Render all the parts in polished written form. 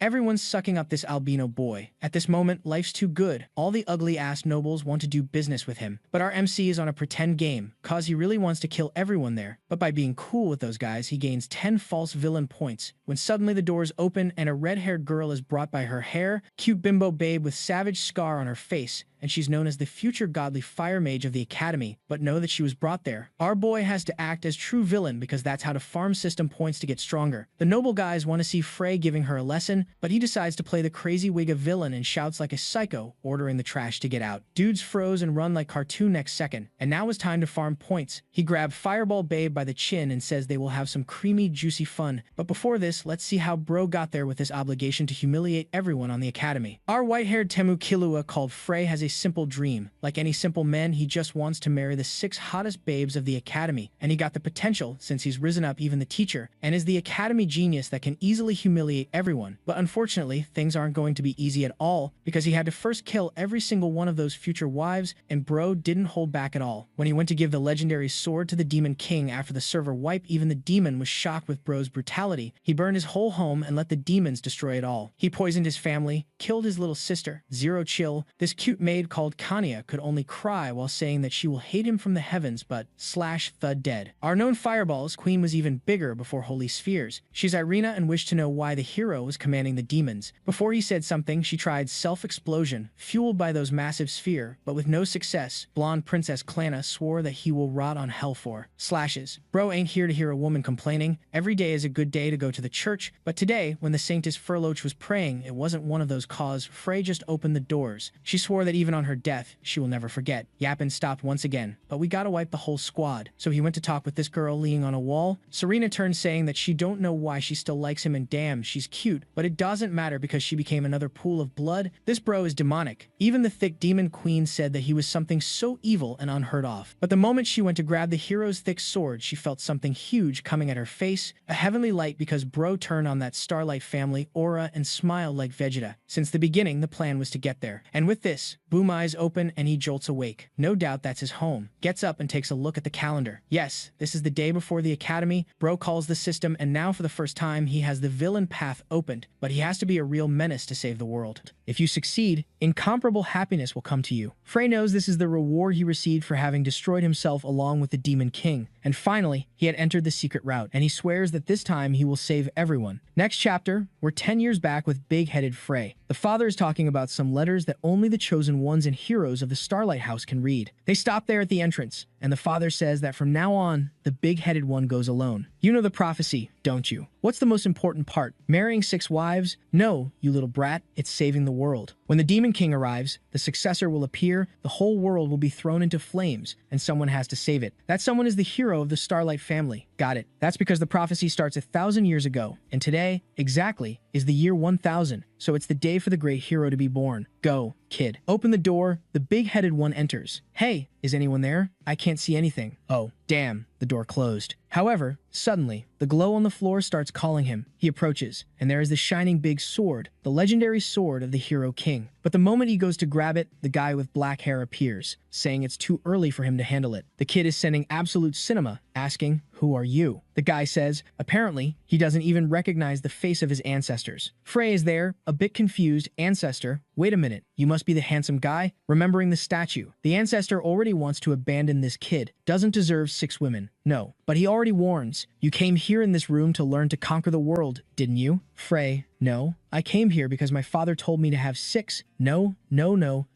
Everyone's sucking up this albino boy. At this moment, life's too good. All the ugly-ass nobles want to do business with him. But our MC is on a pretend game, cause he really wants to kill everyone there. But by being cool with those guys, he gains 10 false villain points. When suddenly the doors open and a red-haired girl is brought by her hair, cute bimbo babe with savage scar on her face, and she's known as the future godly fire mage of the academy, but know that she was brought there. Our boy has to act as true villain because that's how to farm system points to get stronger. The noble guys want to see Frey giving her a lesson, but he decides to play the crazy wig of villain and shouts like a psycho, ordering the trash to get out. Dudes froze and run like cartoon next second, and now is time to farm points. He grabbed Fireball Babe by the chin and says they will have some creamy, juicy fun. But before this, let's see how bro got there with this obligation to humiliate everyone on the academy. Our white-haired Temu Killua called Frey has a simple dream. Like any simple man, he just wants to marry the 6 hottest babes of the academy, and he got the potential since he's risen up even the teacher, and is the academy genius that can easily humiliate everyone. But unfortunately, things aren't going to be easy at all, because he had to first kill every single one of those future wives, and bro didn't hold back at all. When he went to give the legendary sword to the Demon King after the server wipe, even the demon was shocked with bro's brutality. He burned his whole home and let the demons destroy it all. He poisoned his family, killed his little sister, Zero Chill. This cute maid called Kanya could only cry while saying that she will hate him from the heavens, but thud dead. Our known Fireball's queen was even bigger before Holy Spheres. She's Irina and wished to know why the hero was commanding the demons. Before he said something, she tried self-explosion, fueled by those massive sphere, but with no success. Blonde Princess Klana swore that he will rot on hell for slashes. Bro ain't here to hear a woman complaining. Every day is a good day to go to the church, but today, when the Saintess Furloach was praying, it wasn't one of those cause. Frey just opened the doors. She swore that even on her death, she will never forget. Yappin stopped once again, but we gotta wipe the whole squad. So he went to talk with this girl leaning on a wall. Serena turned saying that she don't know why she still likes him and damn, she's cute, but it doesn't matter because she became another pool of blood. This bro is demonic. Even the thick demon queen said that he was something so evil and unheard of. But the moment she went to grab the hero's thick sword, she felt something huge coming at her face, a heavenly light, because bro turned on that Starlight family aura and smiled like Vegeta. Since the beginning, the plan was to get there. And with this, Boom eyes open and he jolts awake. No doubt that's his home. Gets up and takes a look at the calendar. Yes, this is the day before the academy. Bro calls the system, and now for the first time he has the villain path opened, but he has to be a real menace to save the world. If you succeed, incomparable happiness will come to you. Frey knows this is the reward he received for having destroyed himself along with the Demon King. And finally, he had entered the secret route, and he swears that this time he will save everyone. Next chapter, we're 10 years back with big-headed Frey. The father is talking about some letters that only the chosen ones and heroes of the Starlight House can read. They stop there at the entrance, and the father says that from now on, the big-headed one goes alone. You know the prophecy, don't you? What's the most important part? Marrying 6 wives? No, you little brat, it's saving the world. When the Demon King arrives, the successor will appear, the whole world will be thrown into flames, and someone has to save it. That someone is the hero of the Starlight family. Got it. That's because the prophecy starts 1,000 years ago, and today, exactly, is the year 1000, so it's the day for the great hero to be born. Go, kid. Open the door, the big-headed one enters. Hey, is anyone there? I can't see anything. Oh, damn, the door closed. However, suddenly, the glow on the floor starts calling him. He approaches, and there is the shining big sword, the legendary sword of the Hero King. But the moment he goes to grab it, the guy with black hair appears, saying it's too early for him to handle it. The kid is sending absolute cinema, asking, "Who are you?" The guy says, apparently, he doesn't even recognize the face of his ancestors. Frey is there, a bit confused. Ancestor? Wait a minute, you must be the handsome guy? Remembering the statue. The ancestor already wants to abandon this kid, doesn't deserve 6 women. No, but he already warns, you came here in this room to learn to conquer the world, didn't you? Frey, no, I came here because my father told me to have 6. No,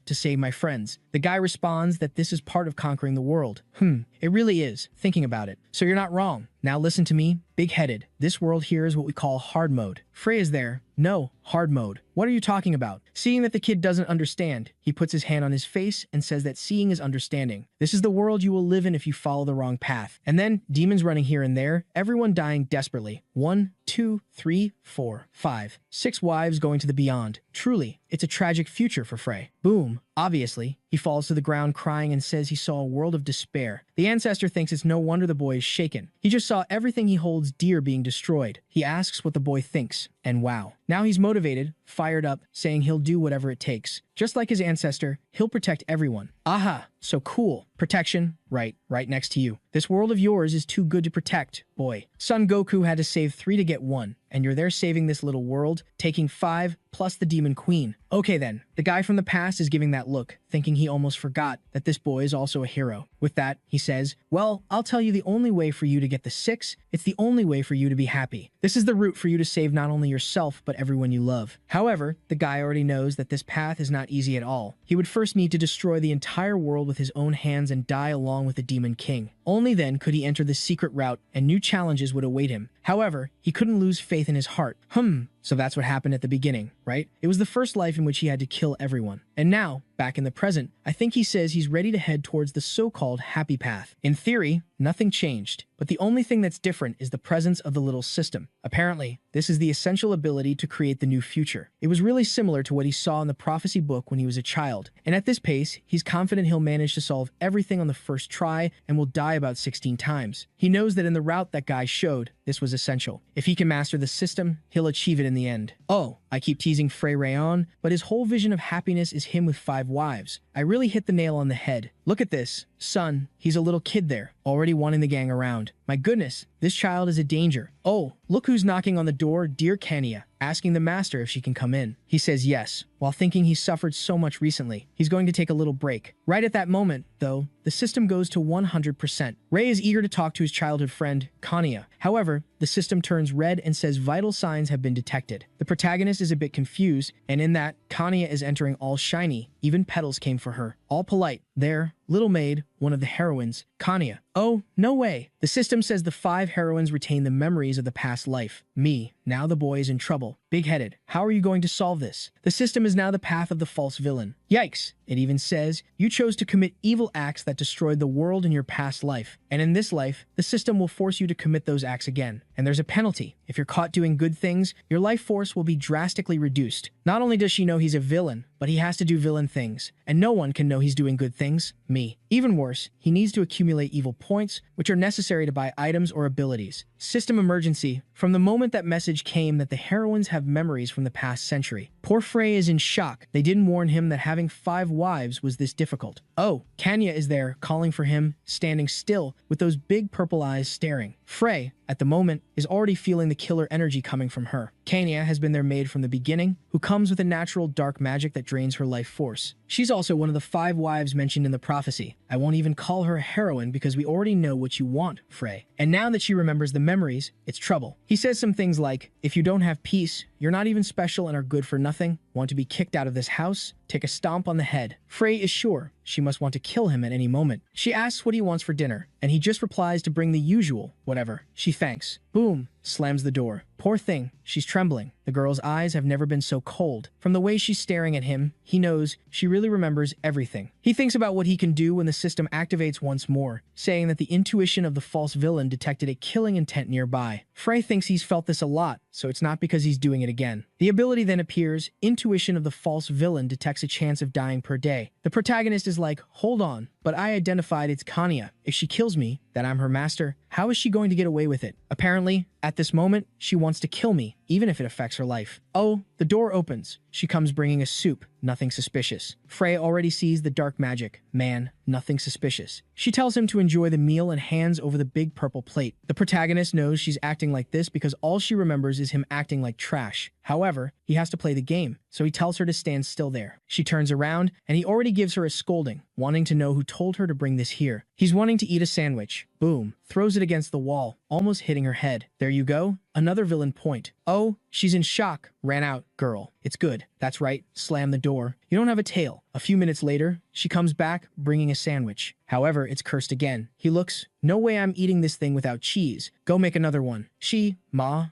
to save my friends. The guy responds that this is part of conquering the world. It really is, thinking about it. So you're not wrong. Now listen to me, big-headed. This world here is what we call hard mode. Frey is there. No, hard mode. What are you talking about? Seeing that the kid doesn't understand, he puts his hand on his face and says that seeing is understanding. This is the world you will live in if you follow the wrong path. And then, demons running here and there, everyone dying desperately. 1, 2, 3, 4, 5, 6 wives going to the beyond. Truly, it's a tragic future for Frey. Boom. Obviously, he falls to the ground crying and says he saw a world of despair. The ancestor thinks it's no wonder the boy is shaken. He just saw everything he holds dear being destroyed. He asks what the boy thinks, and wow. Now he's motivated, fired up, saying he'll do whatever it takes. Just like his ancestor, he'll protect everyone. Aha, so cool. Protection, right next to you. This world of yours is too good to protect, boy. Son Goku had to save 3 to get 1, and you're there saving this little world, taking 5 plus the Demon Queen. Okay then, the guy from the past is giving that look, thinking he almost forgot that this boy is also a hero. With that, he says, well, I'll tell you the only way for you to get the 6, it's the only way for you to be happy. This is the route for you to save not only yourself, but everyone you love. However, the guy already knows that this path is not easy at all. He would first need to destroy the entire world with his own hands and die along with the Demon King. Only then could he enter the secret route and new challenges would await him. However, he couldn't lose faith in his heart. So that's what happened at the beginning, right? It was the first life in which he had to kill everyone. And now, back in the present, I think he says he's ready to head towards the so-called happy path. In theory, nothing changed, but the only thing that's different is the presence of the little system. Apparently, this is the essential ability to create the new future. It was really similar to what he saw in the prophecy book when he was a child. And at this pace, he's confident he'll manage to solve everything on the first try and will die about 16 times. He knows that in the route that guy showed, this was essential. If he can master the system, he'll achieve it in the end. Oh, I keep teasing Frey Rayon, but his whole vision of happiness is him with 5 wives. I really hit the nail on the head. Look at this. Son, he's a little kid there, already wanting the gang around. My goodness, this child is a danger. Oh, look who's knocking on the door, dear Kanya, asking the master if she can come in. He says yes, while thinking he's suffered so much recently. He's going to take a little break. Right at that moment, though, the system goes to 100%. Ray is eager to talk to his childhood friend, Kanya. However, the system turns red and says vital signs have been detected. The protagonist is a bit confused, and in that, Kanya is entering all shiny. Even petals came for her. All polite. There, little maid, one of the heroines, Kanya. Oh, no way. The system says the 5 heroines retain the memories of the past life. Me. Now the boy is in trouble. Big-headed. How are you going to solve this? The system is now the path of the false villain. Yikes. It even says, you chose to commit evil acts that destroyed the world in your past life. And in this life, the system will force you to commit those acts again. And there's a penalty. If you're caught doing good things, your life force will be drastically reduced. Not only does she know he's a villain, but he has to do villain things. And no one can know he's doing good things. Me. Even worse, he needs to accumulate evil points, which are necessary to buy items or abilities. System emergency. From the moment that message came that the heroines have memories from the past century. Poor Frey is in shock. They didn't warn him that having 5 wives was this difficult. Oh, Kanya is there, calling for him, standing still, with those big purple eyes staring. Frey, at the moment, is already feeling the killer energy coming from her. Kanya has been their maid from the beginning, who comes with a natural dark magic that drains her life force. She's also one of the 5 wives mentioned in the prophecy. I won't even call her a heroine because we already know what you want, Frey. And now that she remembers the memories, it's trouble. He says some things like, if you don't have peace, you're not even special and are good for nothing, want to be kicked out of this house, take a stomp on the head. Frey is sure she must want to kill him at any moment. She asks what he wants for dinner, and he just replies to bring the usual, whatever. She thanks. Boom, slams the door. Poor thing, she's trembling. The girl's eyes have never been so cold. From the way she's staring at him, he knows she really remembers everything. He thinks about what he can do when the system activates once more, saying that the intuition of the false villain detected a killing intent nearby. Frey thinks he's felt this a lot, so it's not because he's doing it again. The ability then appears, intuition of the false villain detects a chance of dying per day. The protagonist is like, hold on, but I identified it's Kanya. If she kills me, that I'm her master, how is she going to get away with it? Apparently, at this moment, she wants to kill me, even if it affects her life. Oh, the door opens. She comes bringing a soup. Nothing suspicious. Frey already sees the dark magic. Man, nothing suspicious. She tells him to enjoy the meal and hands over the big purple plate. The protagonist knows she's acting like this because all she remembers is him acting like trash. However, he has to play the game, so he tells her to stand still there. She turns around, and he already gives her a scolding, wanting to know who told her to bring this here. He's wanting to eat a sandwich. Boom. Throws it against the wall, almost hitting her head. There you go. Another villain point. Oh, she's in shock. Ran out. Girl. It's good. That's right. Slam the door. You don't have a tail. A few minutes later, she comes back, bringing a sandwich. However, it's cursed again. He looks, no way I'm eating this thing without cheese. Go make another one. She, ma.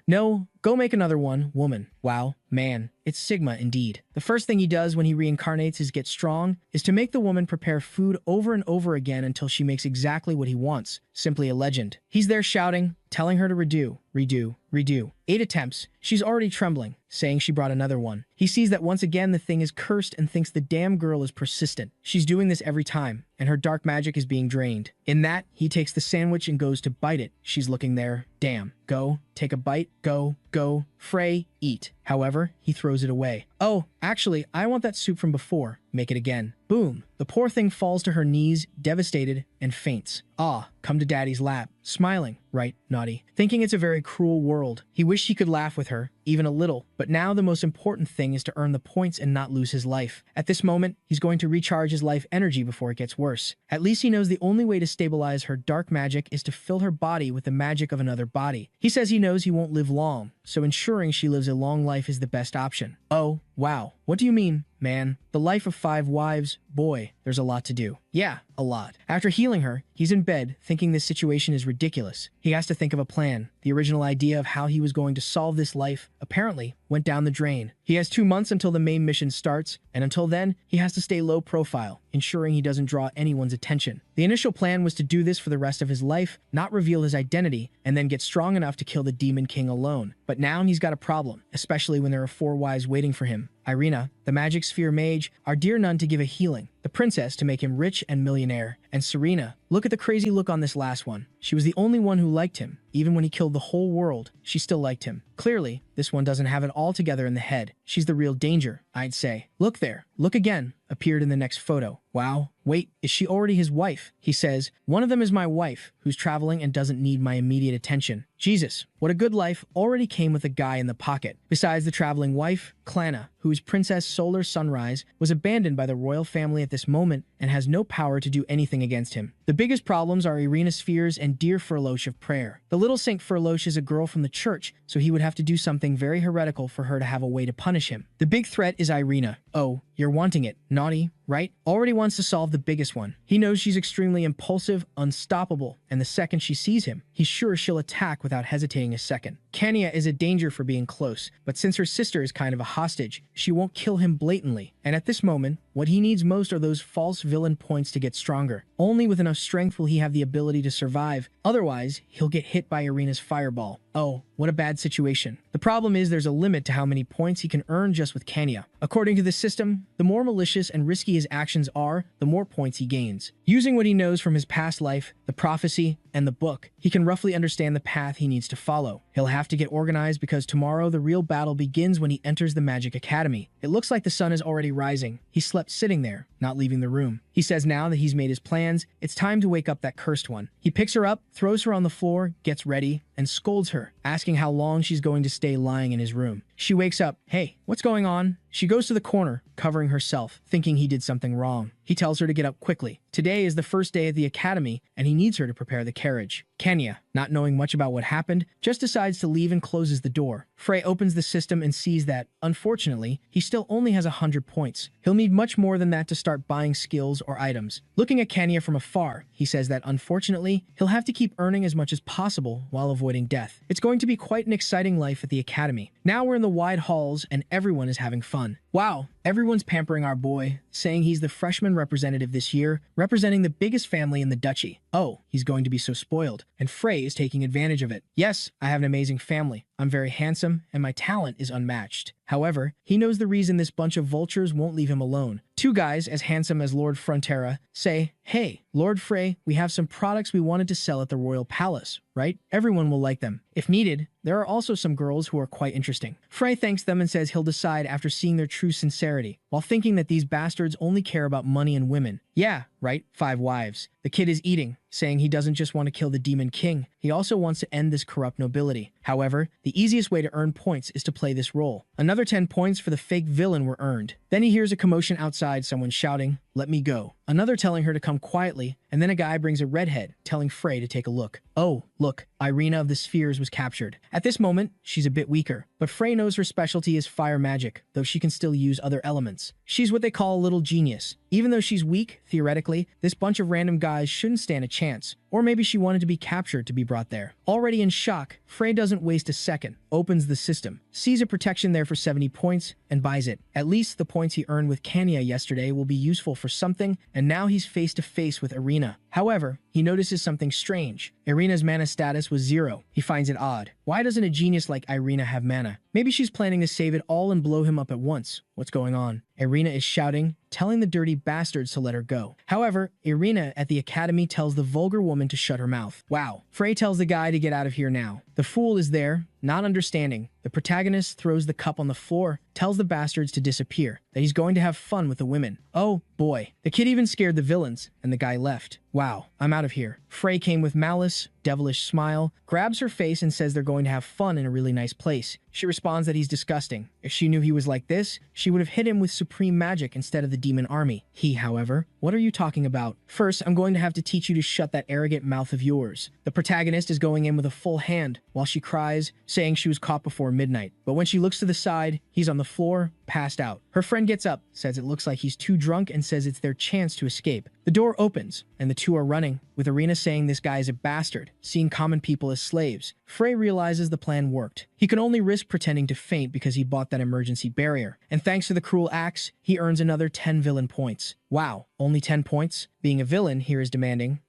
No, go make another one, woman. Wow, man, it's Sigma indeed. The first thing he does when he reincarnates is get strong, is to make the woman prepare food over and over again until she makes exactly what he wants. Simply a legend. He's there shouting, telling her to redo. redo. 8 attempts. She's already trembling, saying she brought another one. He sees that once again the thing is cursed and thinks the damn girl is persistent. She's doing this every time, and her dark magic is being drained. In that, he takes the sandwich and goes to bite it. She's looking there. Damn. Go. Take a bite. Go. Go. Frey. Eat. However, he throws it away. Oh, actually, I want that soup from before. Make it again. Boom. The poor thing falls to her knees, devastated, and faints. Ah, come to daddy's lap. Smiling, right, naughty. Thinking it's a very cruel world. He wished he could laugh with her, even a little, but now the most important thing is to earn the points and not lose his life. At this moment, he's going to recharge his life energy before it gets worse. At least he knows the only way to stabilize her dark magic is to fill her body with the magic of another body. He says he knows he won't live long, so ensuring she lives a long life is the best option. Oh, wow. What do you mean, man? The life of 5 wives? Boy, there's a lot to do. Yeah, a lot. After healing her, he's in bed, thinking this situation is ridiculous. He has to think of a plan. The original idea of how he was going to solve this life, apparently, went down the drain. He has 2 months until the main mission starts, and until then, he has to stay low profile, ensuring he doesn't draw anyone's attention. The initial plan was to do this for the rest of his life, not reveal his identity, and then get strong enough to kill the Demon King alone. But now he's got a problem, especially when there are 4 wives waiting for him. Irina, the magic sphere mage, our dear nun to give a healing, the princess to make him rich and millionaire, and Serena. Look at the crazy look on this last one. She was the only one who liked him. Even when he killed the whole world, she still liked him. Clearly, this one doesn't have it all together in the head. She's the real danger, I'd say. Look there. Look again. Appeared in the next photo. Wow. Wait, is she already his wife? He says, one of them is my wife, who's traveling and doesn't need my immediate attention. Jesus, what a good life already came with a guy in the pocket. Besides the traveling wife, Klana, who is Princess Solar Sunrise, was abandoned by the royal family at this moment and has no power to do anything against him. The biggest problems are Irina Spheres and dear Furloche of Prayer. The little Saint Furloche is a girl from the church, so he would have to do something very heretical for her to have a way to punish him. The big threat is Irina. Oh, you're wanting it. Naughty, right? Already wants to solve the biggest one. He knows she's extremely impulsive, unstoppable, and the second she sees him, he's sure she'll attack without hesitating a second. Kania is a danger for being close, but since her sister is kind of a hostage, she won't kill him blatantly. And at this moment, what he needs most are those false villain points to get stronger. Only with enough strength will he have the ability to survive. Otherwise, he'll get hit by Irina's fireball. Oh, what a bad situation. The problem is there's a limit to how many points he can earn just with Kania. According to the system, the more malicious and risky his actions are, the more points he gains. Using what he knows from his past life, the prophecy, and the book, he can roughly understand the path he needs to follow. He'll have to get organized because tomorrow the real battle begins when he enters the Magic Academy. It looks like the sun is already rising. He slept sitting there, not leaving the room. He says now that he's made his plans, it's time to wake up that cursed one. He picks her up, throws her on the floor, gets ready, and scolds her, asking how long she's going to stay lying in his room. She wakes up. Hey, what's going on? She goes to the corner, covering herself, thinking he did something wrong. He tells her to get up quickly. Today is the first day at the academy, and he needs her to prepare the carriage. Kenya, not knowing much about what happened, just decides to leave and closes the door. Frey opens the system and sees that, unfortunately, he still only has 100 points. He'll need much more than that to start buying skills or items. Looking at Kenya from afar, he says that, unfortunately, he'll have to keep earning as much as possible while avoiding death. It's going to be quite an exciting life at the academy. Now we're in the wide halls, and everyone is having fun. Wow, everyone's pampering our boy, saying he's the freshman representative this year, representing the biggest family in the duchy. Oh, he's going to be so spoiled, and Frey is taking advantage of it. Yes, I have an amazing family. I'm very handsome, and my talent is unmatched. However, he knows the reason this bunch of vultures won't leave him alone. 2 guys as handsome as Lord Frontera say, "Hey, Lord Frey, we have some products we wanted to sell at the Royal Palace, right? Everyone will like them. If needed, there are also some girls who are quite interesting." Frey thanks them and says he'll decide after seeing their true sincerity, while thinking that these bastards only care about money and women. Yeah, right, 5 wives. The kid is eating, saying he doesn't just want to kill the Demon King, he also wants to end this corrupt nobility. However, the easiest way to earn points is to play this role. Another 10 points for the fake villain were earned. Then he hears a commotion outside, someone shouting, "Let me go." Another telling her to come quietly, and then a guy brings a redhead, telling Frey to take a look. Oh, look, Irina of the Spheres was captured. At this moment, she's a bit weaker, but Frey knows her specialty is fire magic, though she can still use other elements. She's what they call a little genius. Even though she's weak, theoretically, this bunch of random guys shouldn't stand a chance. chance. Or maybe she wanted to be captured to be brought there. Already in shock, Frey doesn't waste a second, opens the system, sees a protection there for 70 points, and buys it. At least the points he earned with Kanya yesterday will be useful for something, and now he's face to face with Irina. However, he notices something strange. Irina's mana status was 0. He finds it odd. Why doesn't a genius like Irina have mana? Maybe she's planning to save it all and blow him up at once. What's going on? Irina is shouting, telling the dirty bastards to let her go. However, Irina at the academy tells the vulgar woman to shut her mouth. Wow. Frey tells the guy to get out of here now. The fool is there, not understanding. The protagonist throws the cup on the floor, tells the bastards to disappear, that he's going to have fun with the women. Oh, boy. The kid even scared the villains, and the guy left. Wow, I'm out of here. Frey came with malice, devilish smile, grabs her face and says they're going to have fun in a really nice place. She responds that he's disgusting. If she knew he was like this, she would have hit him with supreme magic instead of the demon army. He, however, what are you talking about? First, I'm going to have to teach you to shut that arrogant mouth of yours. The protagonist is going in with a full hand, while she cries, saying she was caught before midnight. But when she looks to the side, he's on the floor, passed out. Her friend gets up, says it looks like he's too drunk, and says it's their chance to escape. The door opens, and the two are running, with Irina saying this guy is a bastard, seeing common people as slaves. Frey realizes the plan worked. He can only risk pretending to faint because he bought that emergency barrier, and thanks to the cruel axe, he earns another 10 villain points. Wow, only 10 points? Being a villain here is demanding.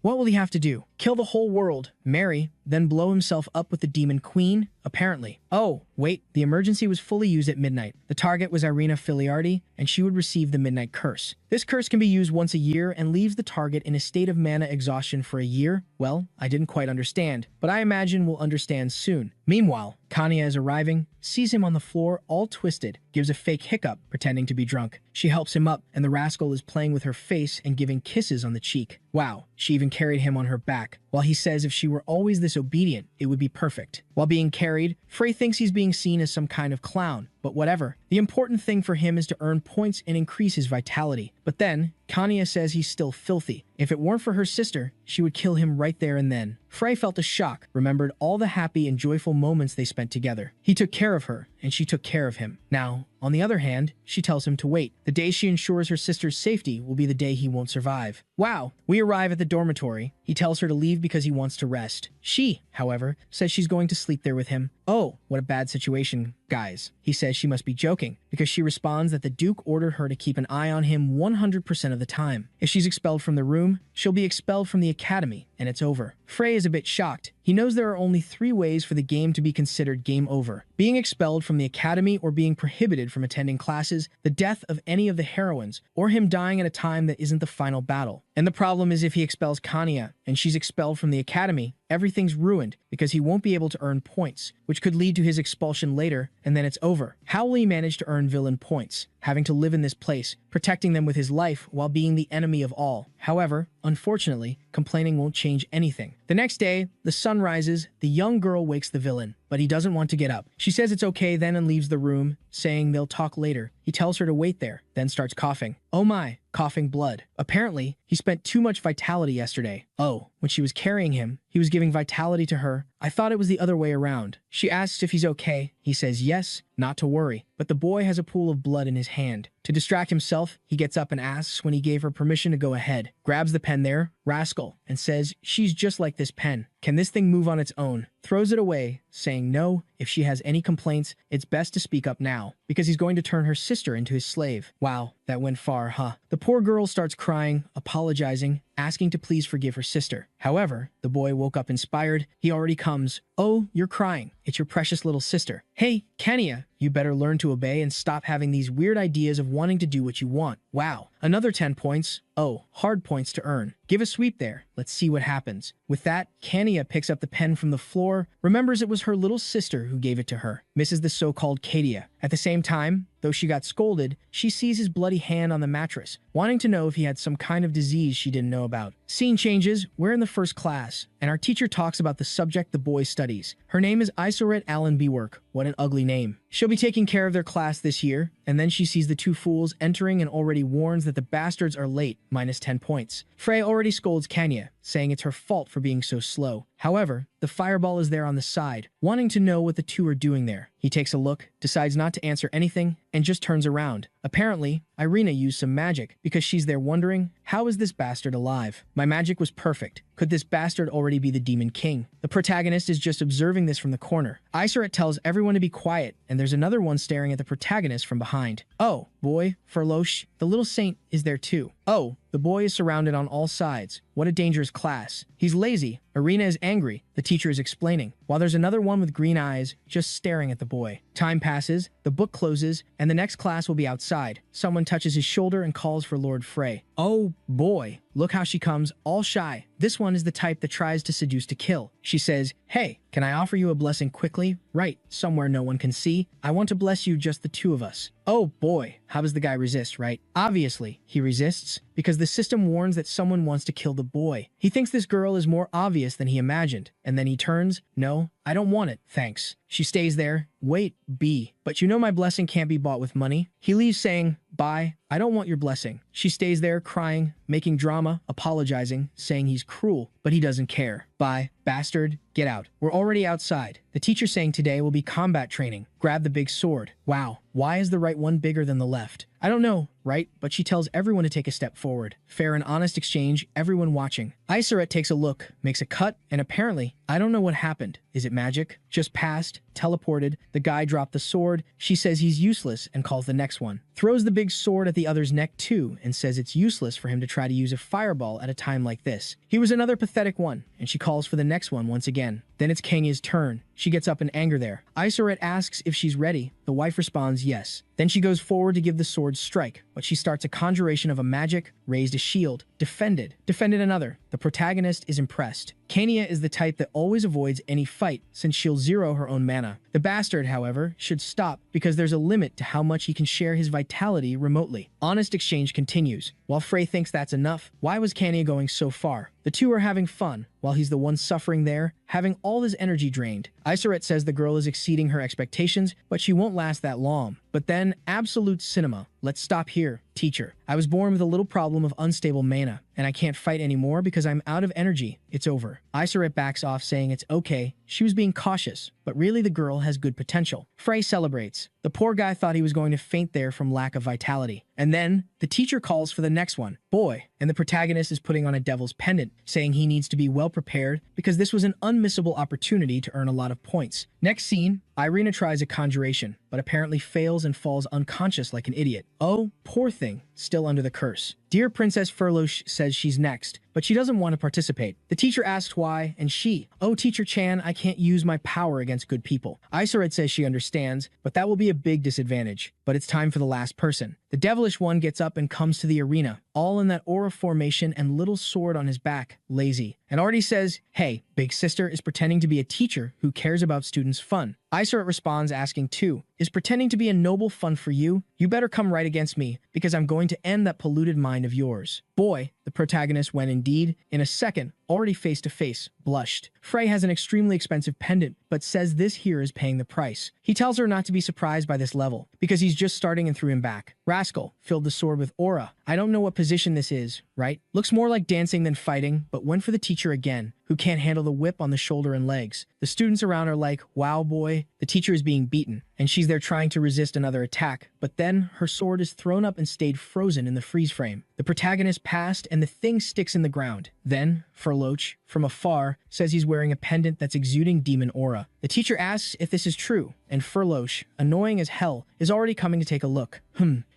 What will he have to do? Kill the whole world, marry, then blow himself up with the demon queen? Apparently. Oh, wait, the emergency was fully used at midnight. The target was Irina Filiardi, and she would receive the midnight curse. This curse can be used once a year and leaves the target in a state of mana exhaustion for a year. Well, I didn't quite understand, but I imagine we'll understand soon. Meanwhile, Kanya is arriving, sees him on the floor all twisted, gives a fake hiccup, pretending to be drunk. She helps him up, and the rascal is playing with her face and giving kisses on the cheek. Wow, she even carried him on her back. While he says if she were always this obedient, it would be perfect. While being carried, Frey thinks he's being seen as some kind of clown, but whatever. The important thing for him is to earn points and increase his vitality. But then, Kanya says he's still filthy. If it weren't for her sister, she would kill him right there and then. Frey felt a shock, remembered all the happy and joyful moments they spent together. He took care of her, and she took care of him. Now, on the other hand, she tells him to wait. The day she ensures her sister's safety will be the day he won't survive. Wow, we arrive at the dormitory. He tells her to leave because he wants to rest. She, however, says she's going to sleep there with him. Oh, what a bad situation, guys. He says she must be joking, because she responds that the Duke ordered her to keep an eye on him 100% of the time. If she's expelled from the room, she'll be expelled from the academy, and it's over. Frey is a bit shocked. He knows there are only 3 ways for the game to be considered game over: being expelled from the academy, or being prohibited from attending classes, the death of any of the heroines, or him dying at a time that isn't the final battle. And the problem is if he expels Kanya, and she's expelled from the academy, everything's ruined because he won't be able to earn points, which could lead to his expulsion later, and then it's over. How will he manage to earn villain points, having to live in this place, protecting them with his life while being the enemy of all? However, unfortunately, complaining won't change anything. The next day, the sun rises, the young girl wakes the villain, but he doesn't want to get up. She says it's okay then and leaves the room, saying they'll talk later. He tells her to wait there, then starts coughing. Oh my, coughing blood. Apparently, he spent too much vitality yesterday. Oh, when she was carrying him, he was giving vitality to her. I thought it was the other way around. She asks if he's okay. He says yes, not to worry. But the boy has a pool of blood in his hand. To distract himself, he gets up and asks when he gave her permission to go ahead. Grabs the pen there, rascal, and says she's just like this pen. Can this thing move on its own? Throws it away, saying no, if she has any complaints, it's best to speak up now, because he's going to turn her sister into his slave. Wow, that went far, huh? The poor girl starts crying, apologizing, asking to please forgive her sister. However, the boy woke up inspired. He already comes. Oh, you're crying. It's your precious little sister. Hey, Kenya, you better learn to obey and stop having these weird ideas of wanting to do what you want. Wow, another 10 points. Oh, hard points to earn. Give a sweep there. Let's see what happens. With that, Kenya picks up the pen from the floor, remembers it was her little sister who gave it to her, misses the so-called Kadia. At the same time, though she got scolded, she sees his bloody hand on the mattress, wanting to know if he had some kind of disease she didn't know about. Scene changes, we're in the first class, and our teacher talks about the subject the boy studies. Her name is Isoret Allen Bework. What an ugly name. She'll be taking care of their class this year, and then she sees the 2 fools entering and already warns that the bastards are late, minus 10 points. Frey already scolds Kenya, saying it's her fault for being so slow. However, the fireball is there on the side, wanting to know what the two are doing there. He takes a look, decides not to answer anything, and just turns around. Apparently, Irina used some magic because she's there wondering, how is this bastard alive? My magic was perfect. Could this bastard already be the Demon King? The protagonist is just observing this from the corner. Iseret tells everyone to be quiet, and there's another one staring at the protagonist from behind. Oh, boy, Furlosh, the little saint is there too. Oh, the boy is surrounded on all sides. What a dangerous class. He's lazy. Irina is angry, the teacher is explaining, while there's another one with green eyes just staring at the boy. Time passes, the book closes, and the next class will be outside. Someone touches his shoulder and calls for Lord Frey. Oh boy, look how she comes, all shy. This one is the type that tries to seduce to kill. She says, hey, can I offer you a blessing quickly? Right, somewhere no one can see. I want to bless you, just the two of us. Oh boy, how does the guy resist, right? Obviously, he resists because the system warns that someone wants to kill the boy. He thinks this girl is more obvious than he imagined, and then he turns, no, I don't want it, thanks. She stays there. Wait, B, but you know my blessing can't be bought with money. He leaves saying, bye, I don't want your blessing. She stays there crying, making drama, apologizing, saying he's cruel, but he doesn't care. Bye, bastard, get out. We're already outside. The teacher saying today will be combat training. Grab the big sword. Wow, why is the right one bigger than the left? I don't know, right? But she tells everyone to take a step forward. Fair and honest exchange, everyone watching. Iseret takes a look, makes a cut, and apparently, I don't know what happened. Is it magic? Just passed, teleported, the guy dropped the sword, she says he's useless and calls the next one. Throws the big sword at the other's neck too and says it's useless for him to try to use a fireball at a time like this. He was another pathetic one, and she calls for the next one once again. Then it's Kenya's turn. She gets up in anger there. Iseret asks if she's ready. The wife responds yes. Then she goes forward to give the sword strike, but she starts a conjuration of a magic, raised a shield, defended another. The protagonist is impressed. Kenya is the type that always avoids any fight since she'll zero her own mana. The bastard, however, should stop because there's a limit to how much he can share his vitality remotely. Honest exchange continues. While Frey thinks that's enough, why was Kenya going so far? The two are having fun, while he's the one suffering there, having all his energy drained. Iseret says the girl is exceeding her expectations, but she won't last that long. But then, absolute cinema. Let's stop here, teacher. I was born with a little problem of unstable mana, and I can't fight anymore because I'm out of energy. It's over. Iseret backs off saying it's okay. She was being cautious, but really the girl has good potential. Frey celebrates. The poor guy thought he was going to faint there from lack of vitality. And then, the teacher calls for the next one, boy, and the protagonist is putting on a devil's pendant, saying he needs to be well prepared because this was an unmissable opportunity to earn a lot of points. Next scene, Irina tries a conjuration, but apparently fails and falls unconscious like an idiot. Oh, poor thing, still under the curse. Dear Princess Furlosh says she's next, but she doesn't want to participate. The teacher asks why, and she, oh, Teacher Chan, I can't use my power against good people. Iseret says she understands, but that will be a big disadvantage. But it's time for the last person. The devilish one gets up and comes to the arena, all in that aura formation and little sword on his back, lazy, and already says, hey, big sister is pretending to be a teacher who cares about students' fun. Iseret responds asking too, is pretending to be a noble fun for you? You better come right against me, because I'm going to end that polluted mind of yours. Boy, the protagonist when indeed, in a second, already face to face, blushed. Frey has an extremely expensive pendant, but says this here is paying the price. He tells her not to be surprised by this level, because he's just starting and threw him back. Rascal filled the sword with aura. I don't know what position this is, right? Looks more like dancing than fighting, but went for the teacher again, who can't handle the whip on the shoulder and legs. The students around are like, wow boy, the teacher is being beaten, and she's there trying to resist another attack, but then her sword is thrown up and stayed frozen in the freeze frame. The protagonist passed and the thing sticks in the ground. Then, Furloch, from afar, says he's wearing a pendant that's exuding demon aura. The teacher asks if this is true, and Furloch, annoying as hell, is already coming to take a look.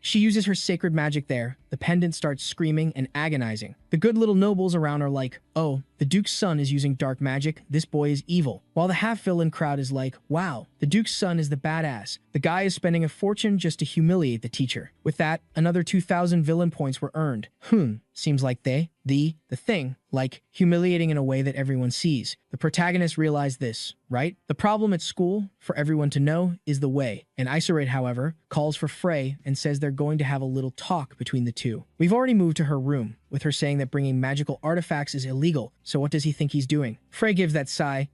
She uses her sacred magic there. The pendant starts screaming and agonizing. The good little nobles around are like, oh, the Duke's son is using dark magic, this boy is evil. While the half-villain crowd is like, wow, the Duke's son is the badass. The guy is spending a fortune just to humiliate the teacher. With that, another 2,000 villain points were earned. Seems like the thing, like humiliating in a way that everyone sees. The protagonist realized this, right? The problem at school, for everyone to know, is the way. And Iseret, however, calls for Frey and says they're going to have a little talk between the two. We've already moved to her room, with with her saying that bringing magical artifacts is illegal, so what does he think he's doing? Frey gives that sigh.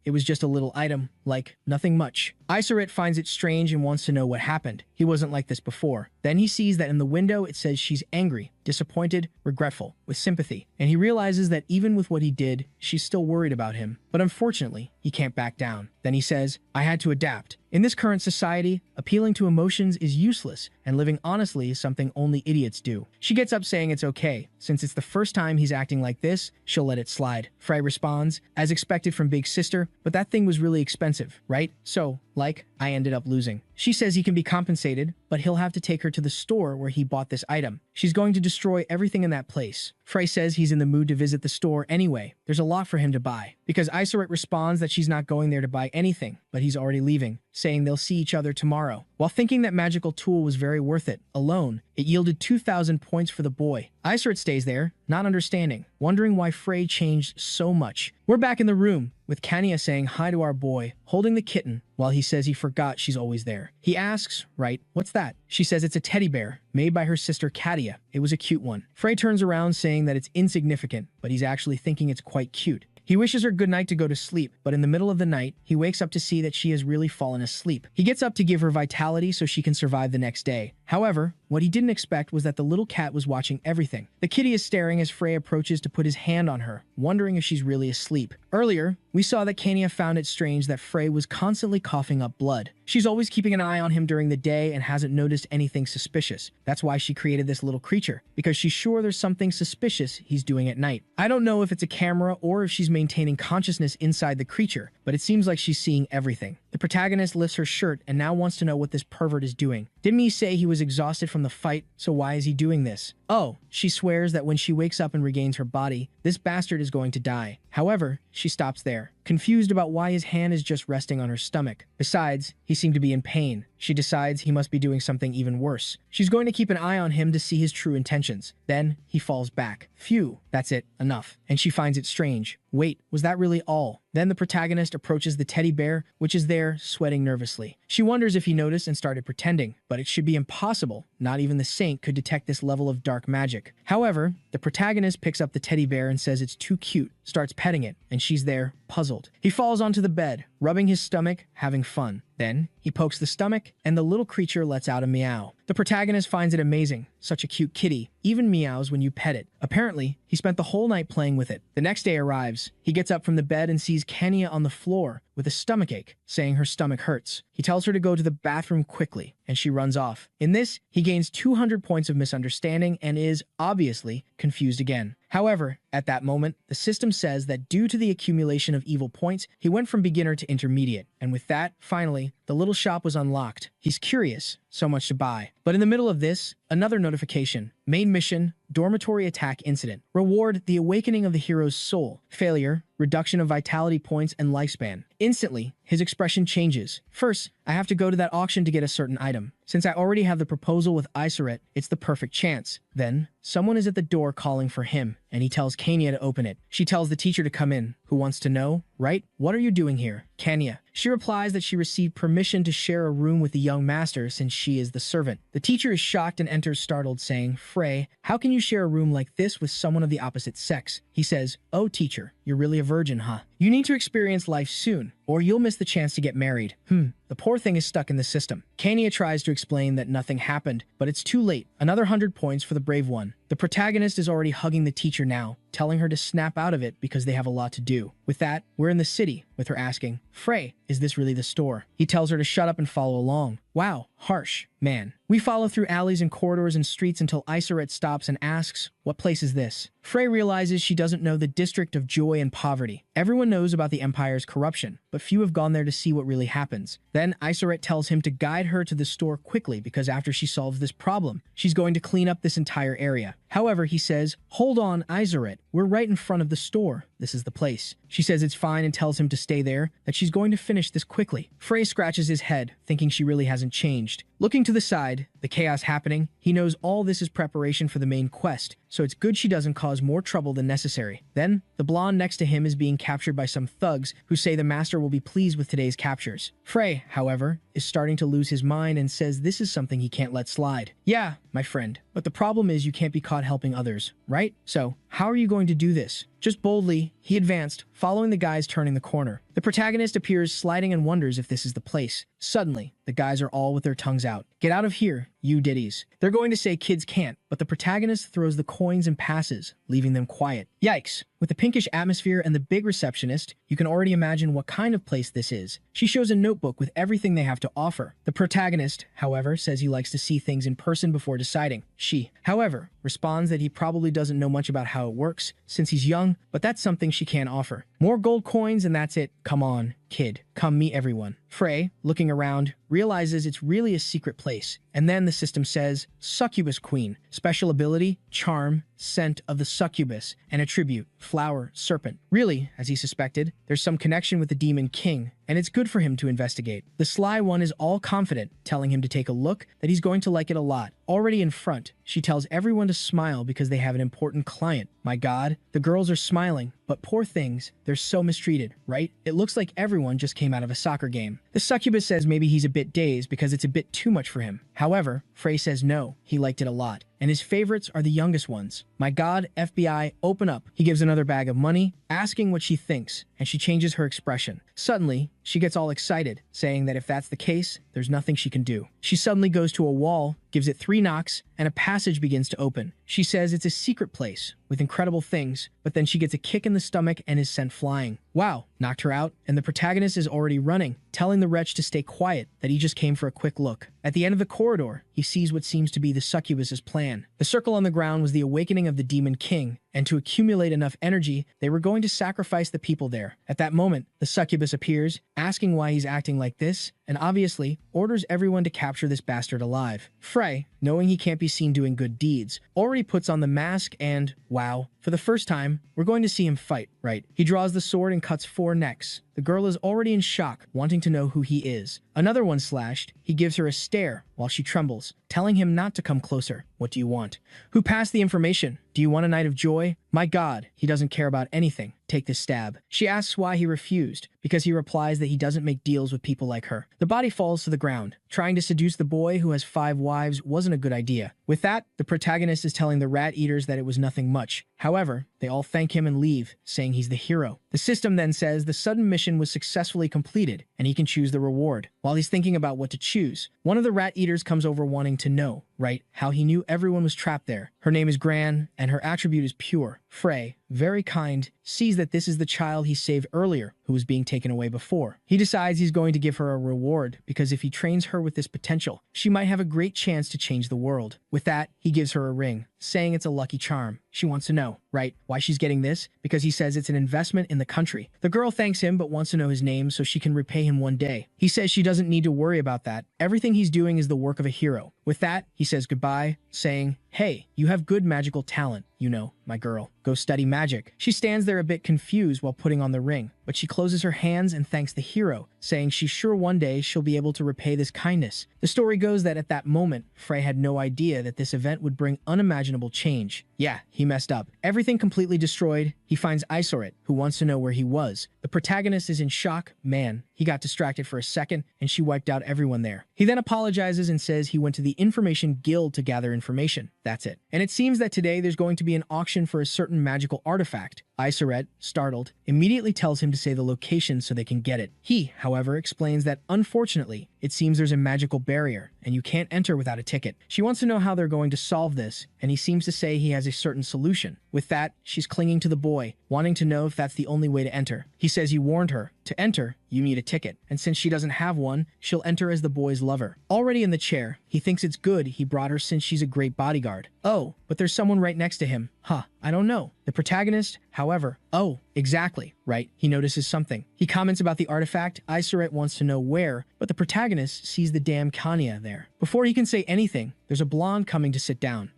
It was just a little item, like, nothing much. Isoret finds it strange and wants to know what happened. He wasn't like this before. Then he sees that in the window it says she's angry, disappointed, regretful, with sympathy, and he realizes that even with what he did, she's still worried about him. But unfortunately, he can't back down. Then he says, I had to adapt. In this current society, appealing to emotions is useless, and living honestly is something only idiots do. She gets up saying it's okay. Since it's the first time he's acting like this, she'll let it slide. Frey responds, as expected from Big Sister, but that thing was really expensive, right? So, like, I ended up losing. She says he can be compensated, but he'll have to take her to the store where he bought this item. She's going to destroy everything in that place. Frey says he's in the mood to visit the store anyway. There's a lot for him to buy. Because Isoret responds that she's not going there to buy anything, but he's already leaving, saying they'll see each other tomorrow. While thinking that magical tool was very worth it, alone, it yielded 2,000 points for the boy. Isoret stays there, not understanding, wondering why Frey changed so much. We're back in the room, with Kanya saying hi to our boy, holding the kitten, while he says he forgot she's always there. He asks, right, what's that? She says it's a teddy bear, made by her sister Katia. It was a cute one. Frey turns around saying that it's insignificant, but he's actually thinking it's quite cute. He wishes her good night to go to sleep, but in the middle of the night, he wakes up to see that she has really fallen asleep. He gets up to give her vitality so she can survive the next day. However, what he didn't expect was that the little cat was watching everything. The kitty is staring as Frey approaches to put his hand on her, wondering if she's really asleep. Earlier, we saw that Kanya found it strange that Frey was constantly coughing up blood. She's always keeping an eye on him during the day and hasn't noticed anything suspicious. That's why she created this little creature, because she's sure there's something suspicious he's doing at night. I don't know if it's a camera or if she's maintaining consciousness inside the creature, but it seems like she's seeing everything. The protagonist lifts her shirt and now wants to know what this pervert is doing. Didn't he say he was exhausted from the fight, so why is he doing this? Oh, she swears that when she wakes up and regains her body, this bastard is going to die. However, she stops there, confused about why his hand is just resting on her stomach. Besides, he seemed to be in pain. She decides he must be doing something even worse. She's going to keep an eye on him to see his true intentions. Then, he falls back. Phew, that's it, enough. And she finds it strange. Wait, was that really all? Then the protagonist approaches the teddy bear, which is there, sweating nervously. She wonders if he noticed and started pretending, but it should be impossible. Not even the saint could detect this level of dark magic. However, the protagonist picks up the teddy bear and says it's too cute, starts petting it, and she's there, puzzled. He falls onto the bed, rubbing his stomach, having fun. Then, he pokes the stomach, and the little creature lets out a meow. The protagonist finds it amazing. Such a cute kitty. Even meows when you pet it. Apparently, he spent the whole night playing with it. The next day arrives. He gets up from the bed and sees Kenya on the floor with a stomachache, saying her stomach hurts. He tells her to go to the bathroom quickly, and she runs off. In this, he gains 200 points of misunderstanding and is, obviously, confused again. However, at that moment, the system says that due to the accumulation of evil points, he went from beginner to intermediate, and with that, finally, the little shop was unlocked. He's curious, so much to buy. But in the middle of this, another notification. Main mission, dormitory attack incident. Reward, the awakening of the hero's soul. Failure, reduction of vitality points and lifespan. Instantly, his expression changes. First, I have to go to that auction to get a certain item. Since I already have the proposal with Isoret, it's the perfect chance. Then, someone is at the door calling for him, and he tells Kanya to open it. She tells the teacher to come in, who wants to know, right? What are you doing here? Kanya. She replies that she received permission to share a room with the young master since she is the servant. The teacher is shocked and enters startled, saying, Frey, how can you share a room like this with someone of the opposite sex? He says, oh teacher, you're really a virgin, huh? You need to experience life soon, or you'll miss the chance to get married. The poor thing is stuck in the system. Kanya tries to explain that nothing happened, but it's too late. Another 100 points for the brave one. The protagonist is already hugging the teacher now, telling her to snap out of it because they have a lot to do. With that, we're in the city, with her asking, Frey, is this really the store? He tells her to shut up and follow along. Wow, harsh. Man. We follow through alleys and corridors and streets until Isoret stops and asks, what place is this? Frey realizes she doesn't know the district of joy and poverty. Everyone knows about the Empire's corruption, but few have gone there to see what really happens. Then Isoret tells him to guide her to the store quickly because after she solves this problem, she's going to clean up this entire area. However, he says, hold on, Isoret, we're right in front of the store. This is the place. She says it's fine and tells him to stay there, that she's going to finish this quickly. Frey scratches his head, thinking she really hasn't changed. Looking to the side, the chaos happening, he knows all this is preparation for the main quest, so it's good she doesn't cause more trouble than necessary. Then, the blonde next to him is being captured by some thugs who say the master will be pleased with today's captures. Frey, however, is starting to lose his mind and says this is something he can't let slide. Yeah, my friend, but the problem is you can't be caught helping others, right? So, how are you going to do this? Just boldly, he advanced, following the guys turning the corner. The protagonist appears sliding and wonders if this is the place. Suddenly, the guys are all with their tongues out. Get out of here, you diddies. They're going to say kids can't, but the protagonist throws the coins and passes, leaving them quiet. Yikes. With the pinkish atmosphere and the big receptionist, you can already imagine what kind of place this is. She shows a notebook with everything they have to offer. The protagonist, however, says he likes to see things in person before deciding. She, however, responds that he probably doesn't know much about how it works since he's young, but that's something she can't offer. More gold coins and that's it. Come on, kid. Come meet everyone. Frey, looking around, realizes it's really a secret place. And then the system says, Succubus Queen. Special ability, charm, scent of the succubus, and attribute, flower, serpent. Really, as he suspected, there's some connection with the Demon King, and it's good for him to investigate. The sly one is all confident, telling him to take a look, that he's going to like it a lot. Already in front, she tells everyone to smile because they have an important client. My god, the girls are smiling, but poor things, they're so mistreated, right? It looks like everyone just came out of a soccer game. The succubus says maybe he's a bit dazed because it's a bit too much for him. However, Frey says no, he liked it a lot. And his favorites are the youngest ones. My god, FBI, open up. He gives another bag of money, asking what she thinks, and she changes her expression. Suddenly, she gets all excited, saying that if that's the case, there's nothing she can do. She suddenly goes to a wall, gives it 3 knocks, and a passage begins to open. She says it's a secret place with incredible things, but then she gets a kick in the stomach and is sent flying. Wow, knocked her out, and the protagonist is already running, telling the wretch to stay quiet, that he just came for a quick look. At the end of the corridor, he sees what seems to be the succubus's plan. The circle on the ground was the awakening of the Demon King, and to accumulate enough energy, they were going to sacrifice the people there. At that moment, the succubus appears, asking why he's acting like this, and obviously orders everyone to capture this bastard alive. Frey, knowing he can't be seen doing good deeds, already puts on the mask and, wow, for the first time, we're going to see him fight, right? He draws the sword and cuts 4 necks. The girl is already in shock, wanting to know who he is. Another one slashed. He gives her a stare while she trembles, telling him not to come closer. What do you want? Who passed the information? Do you want a night of joy? My god, he doesn't care about anything. Take this stab. She asks why he refused, because he replies that he doesn't make deals with people like her. The body falls to the ground. Trying to seduce the boy who has 5 wives wasn't a good idea. With that, the protagonist is telling the rat eaters that it was nothing much. However, they all thank him and leave, saying he's the hero. The system then says the sudden mission was successfully completed, and he can choose the reward. While he's thinking about what to choose, one of the rat eaters comes over wanting to know, right, how he knew everyone was trapped there. Her name is Gran, and her attribute is pure. Frey, very kind, sees that this is the child he saved earlier who was being taken away before. He decides he's going to give her a reward because if he trains her with this potential, she might have a great chance to change the world. With that, he gives her a ring, saying it's a lucky charm. She wants to know, right, why she's getting this? Because he says it's an investment in the country. The girl thanks him but wants to know his name so she can repay him one day. He says she doesn't need to worry about that. Everything he's doing is the work of a hero. With that, he says goodbye, saying, hey, you have good magical talent, you know, my girl. Go study magic. She stands there a bit confused while putting on the ring, but she closes her hands and thanks the hero, saying she's sure one day she'll be able to repay this kindness. The story goes that at that moment, Frey had no idea that this event would bring unimaginable change. Yeah, he messed up. Everything completely destroyed. He finds Isoret, who wants to know where he was. The protagonist is in shock. Man, he got distracted for a second, and she wiped out everyone there. He then apologizes and says he went to the Information Guild to gather information. That's it. And it seems that today there's going to be an auction for a certain magical artifact. Isoret, startled, immediately tells him to say the location so they can get it. He, however, explains that unfortunately, it seems there's a magical barrier, and you can't enter without a ticket. She wants to know how they're going to solve this, and he seems to say he has a certain solution. With that, she's clinging to the boy, wanting to know if that's the only way to enter. He says he warned her. To enter, you need a ticket, and since she doesn't have one, she'll enter as the boy's lover. Already in the chair, he thinks it's good he brought her since she's a great bodyguard. Oh, but there's someone right next to him. Huh, I don't know. The protagonist, however, oh, exactly, right? He notices something. He comments about the artifact. Isoret wants to know where, but the protagonist sees the damn Kanya there. Before he can say anything, there's a blonde coming to sit down.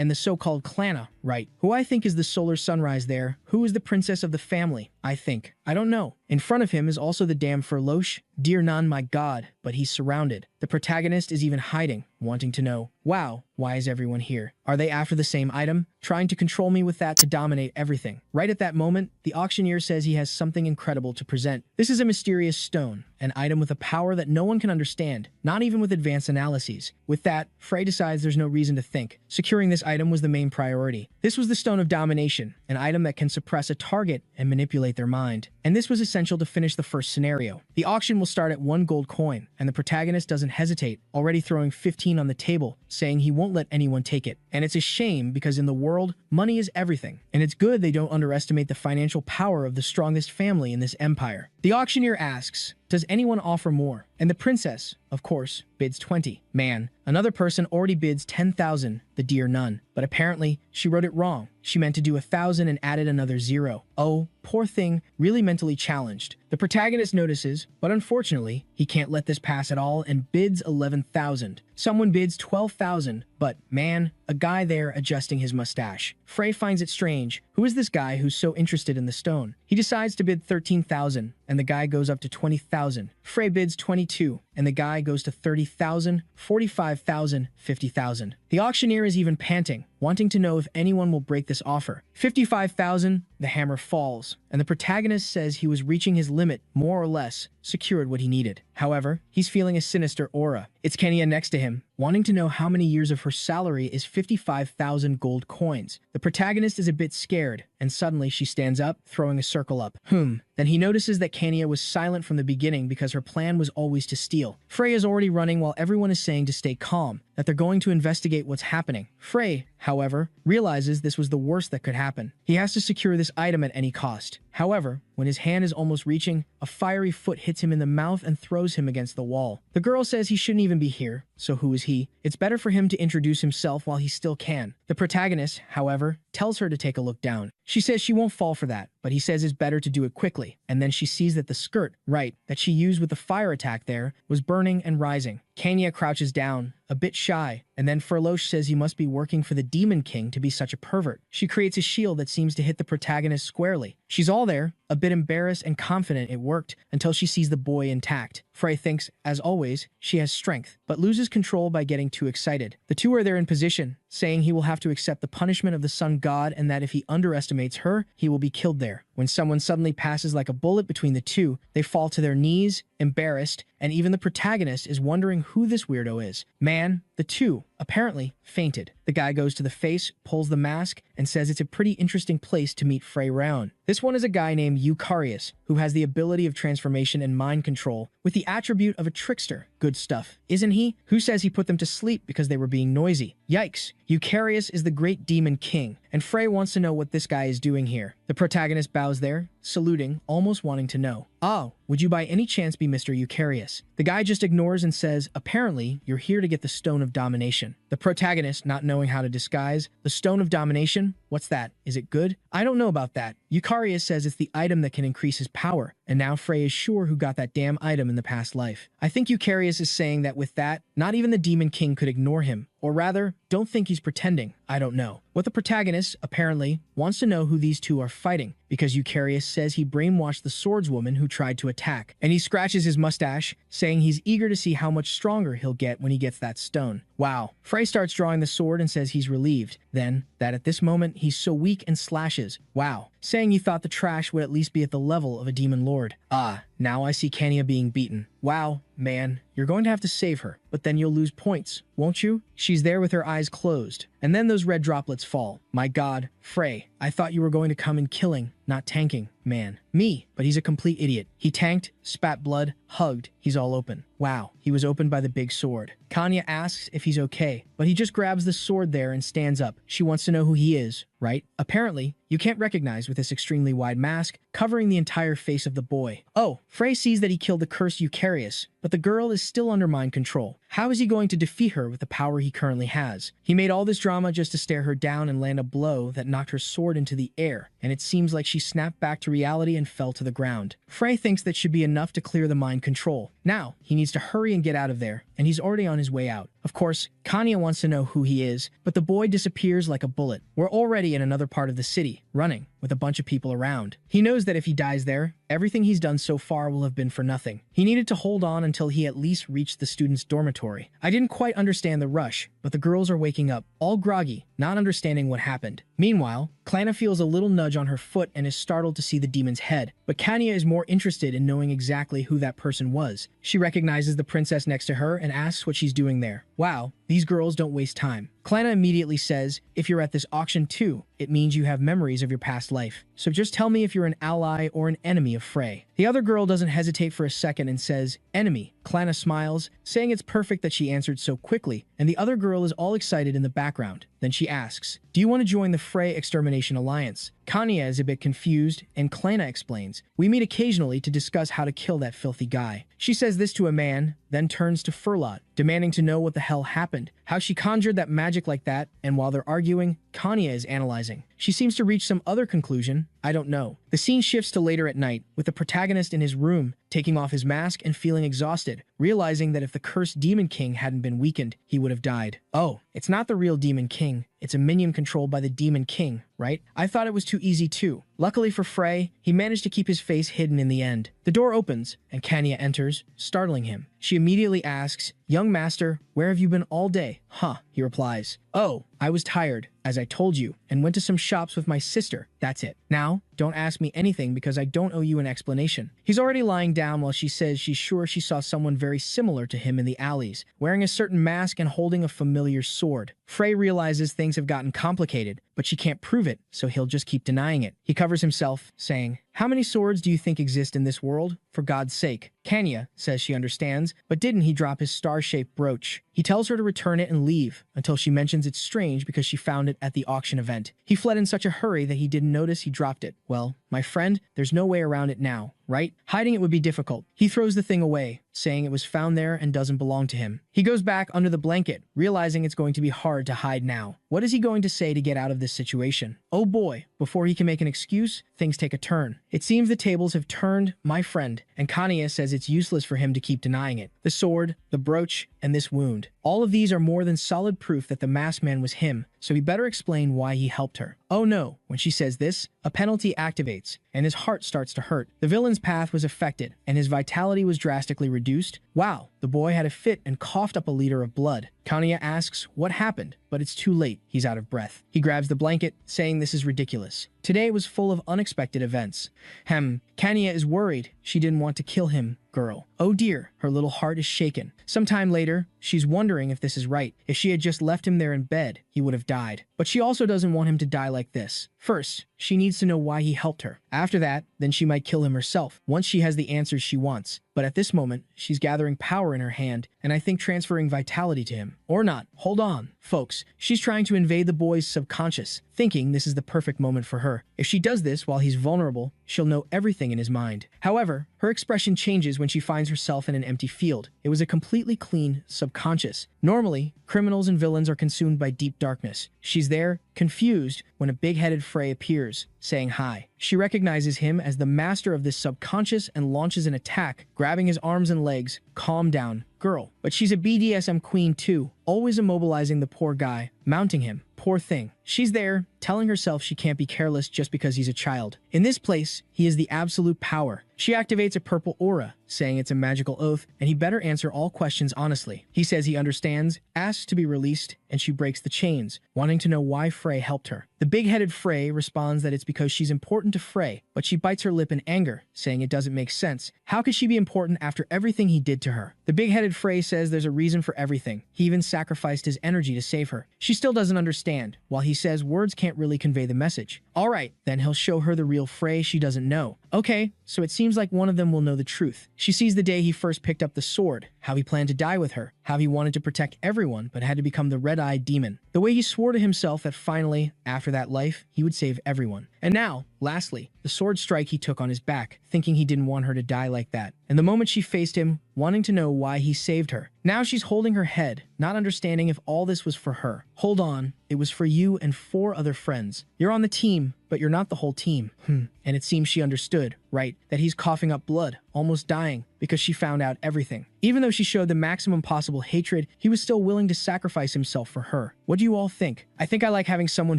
and the so-called Klana, right? Who I think is the solar sunrise there. Who is the princess of the family, I think. I don't know. In front of him is also the damn Furloche. Dear Nun, my god, but he's surrounded. The protagonist is even hiding, wanting to know, wow, why is everyone here? Are they after the same item? Trying to control me with that to dominate everything. Right at that moment, the auctioneer says he has something incredible to present. This is a mysterious stone, an item with a power that no one can understand, not even with advanced analyses. With that, Frey decides there's no reason to think. Securing this item was the main priority. This was the Stone of Domination, an item that can suppress a target and manipulate their mind. And this was essential to finish the first scenario. The auction will start at 1 gold coin, and the protagonist doesn't hesitate, already throwing 15 on the table, saying he won't let anyone take it. And it's a shame because in the world, money is everything. And it's good they don't underestimate the financial power of the strongest family in this empire. The auctioneer asks, does anyone offer more? And the princess, of course, bids 20. Man, another person already bids 10,000, the dear nun. But apparently, she wrote it wrong. She meant to do 1,000 and added another 0. Oh, poor thing, really mentally challenged. The protagonist notices, but unfortunately, he can't let this pass at all and bids 11,000. Someone bids 12,000, but man, a guy there adjusting his mustache. Frey finds it strange. Who is this guy who's so interested in the stone? He decides to bid 13,000, and the guy goes up to 20,000. Frey bids 22, and the guy goes to 30,000, 45,000, 50,000. The auctioneer is even panting, wanting to know if anyone will break this offer. 55,000, the hammer falls, and the protagonist says he was reaching his limit, more or less, secured what he needed. However, he's feeling a sinister aura. It's Kenya next to him, wanting to know how many years of her salary is 55,000 gold coins. The protagonist is a bit scared, and suddenly she stands up, throwing a circle up. Then he notices that Kenya was silent from the beginning because her plan was always to steal. Frey is already running while everyone is saying to stay calm, that they're going to investigate what's happening. Frey, however, realizes this was the worst that could happen. He has to secure this item at any cost. However, when his hand is almost reaching, a fiery foot hits him in the mouth and throws him against the wall. The girl says he shouldn't even be here, so who is he? It's better for him to introduce himself while he still can. The protagonist, however, tells her to take a look down. She says she won't fall for that, but he says it's better to do it quickly. And then she sees that the skirt, that she used with the fire attack there, was burning and rising. Kenya crouches down, a bit shy, and then Furloche says he must be working for the Demon King to be such a pervert. She creates a shield that seems to hit the protagonist squarely. She's all there, a bit embarrassed and confident it worked, until she sees the boy intact. Frey thinks, as always, she has strength, but loses control by getting too excited. The two are there in position, saying he will have to accept the punishment of the sun god and that if he underestimates her, he will be killed there. When someone suddenly passes like a bullet between the two, they fall to their knees, embarrassed, and even the protagonist is wondering who this weirdo is. Man, the two, apparently, fainted. The guy goes to the face, pulls the mask, and says it's a pretty interesting place to meet Frey Round. This one is a guy named Eucharius, who has the ability of transformation and mind control, with the attribute of a trickster. Good stuff, isn't he? Who says he put them to sleep because they were being noisy? Yikes. Eucharius is the great demon king, and Frey wants to know what this guy is doing here. The protagonist bows there, saluting, almost wanting to know. Oh, would you by any chance be Mr. Eucharius? The guy just ignores and says, apparently, you're here to get the Stone of Domination. The protagonist, not knowing how to disguise, the Stone of Domination? What's that? Is it good? I don't know about that. Eucharius says it's the item that can increase his power, and now Frey is sure who got that damn item in the past life. I think Eucharius is saying that with that, not even the Demon King could ignore him. Or rather, don't think he's pretending. I don't know. What the protagonist, apparently, wants to know who these two are fighting, because Eucharius says he brainwashed the swordswoman who tried to attack, and he scratches his mustache, saying he's eager to see how much stronger he'll get when he gets that stone. Wow. Frey starts drawing the sword and says he's relieved. Then, that at this moment, he's so weak and slashes. Wow. Saying he thought the trash would at least be at the level of a demon lord. Ah, now I see Kenya being beaten. Wow, man, you're going to have to save her, but then you'll lose points, won't you? She's there with her eyes closed, and then those red droplets fall. My god, Frey, I thought you were going to come in killing, not tanking, man. Me, but he's a complete idiot. He tanked, spat blood, hugged, he's all open. Wow, he was opened by the big sword. Kanya asks if he's okay, but he just grabs the sword there and stands up. She wants to know who he is, right? Apparently, you can't recognize with this extremely wide mask, covering the entire face of the boy. Oh, Frey sees that he killed the cursed Eucharius, but the girl is still under mind control. How is he going to defeat her with the power he currently has? He made all this drama just to stare her down and land a blow that knocked her sword into the air, and it seems like she snapped back to reality and fell to the ground. Frey thinks that should be enough to clear the mind control. Now, he needs to hurry and get out of there, and he's already on his way out. Of course, Kanya wants to know who he is, but the boy disappears like a bullet. We're already in another part of the city, running, with a bunch of people around. He knows that if he dies there, everything he's done so far will have been for nothing. He needed to hold on until he at least reached the students' dormitory. I didn't quite understand the rush, but the girls are waking up, all groggy, not understanding what happened. Meanwhile, Klana feels a little nudge on her foot and is startled to see the demon's head, but Kanya is more interested in knowing exactly who that person was. She recognizes the princess next to her and asks what she's doing there. Wow, these girls don't waste time. Klana immediately says, if you're at this auction too, it means you have memories of your past life. So just tell me if you're an ally or an enemy of Frey. The other girl doesn't hesitate for a second and says, enemy. Klana smiles, saying it's perfect that she answered so quickly, and the other girl is all excited in the background. Then she asks, do you want to join the Frey Extermination Alliance? Kanya is a bit confused, and Klana explains, we meet occasionally to discuss how to kill that filthy guy. She says this to a man, then turns to Furlot, demanding to know what the hell happened, how she conjured that magic like that, and while they're arguing, Kanya is analyzing. She seems to reach some other conclusion, I don't know. The scene shifts to later at night, with the protagonist in his room, taking off his mask and feeling exhausted, realizing that if the cursed Demon King hadn't been weakened, he would have died. Oh, it's not the real Demon King, it's a minion controlled by the Demon King, right? I thought it was too easy too. Luckily for Frey, he managed to keep his face hidden in the end. The door opens, and Kanya enters, startling him. She immediately asks, young master, where have you been all day? Huh, he replies. Oh, I was tired, as I told you, and went to some shops with my sister. That's it. Now, don't ask me anything because I don't owe you an explanation. He's already lying down while she says she's sure she saw someone very similar to him in the alleys, wearing a certain mask and holding a familiar sword. Frey realizes things have gotten complicated, but she can't prove it, so he'll just keep denying it. He covers himself, saying, how many swords do you think exist in this world? For God's sake. Kanya says she understands, but didn't he drop his star-shaped brooch? He tells her to return it and leave, until she mentions it's strange because she found it at the auction event. He fled in such a hurry that he didn't notice he dropped it. Well, my friend, there's no way around it now, right? Hiding it would be difficult. He throws the thing away, saying it was found there and doesn't belong to him. He goes back under the blanket, realizing it's going to be hard to hide now. What is he going to say to get out of this situation? Oh boy, before he can make an excuse, things take a turn. It seems the tables have turned, my friend, and Kanya says it's useless for him to keep denying it. The sword, the brooch, and this wound. All of these are more than solid proof that the masked man was him, so he better explain why he helped her. Oh no, when she says this, a penalty activates, and his heart starts to hurt. The villain's path was affected, and his vitality was drastically reduced. Wow, the boy had a fit and coughed up a liter of blood. Kanya asks what happened, but it's too late. He's out of breath. He grabs the blanket, saying this is ridiculous. Today was full of unexpected events. Kanya is worried. She didn't want to kill him, girl. Oh dear, her little heart is shaken. Sometime later, she's wondering if this is right. If she had just left him there in bed, he would have died. But she also doesn't want him to die like this. First, she needs to know why he helped her. After that, then she might kill him herself, once she has the answers she wants. But at this moment, she's gathering power in her hand, and I think transferring vitality to him. Or not. Hold on, folks. She's trying to invade the boy's subconscious, thinking this is the perfect moment for her. If she does this while he's vulnerable, she'll know everything in his mind. However, her expression changes when she finds herself in an empty field. It was a completely clean subconscious. Normally, criminals and villains are consumed by deep darkness. She's there, confused, when a big-headed Frey appears, saying hi. She recognizes him as the master of this subconscious and launches an attack, grabbing his arms and legs. Calm down, girl. But she's a BDSM queen too, always immobilizing the poor guy, mounting him. Poor thing. She's there, telling herself she can't be careless just because he's a child. In this place, he is the absolute power. She activates a purple aura, saying it's a magical oath, and he better answer all questions honestly. He says he understands, asks to be released, and she breaks the chains, wanting to know why Frey helped her. The big-headed Frey responds that it's because she's important to Frey, but she bites her lip in anger, saying it doesn't make sense. How could she be important after everything he did to her? The big-headed Frey says there's a reason for everything. He even sacrificed his energy to save her. She still doesn't understand, while he says words can't really convey the message. Alright, then he'll show her the real Frey she doesn't know. Okay, so it seems like one of them will know the truth. She sees the day he first picked up the sword, how he planned to die with her, how he wanted to protect everyone but had to become the red-eyed demon. The way he swore to himself that finally, after that life, he would save everyone. And now, lastly, the sword strike he took on his back, thinking he didn't want her to die like that. And the moment she faced him, wanting to know why he saved her. Now she's holding her head, not understanding if all this was for her. Hold on, it was for you and 4 other friends. You're on the team, but you're not the whole team. And it seems she understood. right? That he's coughing up blood, almost dying, because she found out everything. Even though she showed the maximum possible hatred, he was still willing to sacrifice himself for her. What do you all think? I think I like having someone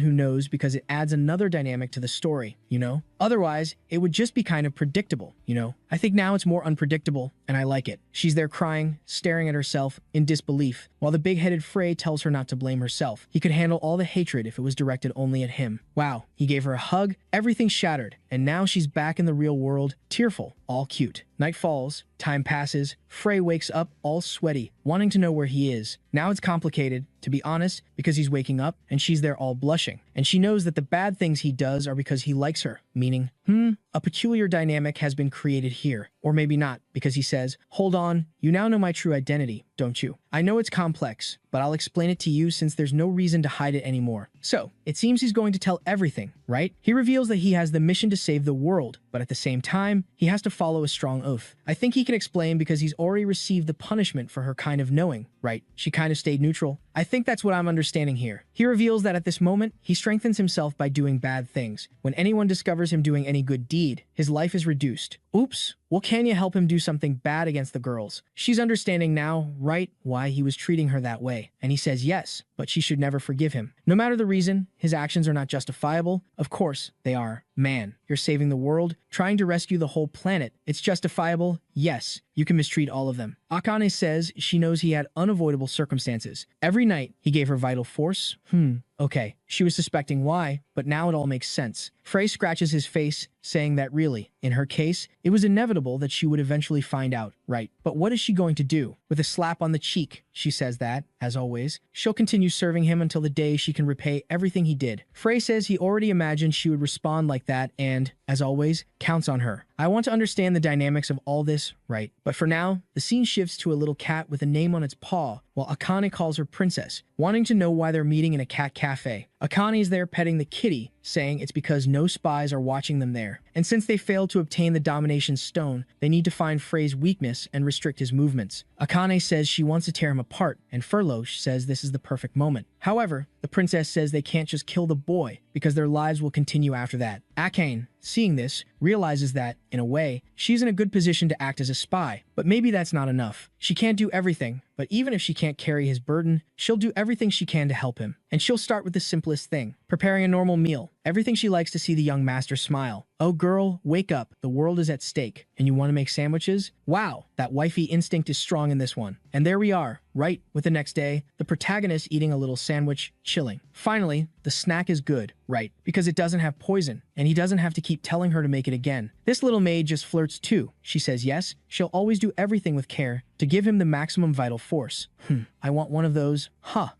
who knows because it adds another dynamic to the story, you know? Otherwise, it would just be kind of predictable, you know? I think now it's more unpredictable, and I like it. She's there crying, staring at herself in disbelief, while the big-headed Frey tells her not to blame herself. He could handle all the hatred if it was directed only at him. Wow, he gave her a hug, everything shattered, and now she's back in the real world, tearful, all cute. Night falls, time passes, Frey wakes up all sweaty, wanting to know where he is. Now it's complicated, to be honest, because he's waking up and she's there all blushing. And she knows that the bad things he does are because he likes her, meaning, a peculiar dynamic has been created here. Or maybe not, because he says, hold on, you now know my true identity, don't you? I know it's complex, but I'll explain it to you since there's no reason to hide it anymore. So, it seems he's going to tell everything, right? He reveals that he has the mission to save the world, but at the same time, he has to follow a strong oath. I think he can explain because he's already received the punishment for her kind of knowing, right? She kind of stayed neutral. I think that's what I'm understanding here. He reveals that at this moment, he strengthens himself by doing bad things. When anyone discovers him doing any good deed, his life is reduced. Oops. Well, can you help him do something bad against the girls? She's understanding now, right, why he was treating her that way. And he says yes, but she should never forgive him. No matter the reason, his actions are not justifiable. Of course, they are. Man, you're saving the world, trying to rescue the whole planet. It's justifiable? Yes, you can mistreat all of them. Akane says she knows he had unavoidable circumstances. Every night, he gave her vital force. Okay. She was suspecting why, but now it all makes sense. Frey scratches his face, saying that really, in her case, it was inevitable that she would eventually find out, right? But what is she going to do? With a slap on the cheek, she says that, as always, she'll continue serving him until the day she can repay everything he did. Frey says he already imagined she would respond like that and, as always, counts on her. I want to understand the dynamics of all this, right? But for now, the scene shifts to a little cat with a name on its paw, while Akane calls her princess, wanting to know why they're meeting in a cat cafe. Akane is there petting the kitty, saying it's because no spies are watching them there. And since they failed to obtain the domination stone, they need to find Frey's weakness and restrict his movements. Akane says she wants to tear him apart, and Furlosh says this is the perfect moment. However, the princess says they can't just kill the boy, because their lives will continue after that. Akane, seeing this, realizes that, in a way, she's in a good position to act as a spy, but maybe that's not enough. She can't do everything, but even if she can't carry his burden, she'll do everything she can to help him. And she'll start with the simplest thing, preparing a normal meal. Everything she likes to see the young master smile. Oh girl, wake up, the world is at stake, and you want to make sandwiches? Wow, that wifey instinct is strong in this one. And there we are, right, with the next day, the protagonist eating a little sandwich, chilling. Finally, the snack is good, right, because it doesn't have poison, and he doesn't have to keep telling her to make it again. This little maid just flirts too. She says yes, she'll always do everything with care to give him the maximum vital force. I want one of those.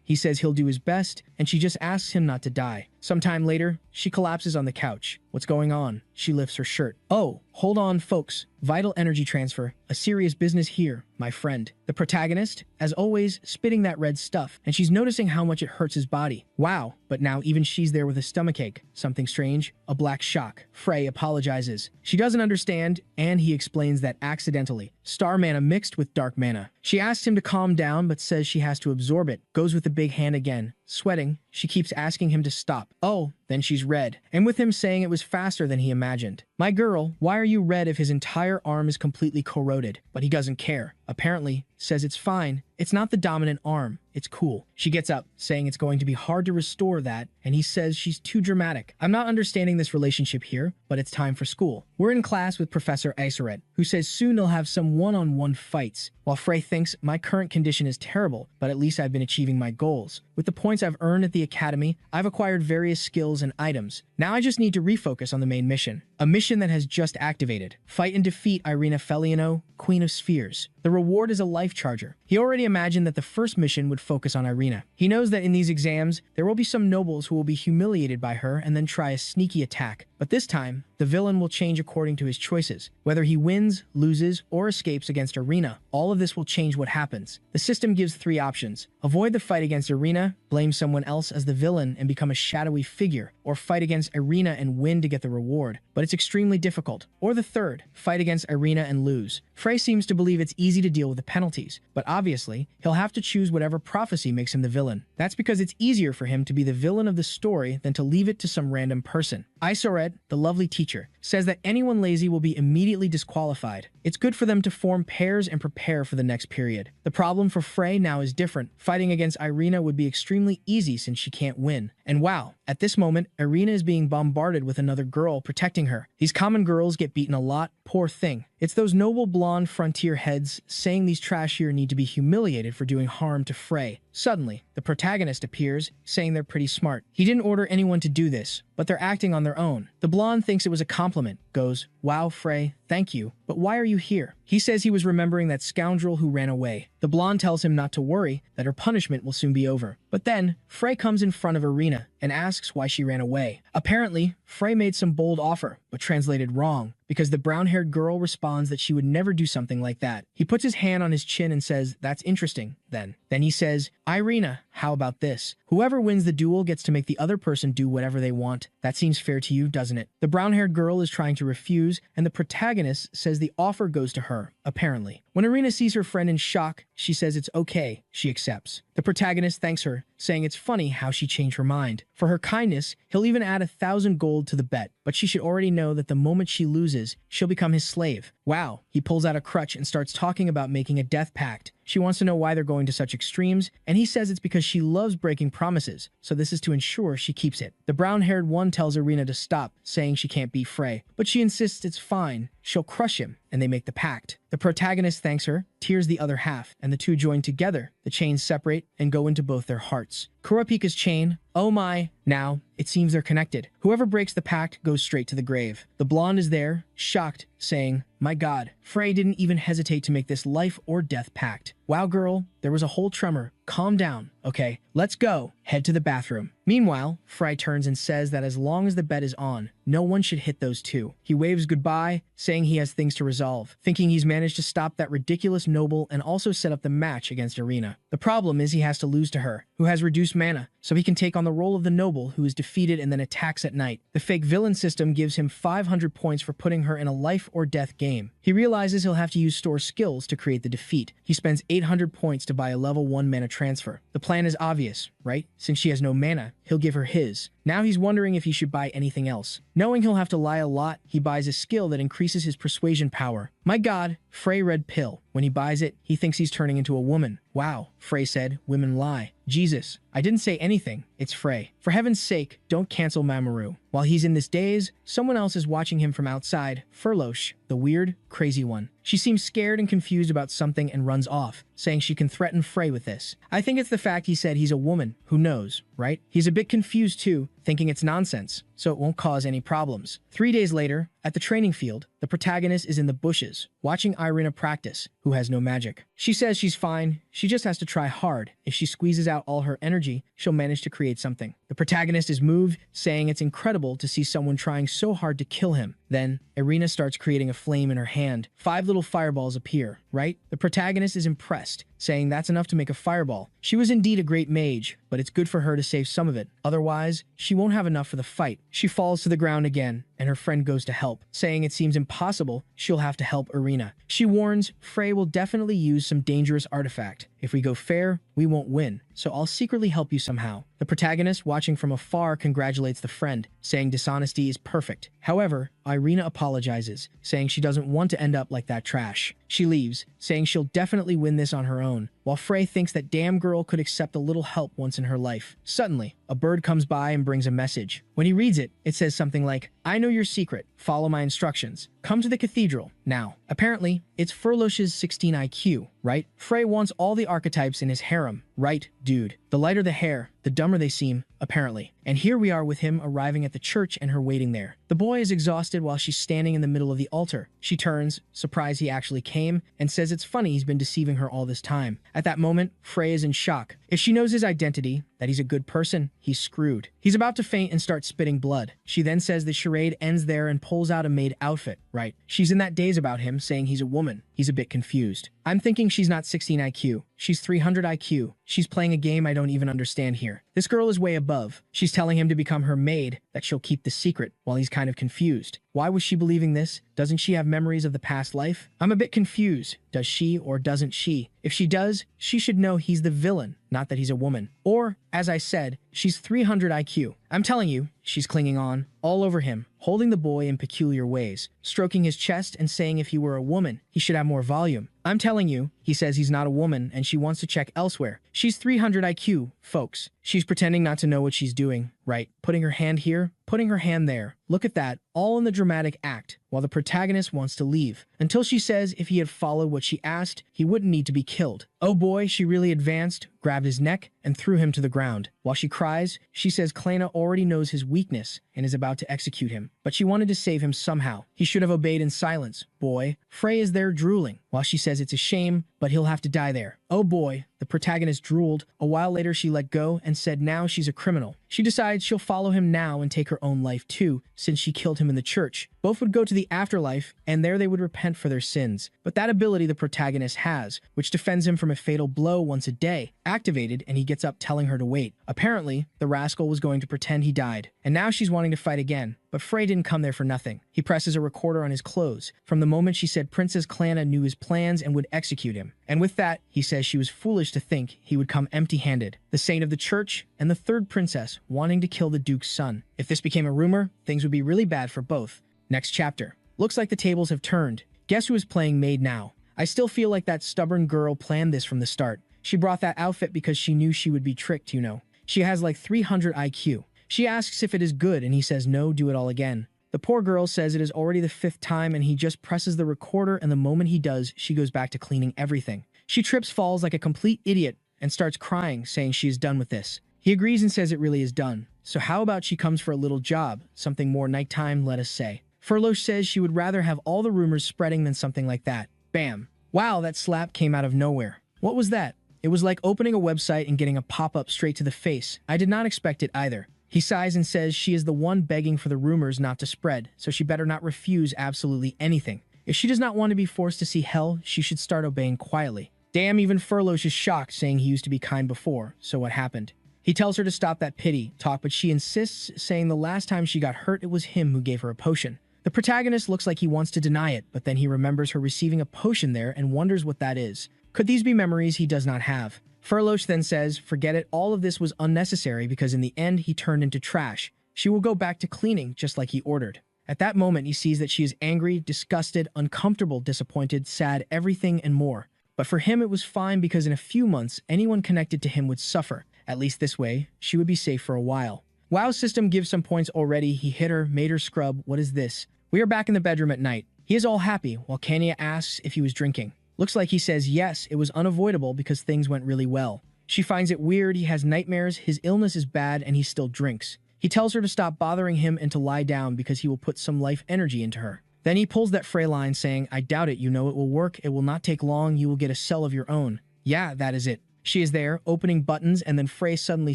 He says he'll do his best, and she just asks him not to die. Sometime later, she collapses on the couch. What's going on? She lifts her shirt. Oh, hold on, folks. Vital energy transfer. A serious business here, my friend. The protagonist, as always, spitting that red stuff, and she's noticing how much it hurts his body. Wow, but now even she's there with a stomachache. Something strange. A black shock. Frey apologizes. She doesn't understand, and he explains that accidentally. Star mana mixed with dark mana. She asks him to calm down, but says she has to absorb it. Goes with the big hand again. Sweating, she keeps asking him to stop. Oh, then she's red. And with him saying it was faster than he imagined. My girl, why are you red if his entire arm is completely corroded? But he doesn't care. Apparently, says it's fine. It's not the dominant arm. It's cool. She gets up, saying it's going to be hard to restore that, and he says she's too dramatic. I'm not understanding this relationship here, but it's time for school. We're in class with Professor Iseret, who says soon they'll have some one-on-one fights. While Frey thinks my current condition is terrible, but at least I've been achieving my goals. With the points I've earned at the academy, I've acquired various skills and items. Now I just need to refocus on the main mission. A mission that has just activated. Fight and defeat Irina Feliano, Queen of Spheres. The reward is a life charger. He already imagined that the first mission would focus on Irina. He knows that in these exams, there will be some nobles who will be humiliated by her and then try a sneaky attack. But this time, the villain will change according to his choices. Whether he wins, loses, or escapes against Irina, all of this will change what happens. The system gives 3 options. Avoid the fight against Irina, blame someone else as the villain and become a shadowy figure, or fight against Irina and win to get the reward. But it's extremely difficult. Or the third, fight against Irina and lose. Frey seems to believe it's easy to deal with the penalties, but obviously, he'll have to choose whatever prophecy makes him the villain. That's because it's easier for him to be the villain of the story than to leave it to some random person. Isored, the lovely teacher, says that anyone lazy will be immediately disqualified. It's good for them to form pairs and prepare for the next period. The problem for Frey now is different. Fighting against Irina would be extremely easy since she can't win. And wow, at this moment, Irina is being bombarded with another girl protecting her. These common girls get beaten a lot, poor thing. It's those noble blonde frontier heads saying these trash here need to be humiliated for doing harm to Frey. Suddenly, the protagonist appears, saying they're pretty smart. He didn't order anyone to do this, but they're acting on their own. The blonde thinks it was a compliment, goes, "Wow, Frey, thank you, but why are you here?" He says he was remembering that scoundrel who ran away. The blonde tells him not to worry, that her punishment will soon be over. But then, Frey comes in front of Irina and asks why she ran away. Apparently, Frey made some bold offer, but translated wrong, because the brown-haired girl responds that she would never do something like that. He puts his hand on his chin and says, "That's interesting, then." Then he says, "Irina, how about this? Whoever wins the duel gets to make the other person do whatever they want. That seems fair to you, doesn't it?" The brown-haired girl is trying to refuse, and the protagonist says the offer goes to her, apparently. When Irina sees her friend in shock, she says it's okay. She accepts. The protagonist thanks her, saying it's funny how she changed her mind. For her kindness, he'll even add 1,000 gold to the bet, but she should already know that the moment she loses, she'll become his slave. Wow, he pulls out a crutch and starts talking about making a death pact. She wants to know why they're going to such extremes, and he says it's because she loves breaking promises, so this is to ensure she keeps it. The brown-haired one tells Irina to stop, saying she can't beat Frey, but she insists it's fine. She'll crush him, and they make the pact. The protagonist thanks her, tears the other half, and the two join together. The chains separate and go into both their hearts. Kurapika's chain, oh my, now, it seems they're connected. Whoever breaks the pact goes straight to the grave. The blonde is there, shocked, saying, "My god, Frey didn't even hesitate to make this life or death pact. Wow girl, there was a whole tremor. Calm down, okay? Let's go. Head to the bathroom." Meanwhile, Frey turns and says that as long as the bet is on, no one should hit those two. He waves goodbye, saying he has things to resolve, thinking he's managed to stop that ridiculous noble and also set up the match against Irina. The problem is he has to lose to her, who has reduced mana, so he can take on the role of the noble who is defeated and then attacks at night. The fake villain system gives him 500 points for putting her in a life or death game. He realizes he'll have to use store skills to create the defeat. He spends 800 points to buy a level 1 mana transfer. The plan is obvious, right? Since she has no mana, he'll give her his. Now he's wondering if he should buy anything else. Knowing he'll have to lie a lot, he buys a skill that increases his persuasion power. My god, Frey Red Pill. When he buys it, he thinks he's turning into a woman. Wow, Frey said, women lie. Jesus, I didn't say anything. It's Frey. For heaven's sake, don't cancel Mamoru. While he's in this daze, someone else is watching him from outside, Furlosh, the weird, crazy one. She seems scared and confused about something and runs off, saying she can threaten Frey with this. I think it's the fact he said he's a woman. Who knows, right? He's a bit confused too, thinking it's nonsense, so it won't cause any problems. 3 days later, at the training field, the protagonist is in the bushes, watching Irina practice, who has no magic. She says she's fine, she just has to try hard. If she squeezes out all her energy, she'll manage to create something. The protagonist is moved, saying it's incredible to see someone trying so hard to kill him. Then, Irina starts creating a flame in her hand. 5 little fireballs appear, right? The protagonist is impressed, saying that's enough to make a fireball. She was indeed a great mage, but it's good for her to save some of it. Otherwise, she won't have enough for the fight. She falls to the ground again, and her friend goes to help, saying it seems impossible she'll have to help Irina. She warns Frey will definitely use some dangerous artifact. If we go fair, we won't win, so I'll secretly help you somehow. The protagonist, watching from afar, congratulates the friend, saying dishonesty is perfect. However, Irina apologizes, saying she doesn't want to end up like that trash. She leaves, saying she'll definitely win this on her own, while Frey thinks that damn girl could accept a little help once in her life. Suddenly, a bird comes by and brings a message. When he reads it, it says something like, "I know your secret. Follow my instructions. Come to the cathedral, now." Apparently, it's Furlosh's 16 IQ, right? Frey wants all the archetypes in his harem, right, dude? The lighter the hair, the dumber they seem, apparently. And here we are with him arriving at the church and her waiting there. The boy is exhausted while she's standing in the middle of the altar. She turns, surprised he actually came, and says it's funny he's been deceiving her all this time. At that moment, Frey is in shock. If she knows his identity, that he's a good person, he's screwed. He's about to faint and start spitting blood. She then says the charade ends there and pulls out a maid outfit, right? She's in that daze about him, saying he's a woman. He's a bit confused. I'm thinking she's not 16 IQ. She's 300 IQ. She's playing a game I don't even understand here. This girl is way above. She's telling him to become her maid, that she'll keep the secret, while he's kind of confused. Why was she believing this? Doesn't she have memories of the past life? I'm a bit confused. Does she or doesn't she? If she does, she should know he's the villain, not that he's a woman. Or, as I said, she's 300 IQ. I'm telling you, she's clinging on, all over him, holding the boy in peculiar ways, stroking his chest and saying if he were a woman, he should have more volume. I'm telling you, he says he's not a woman and she wants to check elsewhere. She's 300 IQ, folks. She's pretending not to know what she's doing, right? Putting her hand here, putting her hand there. Look at that, all in the dramatic act, while the protagonist wants to leave. Until she says if he had followed what she asked, he wouldn't need to be killed. Oh boy, she really advanced, grabbed his neck, and threw him to the ground. While she cries, she says Klena already knows his weakness and is about to execute him. But she wanted to save him somehow. He should have obeyed in silence. Boy, Frey is there drooling, while she says it's a shame, but he'll have to die there. Oh boy, the protagonist drooled. A while later she let go and said now she's a criminal. She decides she'll follow him now and take her own life too, since she killed him in the church. Both would go to the afterlife, and there they would repent for their sins. But that ability the protagonist has, which defends him from a fatal blow once a day, activated, and he gets up telling her to wait. Apparently, the rascal was going to pretend he died, and now she's wanting to fight again. But Frey didn't come there for nothing. He presses a recorder on his clothes. From the moment she said Princess Klena knew his plans and would execute him. And with that, he says she was foolish to think he would come empty-handed. The saint of the church and the third princess wanting to kill the duke's son. If this became a rumor, things would be really bad for both. Next chapter. Looks like the tables have turned. Guess who is playing maid now? I still feel like that stubborn girl planned this from the start. She brought that outfit because she knew she would be tricked, you know. She has like 300 IQ. She asks if it is good and he says no, do it all again. The poor girl says it is already the 5th time and he just presses the recorder, and the moment he does, she goes back to cleaning everything. She trips, falls like a complete idiot, and starts crying, saying she is done with this. He agrees and says it really is done. So how about she comes for a little job, something more nighttime, let us say. Furlough says she would rather have all the rumors spreading than something like that. Bam. Wow, that slap came out of nowhere. What was that? It was like opening a website and getting a pop-up straight to the face. I did not expect it either. He sighs and says she is the one begging for the rumors not to spread, so she better not refuse absolutely anything. If she does not want to be forced to see hell, she should start obeying quietly. Damn, even Furlough is shocked, saying he used to be kind before, so what happened? He tells her to stop that pity talk, but she insists, saying the last time she got hurt, it was him who gave her a potion. The protagonist looks like he wants to deny it, but then he remembers her receiving a potion there and wonders what that is. Could these be memories he does not have? Furlough then says, forget it, all of this was unnecessary because in the end he turned into trash. She will go back to cleaning just like he ordered. At that moment he sees that she is angry, disgusted, uncomfortable, disappointed, sad, everything and more. But for him it was fine because in a few months anyone connected to him would suffer. At least this way, she would be safe for a while. WoW's system gives some points already. He hit her, made her scrub. What is this? We are back in the bedroom at night. He is all happy while Kenya asks if he was drinking. Looks like he says yes, it was unavoidable because things went really well. She finds it weird, he has nightmares, his illness is bad, and he still drinks. He tells her to stop bothering him and to lie down because he will put some life energy into her. Then he pulls that Frey line saying, I doubt it, you know it will work, it will not take long, you will get a cell of your own. Yeah, that is it. She is there, opening buttons, and then Frey suddenly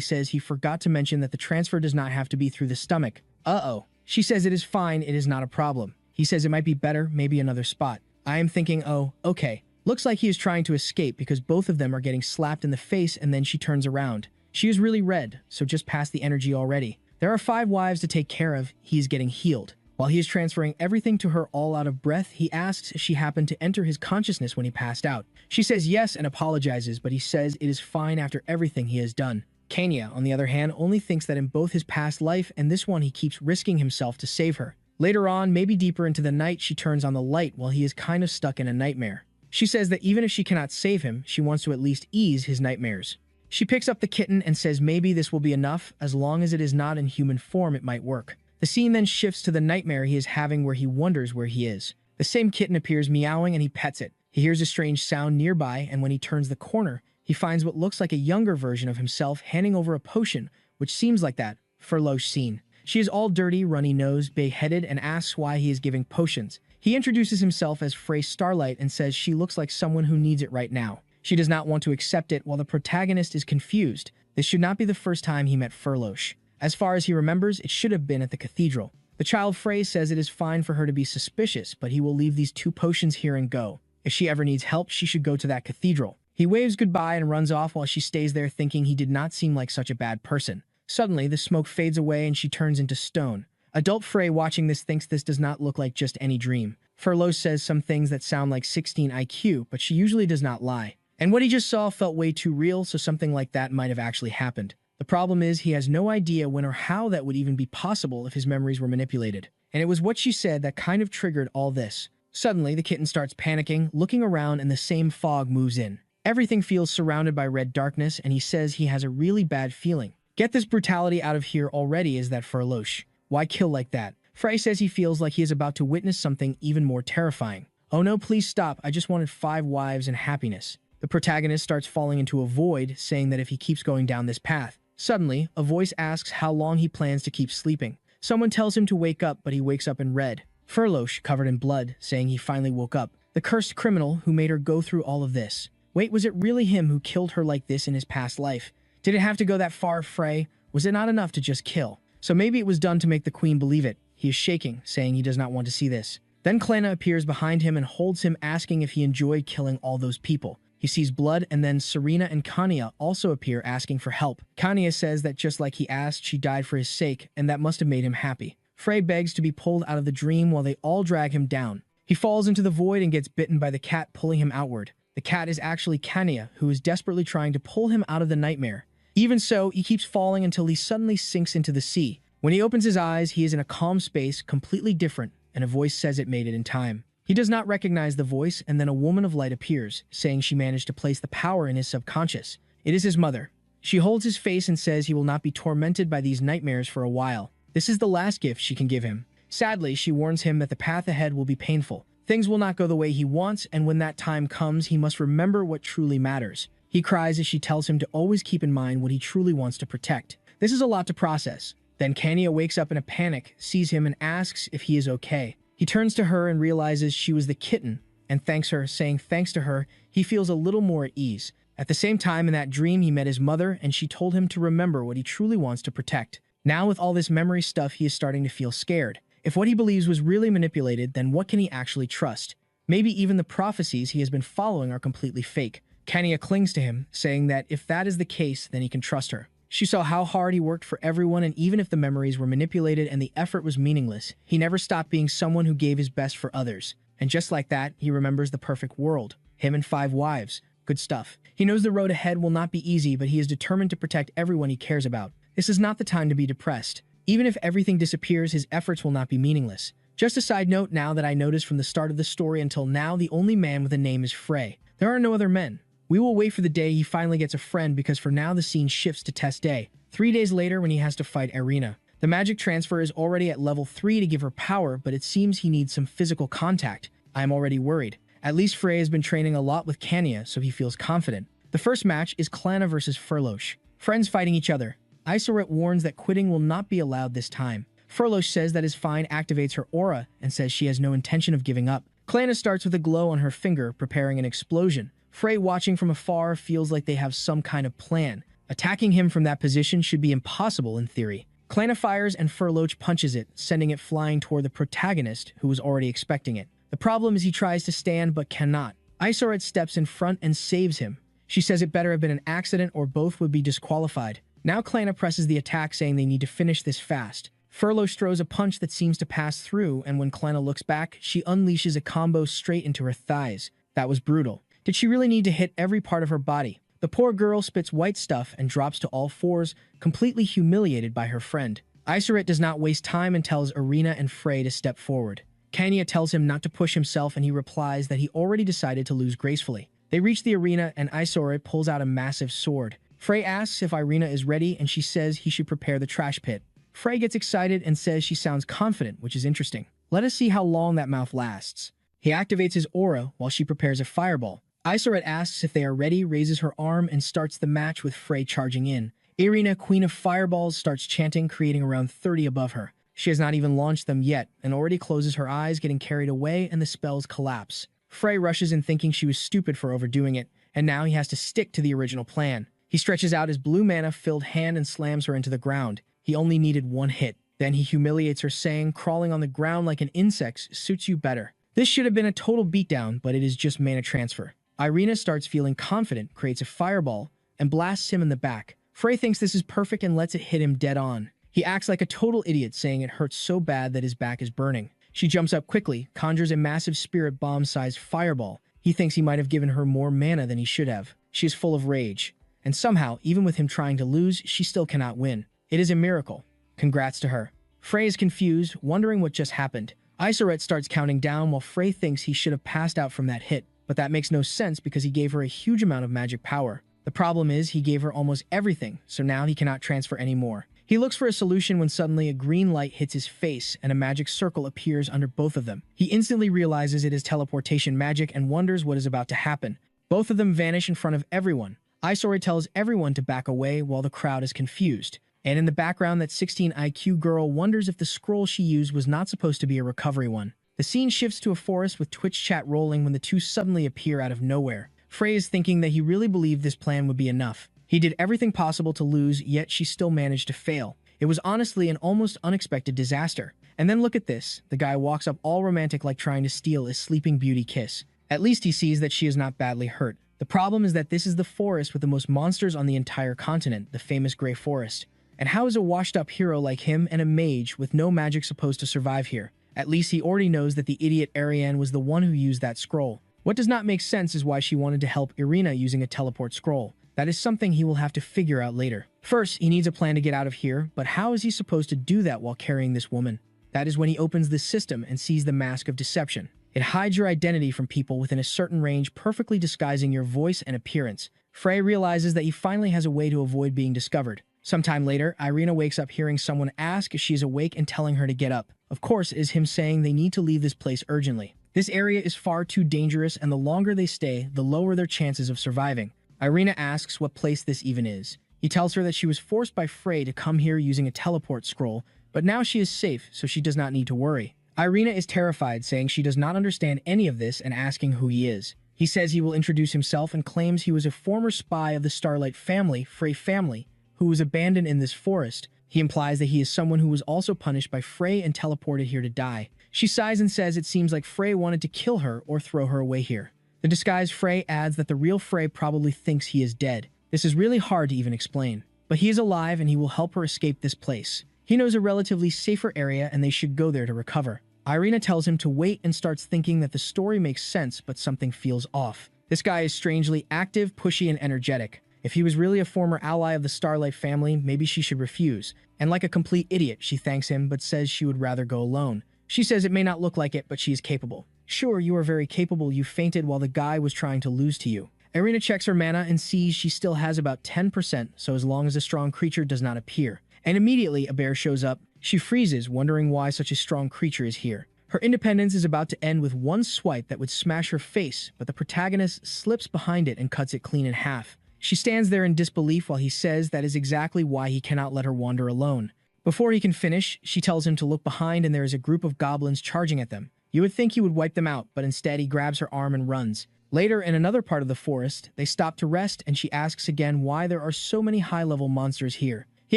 says he forgot to mention that the transfer does not have to be through the stomach. Uh-oh. She says it is fine, it is not a problem. He says it might be better, maybe another spot. I am thinking, oh, okay. Looks like he is trying to escape because both of them are getting slapped in the face, and then she turns around. She is really red, so just past the energy already. There are 5 wives to take care of, he is getting healed. While he is transferring everything to her all out of breath, he asks if she happened to enter his consciousness when he passed out. She says yes and apologizes, but he says it is fine after everything he has done. Kenya, on the other hand, only thinks that in both his past life and this one he keeps risking himself to save her. Later on, maybe deeper into the night, she turns on the light while he is kind of stuck in a nightmare. She says that even if she cannot save him, she wants to at least ease his nightmares. She picks up the kitten and says maybe this will be enough, as long as it is not in human form it might work. The scene then shifts to the nightmare he is having where he wonders where he is. The same kitten appears meowing and he pets it. He hears a strange sound nearby, and when he turns the corner, he finds what looks like a younger version of himself handing over a potion, which seems like that Furlough's scene. She is all dirty, runny-nosed, big-headed, and asks why he is giving potions. He introduces himself as Frey Starlight and says she looks like someone who needs it right now. She does not want to accept it while the protagonist is confused. This should not be the first time he met Furlough. As far as he remembers, it should have been at the cathedral. The child Frey says it is fine for her to be suspicious, but he will leave these 2 potions here and go. If she ever needs help, she should go to that cathedral. He waves goodbye and runs off while she stays there thinking he did not seem like such a bad person. Suddenly, the smoke fades away and she turns into stone. Adult Frey watching this thinks this does not look like just any dream. Furlough says some things that sound like 16 IQ, but she usually does not lie. And what he just saw felt way too real, so something like that might have actually happened. The problem is he has no idea when or how that would even be possible if his memories were manipulated. And it was what she said that kind of triggered all this. Suddenly, the kitten starts panicking, looking around, and the same fog moves in. Everything feels surrounded by red darkness, and he says he has a really bad feeling. Get this brutality out of here already, is that Furlosh? Why kill like that? Frey says he feels like he is about to witness something even more terrifying. Oh no, please stop, I just wanted 5 wives and happiness. The protagonist starts falling into a void, saying that if he keeps going down this path. Suddenly, a voice asks how long he plans to keep sleeping. Someone tells him to wake up, but he wakes up in red. Furlosh, covered in blood, saying he finally woke up. The cursed criminal who made her go through all of this. Wait, was it really him who killed her like this in his past life? Did it have to go that far, Frey? Was it not enough to just kill? So maybe it was done to make the queen believe it. He is shaking, saying he does not want to see this. Then Klena appears behind him and holds him, asking if he enjoyed killing all those people. He sees blood, and then Serena and Kanya also appear, asking for help. Kanya says that just like he asked, she died for his sake, and that must have made him happy. Frey begs to be pulled out of the dream while they all drag him down. He falls into the void and gets bitten by the cat, pulling him outward. The cat is actually Kanya, who is desperately trying to pull him out of the nightmare. Even so, he keeps falling until he suddenly sinks into the sea. When he opens his eyes, he is in a calm space, completely different, and a voice says it made it in time. He does not recognize the voice, and then a woman of light appears, saying she managed to place the power in his subconscious. It is his mother. She holds his face and says he will not be tormented by these nightmares for a while. This is the last gift she can give him. Sadly, she warns him that the path ahead will be painful. Things will not go the way he wants, and when that time comes, he must remember what truly matters. He cries as she tells him to always keep in mind what he truly wants to protect. This is a lot to process. Then Kanya wakes up in a panic, sees him, and asks if he is okay. He turns to her and realizes she was the kitten, and thanks her, saying thanks to her, he feels a little more at ease. At the same time, in that dream, he met his mother, and she told him to remember what he truly wants to protect. Now, with all this memory stuff, he is starting to feel scared. If what he believes was really manipulated, then what can he actually trust? Maybe even the prophecies he has been following are completely fake. Kanya clings to him, saying that if that is the case, then he can trust her. She saw how hard he worked for everyone, and even if the memories were manipulated and the effort was meaningless, he never stopped being someone who gave his best for others. And just like that, he remembers the perfect world. Him and 5 wives. Good stuff. He knows the road ahead will not be easy, but he is determined to protect everyone he cares about. This is not the time to be depressed. Even if everything disappears, his efforts will not be meaningless. Just a side note now that I noticed from the start of the story until now, the only man with a name is Frey. There are no other men. We will wait for the day he finally gets a friend, because for now the scene shifts to test day. 3 days later, when he has to fight Irina. The magic transfer is already at level 3 to give her power, but it seems he needs some physical contact. I am already worried. At least Frey has been training a lot with Kanya, so he feels confident. The first match is Klana versus Furlosh. Friends fighting each other. Isoret warns that quitting will not be allowed this time. Furlosh says that his fine activates her aura and says she has no intention of giving up. Klana starts with a glow on her finger, preparing an explosion. Frey, watching from afar, feels like they have some kind of plan. Attacking him from that position should be impossible in theory. Klana fires and Furlosh punches it, sending it flying toward the protagonist, who was already expecting it. The problem is he tries to stand but cannot. Isoret steps in front and saves him. She says it better have been an accident or both would be disqualified. Now Klana presses the attack, saying they need to finish this fast. Furlosh throws a punch that seems to pass through, and when Klana looks back, she unleashes a combo straight into her thighs. That was brutal. Did she really need to hit every part of her body? The poor girl spits white stuff and drops to all fours, completely humiliated by her friend. Isoret does not waste time and tells Irina and Frey to step forward. Kanya tells him not to push himself, and he replies that he already decided to lose gracefully. They reach the arena, and Isoret pulls out a massive sword. Frey asks if Irina is ready, and she says he should prepare the trash pit. Frey gets excited and says she sounds confident, which is interesting. Let us see how long that mouth lasts. He activates his aura while she prepares a fireball. Isoret asks if they are ready, raises her arm, and starts the match with Frey charging in. Irina, Queen of Fireballs, starts chanting, creating around 30 above her. She has not even launched them yet, and already closes her eyes, getting carried away, and the spells collapse. Frey rushes in thinking she was stupid for overdoing it, and now he has to stick to the original plan. He stretches out his blue mana-filled hand and slams her into the ground. He only needed 1 hit. Then he humiliates her, saying, crawling on the ground like an insect suits you better. This should have been a total beatdown, but it is just mana transfer. Irina starts feeling confident, creates a fireball, and blasts him in the back. Frey thinks this is perfect and lets it hit him dead on. He acts like a total idiot, saying it hurts so bad that his back is burning. She jumps up quickly, conjures a massive spirit bomb-sized fireball. He thinks he might have given her more mana than he should have. She is full of rage. And somehow, even with him trying to lose, she still cannot win. It is a miracle. Congrats to her. Frey is confused, wondering what just happened. Isoret starts counting down while Frey thinks he should have passed out from that hit, but that makes no sense because he gave her a huge amount of magic power. The problem is he gave her almost everything, so now he cannot transfer any more. He looks for a solution when suddenly a green light hits his face and a magic circle appears under both of them. He instantly realizes it is teleportation magic and wonders what is about to happen. Both of them vanish in front of everyone. Isoret tells everyone to back away while the crowd is confused. And in the background, that 16 IQ girl wonders if the scroll she used was not supposed to be a recovery one. The scene shifts to a forest with Twitch chat rolling when the two suddenly appear out of nowhere. Frey is thinking that he really believed this plan would be enough. He did everything possible to lose, yet she still managed to fail. It was honestly an almost unexpected disaster. And then look at this. The guy walks up all romantic like trying to steal a sleeping beauty kiss. At least he sees that she is not badly hurt. The problem is that this is the forest with the most monsters on the entire continent, the famous Grey Forest. And how is a washed-up hero like him and a mage with no magic supposed to survive here? At least he already knows that the idiot Ariane was the one who used that scroll. What does not make sense is why she wanted to help Irina using a teleport scroll. That is something he will have to figure out later. First, he needs a plan to get out of here, but how is he supposed to do that while carrying this woman? That is when he opens the system and sees the mask of deception. It hides your identity from people within a certain range, perfectly disguising your voice and appearance. Frey realizes that he finally has a way to avoid being discovered. Sometime later, Irina wakes up hearing someone ask if she is awake and telling her to get up. Of course, it is him saying they need to leave this place urgently. This area is far too dangerous, and the longer they stay, the lower their chances of surviving. Irina asks what place this even is. He tells her that she was forced by Frey to come here using a teleport scroll, but now she is safe, so she does not need to worry. Irina is terrified, saying she does not understand any of this and asking who he is. He says he will introduce himself and claims he was a former spy of the Starlight family, Frey family, who was abandoned in this forest. He implies that he is someone who was also punished by Frey and teleported here to die. She sighs and says it seems like Frey wanted to kill her or throw her away here. The disguised Frey adds that the real Frey probably thinks he is dead. This is really hard to even explain. But he is alive and he will help her escape this place. He knows a relatively safer area and they should go there to recover. Irina tells him to wait and starts thinking that the story makes sense, but something feels off. This guy is strangely active, pushy, and energetic. If he was really a former ally of the Starlight family, maybe she should refuse. And like a complete idiot, she thanks him but says she would rather go alone. She says it may not look like it, but she is capable. Sure, you are very capable. You fainted while the guy was trying to lose to you. Irina checks her mana and sees she still has about 10%, so as long as a strong creature does not appear. And immediately a bear shows up. She freezes, wondering why such a strong creature is here. Her independence is about to end with one swipe that would smash her face, but the protagonist slips behind it and cuts it clean in half. She stands there in disbelief while he says that is exactly why he cannot let her wander alone. Before he can finish, she tells him to look behind and there is a group of goblins charging at them. You would think he would wipe them out, but instead he grabs her arm and runs. Later, in another part of the forest, they stop to rest and she asks again why there are so many high-level monsters here. He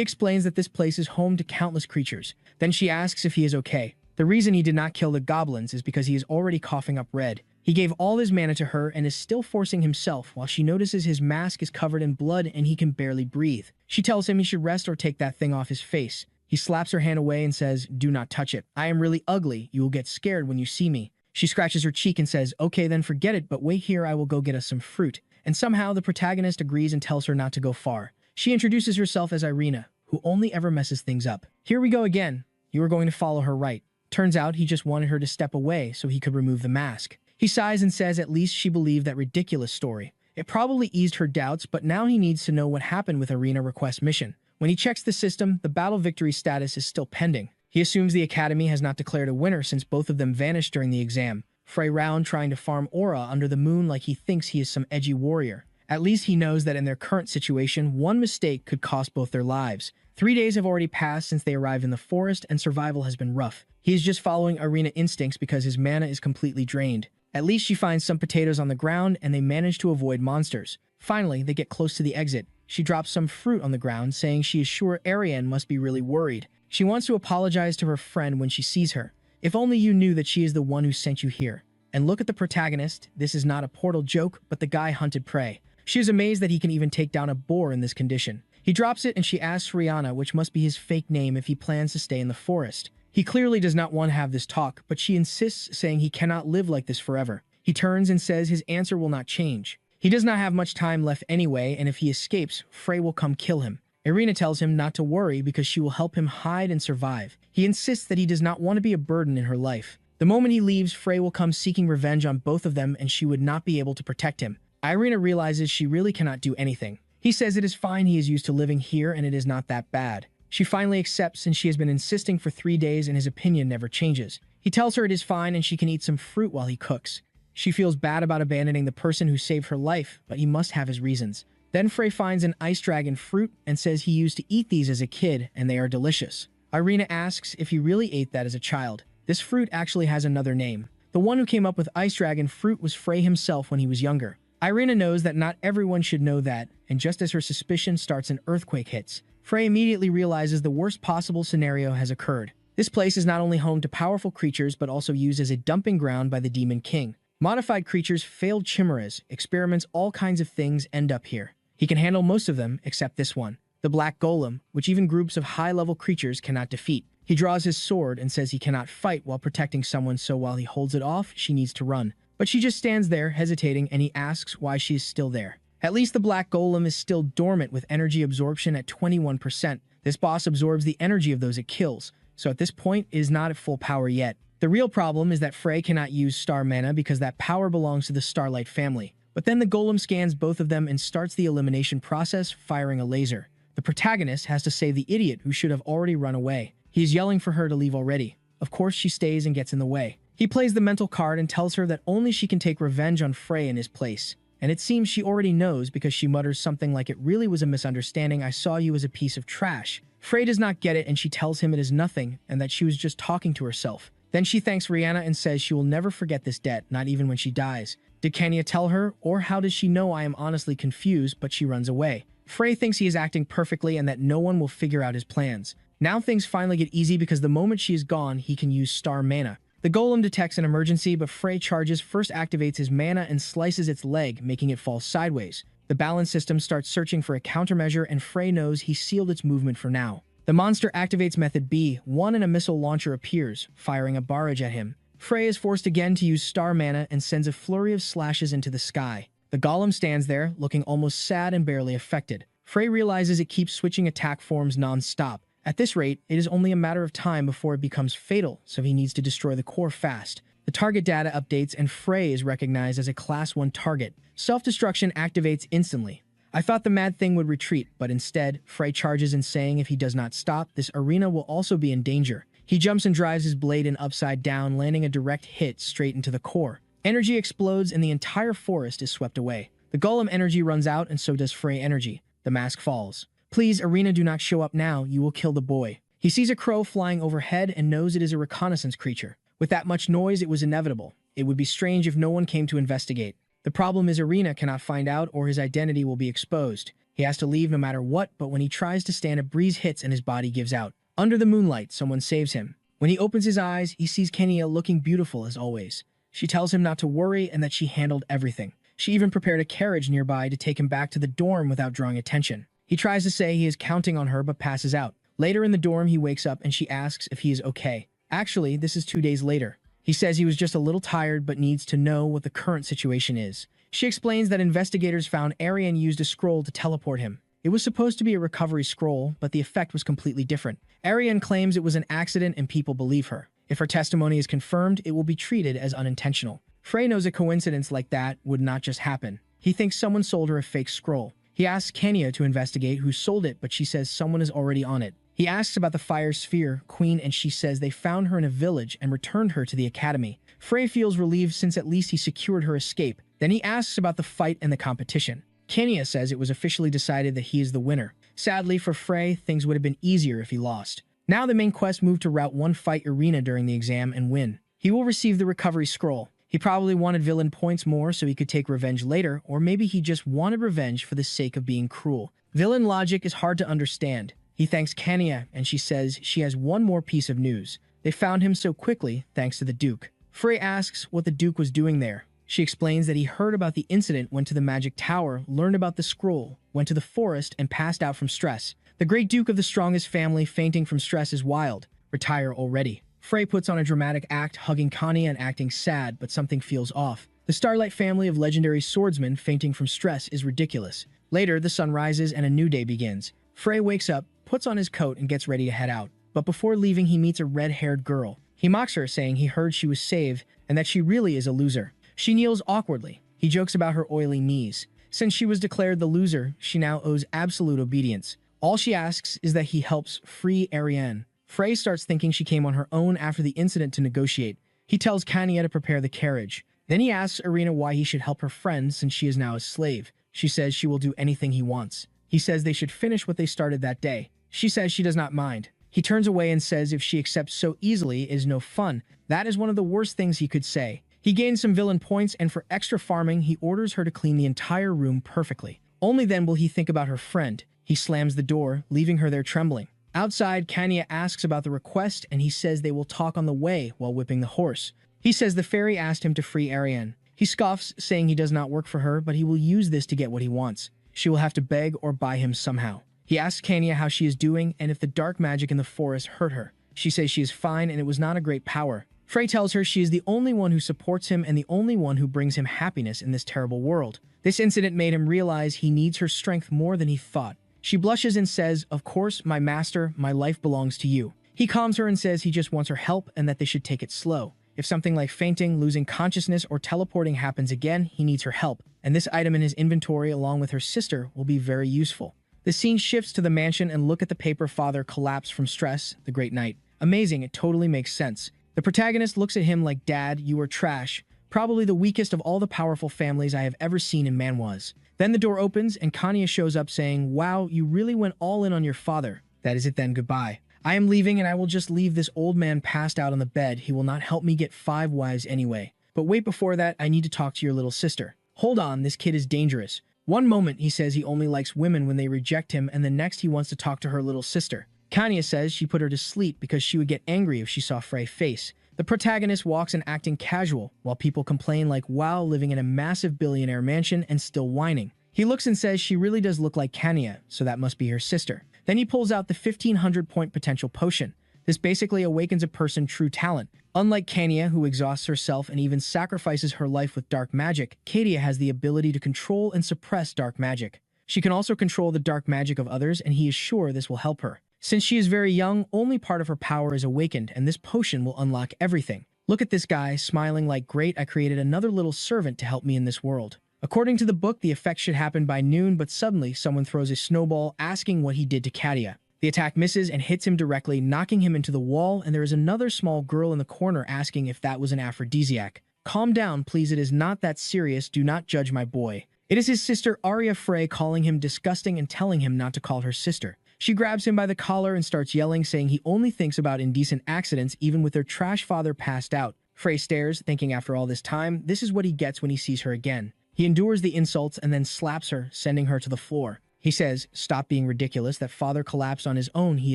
explains that this place is home to countless creatures. Then she asks if he is okay. The reason he did not kill the goblins is because he is already coughing up red. He gave all his mana to her and is still forcing himself while she notices his mask is covered in blood and he can barely breathe. She tells him he should rest or take that thing off his face. He slaps her hand away and says, "Do not touch it. I am really ugly. You will get scared when you see me." She scratches her cheek and says, "Okay, then forget it, but wait here, I will go get us some fruit." And somehow the protagonist agrees and tells her not to go far. She introduces herself as Irina, who only ever messes things up. Here we go again. You are going to follow her, right? Turns out he just wanted her to step away so he could remove the mask. He sighs and says at least she believed that ridiculous story. It probably eased her doubts, but now he needs to know what happened with Irina Request mission. When he checks the system, the battle victory status is still pending. He assumes the Academy has not declared a winner since both of them vanished during the exam. Frey round trying to farm aura under the moon like he thinks he is some edgy warrior. At least he knows that in their current situation, one mistake could cost both their lives. 3 days have already passed since they arrived in the forest and survival has been rough. He is just following Irina instincts because his mana is completely drained. At least she finds some potatoes on the ground and they manage to avoid monsters. Finally, they get close to the exit. She drops some fruit on the ground, saying she is sure Ariane must be really worried. She wants to apologize to her friend when she sees her. If only you knew that she is the one who sent you here. And look at the protagonist. This is not a Portal joke, but the guy hunted prey. She is amazed that he can even take down a boar in this condition. He drops it and she asks Rihanna, which must be his fake name, if he plans to stay in the forest. He clearly does not want to have this talk, but she insists, saying he cannot live like this forever. He turns and says his answer will not change. He does not have much time left anyway, and if he escapes, Frey will come kill him. Irina tells him not to worry because she will help him hide and survive. He insists that he does not want to be a burden in her life. The moment he leaves, Frey will come seeking revenge on both of them and she would not be able to protect him. Irina realizes she really cannot do anything. He says it is fine, he is used to living here and it is not that bad. She finally accepts and she has been insisting for 3 days and his opinion never changes. He tells her it is fine and she can eat some fruit while he cooks. She feels bad about abandoning the person who saved her life, but he must have his reasons. Then Frey finds an ice dragon fruit and says he used to eat these as a kid and they are delicious. Irina asks if he really ate that as a child. This fruit actually has another name. The one who came up with ice dragon fruit was Frey himself when he was younger. Irina knows that not everyone should know that, and just as her suspicion starts, an earthquake hits. Frey immediately realizes the worst possible scenario has occurred. This place is not only home to powerful creatures but also used as a dumping ground by the Demon King. Modified creatures, failed chimeras, experiments, all kinds of things end up here. He can handle most of them except this one, the Black Golem, which even groups of high-level creatures cannot defeat. He draws his sword and says he cannot fight while protecting someone, so while he holds it off, she needs to run. But she just stands there, hesitating, and he asks why she is still there. At least the Black Golem is still dormant with energy absorption at 21%. This boss absorbs the energy of those it kills, so at this point it is not at full power yet. The real problem is that Frey cannot use Star Mana because that power belongs to the Starlight family. But then the Golem scans both of them and starts the elimination process, firing a laser. The protagonist has to save the idiot who should have already run away. He is yelling for her to leave already. Of course, she stays and gets in the way. He plays the mental card and tells her that only she can take revenge on Frey in his place. And it seems she already knows because she mutters something like, "It really was a misunderstanding, I saw you as a piece of trash." Frey does not get it and she tells him it is nothing and that she was just talking to herself. Then she thanks Rihanna and says she will never forget this debt, not even when she dies. Did Kenya tell her, or how does she know? I am honestly confused, but she runs away. Frey thinks he is acting perfectly and that no one will figure out his plans. Now things finally get easy because the moment she is gone, he can use Star Mana. The Golem detects an emergency, but Frey charges, first activates his mana and slices its leg, making it fall sideways. The balance system starts searching for a countermeasure and Frey knows he sealed its movement for now. The monster activates Method B, one and a missile launcher appears, firing a barrage at him. Frey is forced again to use Star Mana and sends a flurry of slashes into the sky. The Golem stands there, looking almost sad and barely affected. Frey realizes it keeps switching attack forms non-stop. At this rate, it is only a matter of time before it becomes fatal, so he needs to destroy the core fast. The target data updates and Frey is recognized as a Class 1 target. Self-destruction activates instantly. I thought the mad thing would retreat, but instead, Frey charges in, saying if he does not stop, this arena will also be in danger. He jumps and drives his blade in upside down, landing a direct hit straight into the core. Energy explodes and the entire forest is swept away. The Golem energy runs out and so does Frey energy. The mask falls. Please, Arena, do not show up now, you will kill the boy. He sees a crow flying overhead and knows it is a reconnaissance creature. With that much noise, it was inevitable. It would be strange if no one came to investigate. The problem is Arena cannot find out or his identity will be exposed. He has to leave no matter what, but when he tries to stand, a breeze hits and his body gives out. Under the moonlight, someone saves him. When he opens his eyes, he sees Kenya looking beautiful as always. She tells him not to worry and that she handled everything. She even prepared a carriage nearby to take him back to the dorm without drawing attention. He tries to say he is counting on her but passes out. Later in the dorm, he wakes up and she asks if he is okay. Actually, this is 2 days later. He says he was just a little tired but needs to know what the current situation is. She explains that investigators found Arian used a scroll to teleport him. It was supposed to be a recovery scroll, but the effect was completely different. Arian claims it was an accident and people believe her. If her testimony is confirmed, it will be treated as unintentional. Frey knows a coincidence like that would not just happen. He thinks someone sold her a fake scroll. He asks Kenya to investigate who sold it, but she says someone is already on it. He asks about the Fire Sphere Queen, and she says they found her in a village and returned her to the academy. Frey feels relieved since at least he secured her escape. Then he asks about the fight and the competition. Kenya says it was officially decided that he is the winner. Sadly for Frey, things would have been easier if he lost. Now the main quest moved to Route 1 fight Irina during the exam and win. He will receive the recovery scroll. He probably wanted villain points more so he could take revenge later, or maybe he just wanted revenge for the sake of being cruel. Villain logic is hard to understand. He thanks Kenya, and she says she has one more piece of news. They found him so quickly thanks to the Duke. Frey asks what the Duke was doing there. She explains that he heard about the incident, went to the magic tower, learned about the scroll, went to the forest, and passed out from stress. The great Duke of the strongest family fainting from stress is wild. Retire already. Frey puts on a dramatic act, hugging Kanya and acting sad, but something feels off. The Starlight family of legendary swordsmen fainting from stress is ridiculous. Later, the sun rises and a new day begins. Frey wakes up, puts on his coat, and gets ready to head out. But before leaving, he meets a red-haired girl. He mocks her, saying he heard she was saved and that she really is a loser. She kneels awkwardly. He jokes about her oily knees. Since she was declared the loser, she now owes absolute obedience. All she asks is that he helps free Ariane. Frey starts thinking she came on her own after the incident to negotiate. He tells Kanya to prepare the carriage. Then he asks Irina why he should help her friend since she is now his slave. She says she will do anything he wants. He says they should finish what they started that day. She says she does not mind. He turns away and says if she accepts so easily, it is no fun. That is one of the worst things he could say. He gains some villain points, and for extra farming, he orders her to clean the entire room perfectly. Only then will he think about her friend. He slams the door, leaving her there trembling. Outside, Kanya asks about the request, and he says they will talk on the way while whipping the horse. He says the fairy asked him to free Ariane. He scoffs, saying he does not work for her, but he will use this to get what he wants. She will have to beg or buy him somehow. He asks Kanya how she is doing and if the dark magic in the forest hurt her. She says she is fine and it was not a great power. Frey tells her she is the only one who supports him and the only one who brings him happiness in this terrible world. This incident made him realize he needs her strength more than he thought. She blushes and says, "Of course, my master, my life belongs to you." He calms her and says he just wants her help and that they should take it slow. If something like fainting, losing consciousness, or teleporting happens again, he needs her help, and this item in his inventory along with her sister will be very useful. The scene shifts to the mansion and look at the paper father collapse from stress, the great night. Amazing, it totally makes sense. The protagonist looks at him like, "Dad, you are trash. Probably the weakest of all the powerful families I have ever seen in manhwas." Then the door opens and Kanya shows up saying, "Wow, you really went all in on your father. That is it then, goodbye. I am leaving and I will just leave this old man passed out on the bed. He will not help me get 5 wives anyway. But wait, before that, I need to talk to your little sister. Hold on, this kid is dangerous." One moment he says he only likes women when they reject him, and the next he wants to talk to her little sister. Kanya says she put her to sleep because she would get angry if she saw Frey's face. The protagonist walks in acting casual, while people complain like, "Wow, living in a massive billionaire mansion and still whining." He looks and says she really does look like Kanya, so that must be her sister. Then he pulls out the 1500-point potential potion. This basically awakens a person's true talent. Unlike Kanya, who exhausts herself and even sacrifices her life with dark magic, Katia has the ability to control and suppress dark magic. She can also control the dark magic of others, and he is sure this will help her. Since she is very young, only part of her power is awakened, and this potion will unlock everything. Look at this guy, smiling like, "Great, I created another little servant to help me in this world." According to the book, the effect should happen by noon, but suddenly someone throws a snowball asking what he did to Katia. The attack misses and hits him directly, knocking him into the wall, and there is another small girl in the corner asking if that was an aphrodisiac. "Calm down, please, it is not that serious, do not judge my boy." It is his sister Arya Frey calling him disgusting and telling him not to call her sister. She grabs him by the collar and starts yelling, saying he only thinks about indecent accidents even with their trash father passed out. Frey stares, thinking after all this time, this is what he gets when he sees her again. He endures the insults and then slaps her, sending her to the floor. He says, "Stop being ridiculous, that father collapsed on his own, he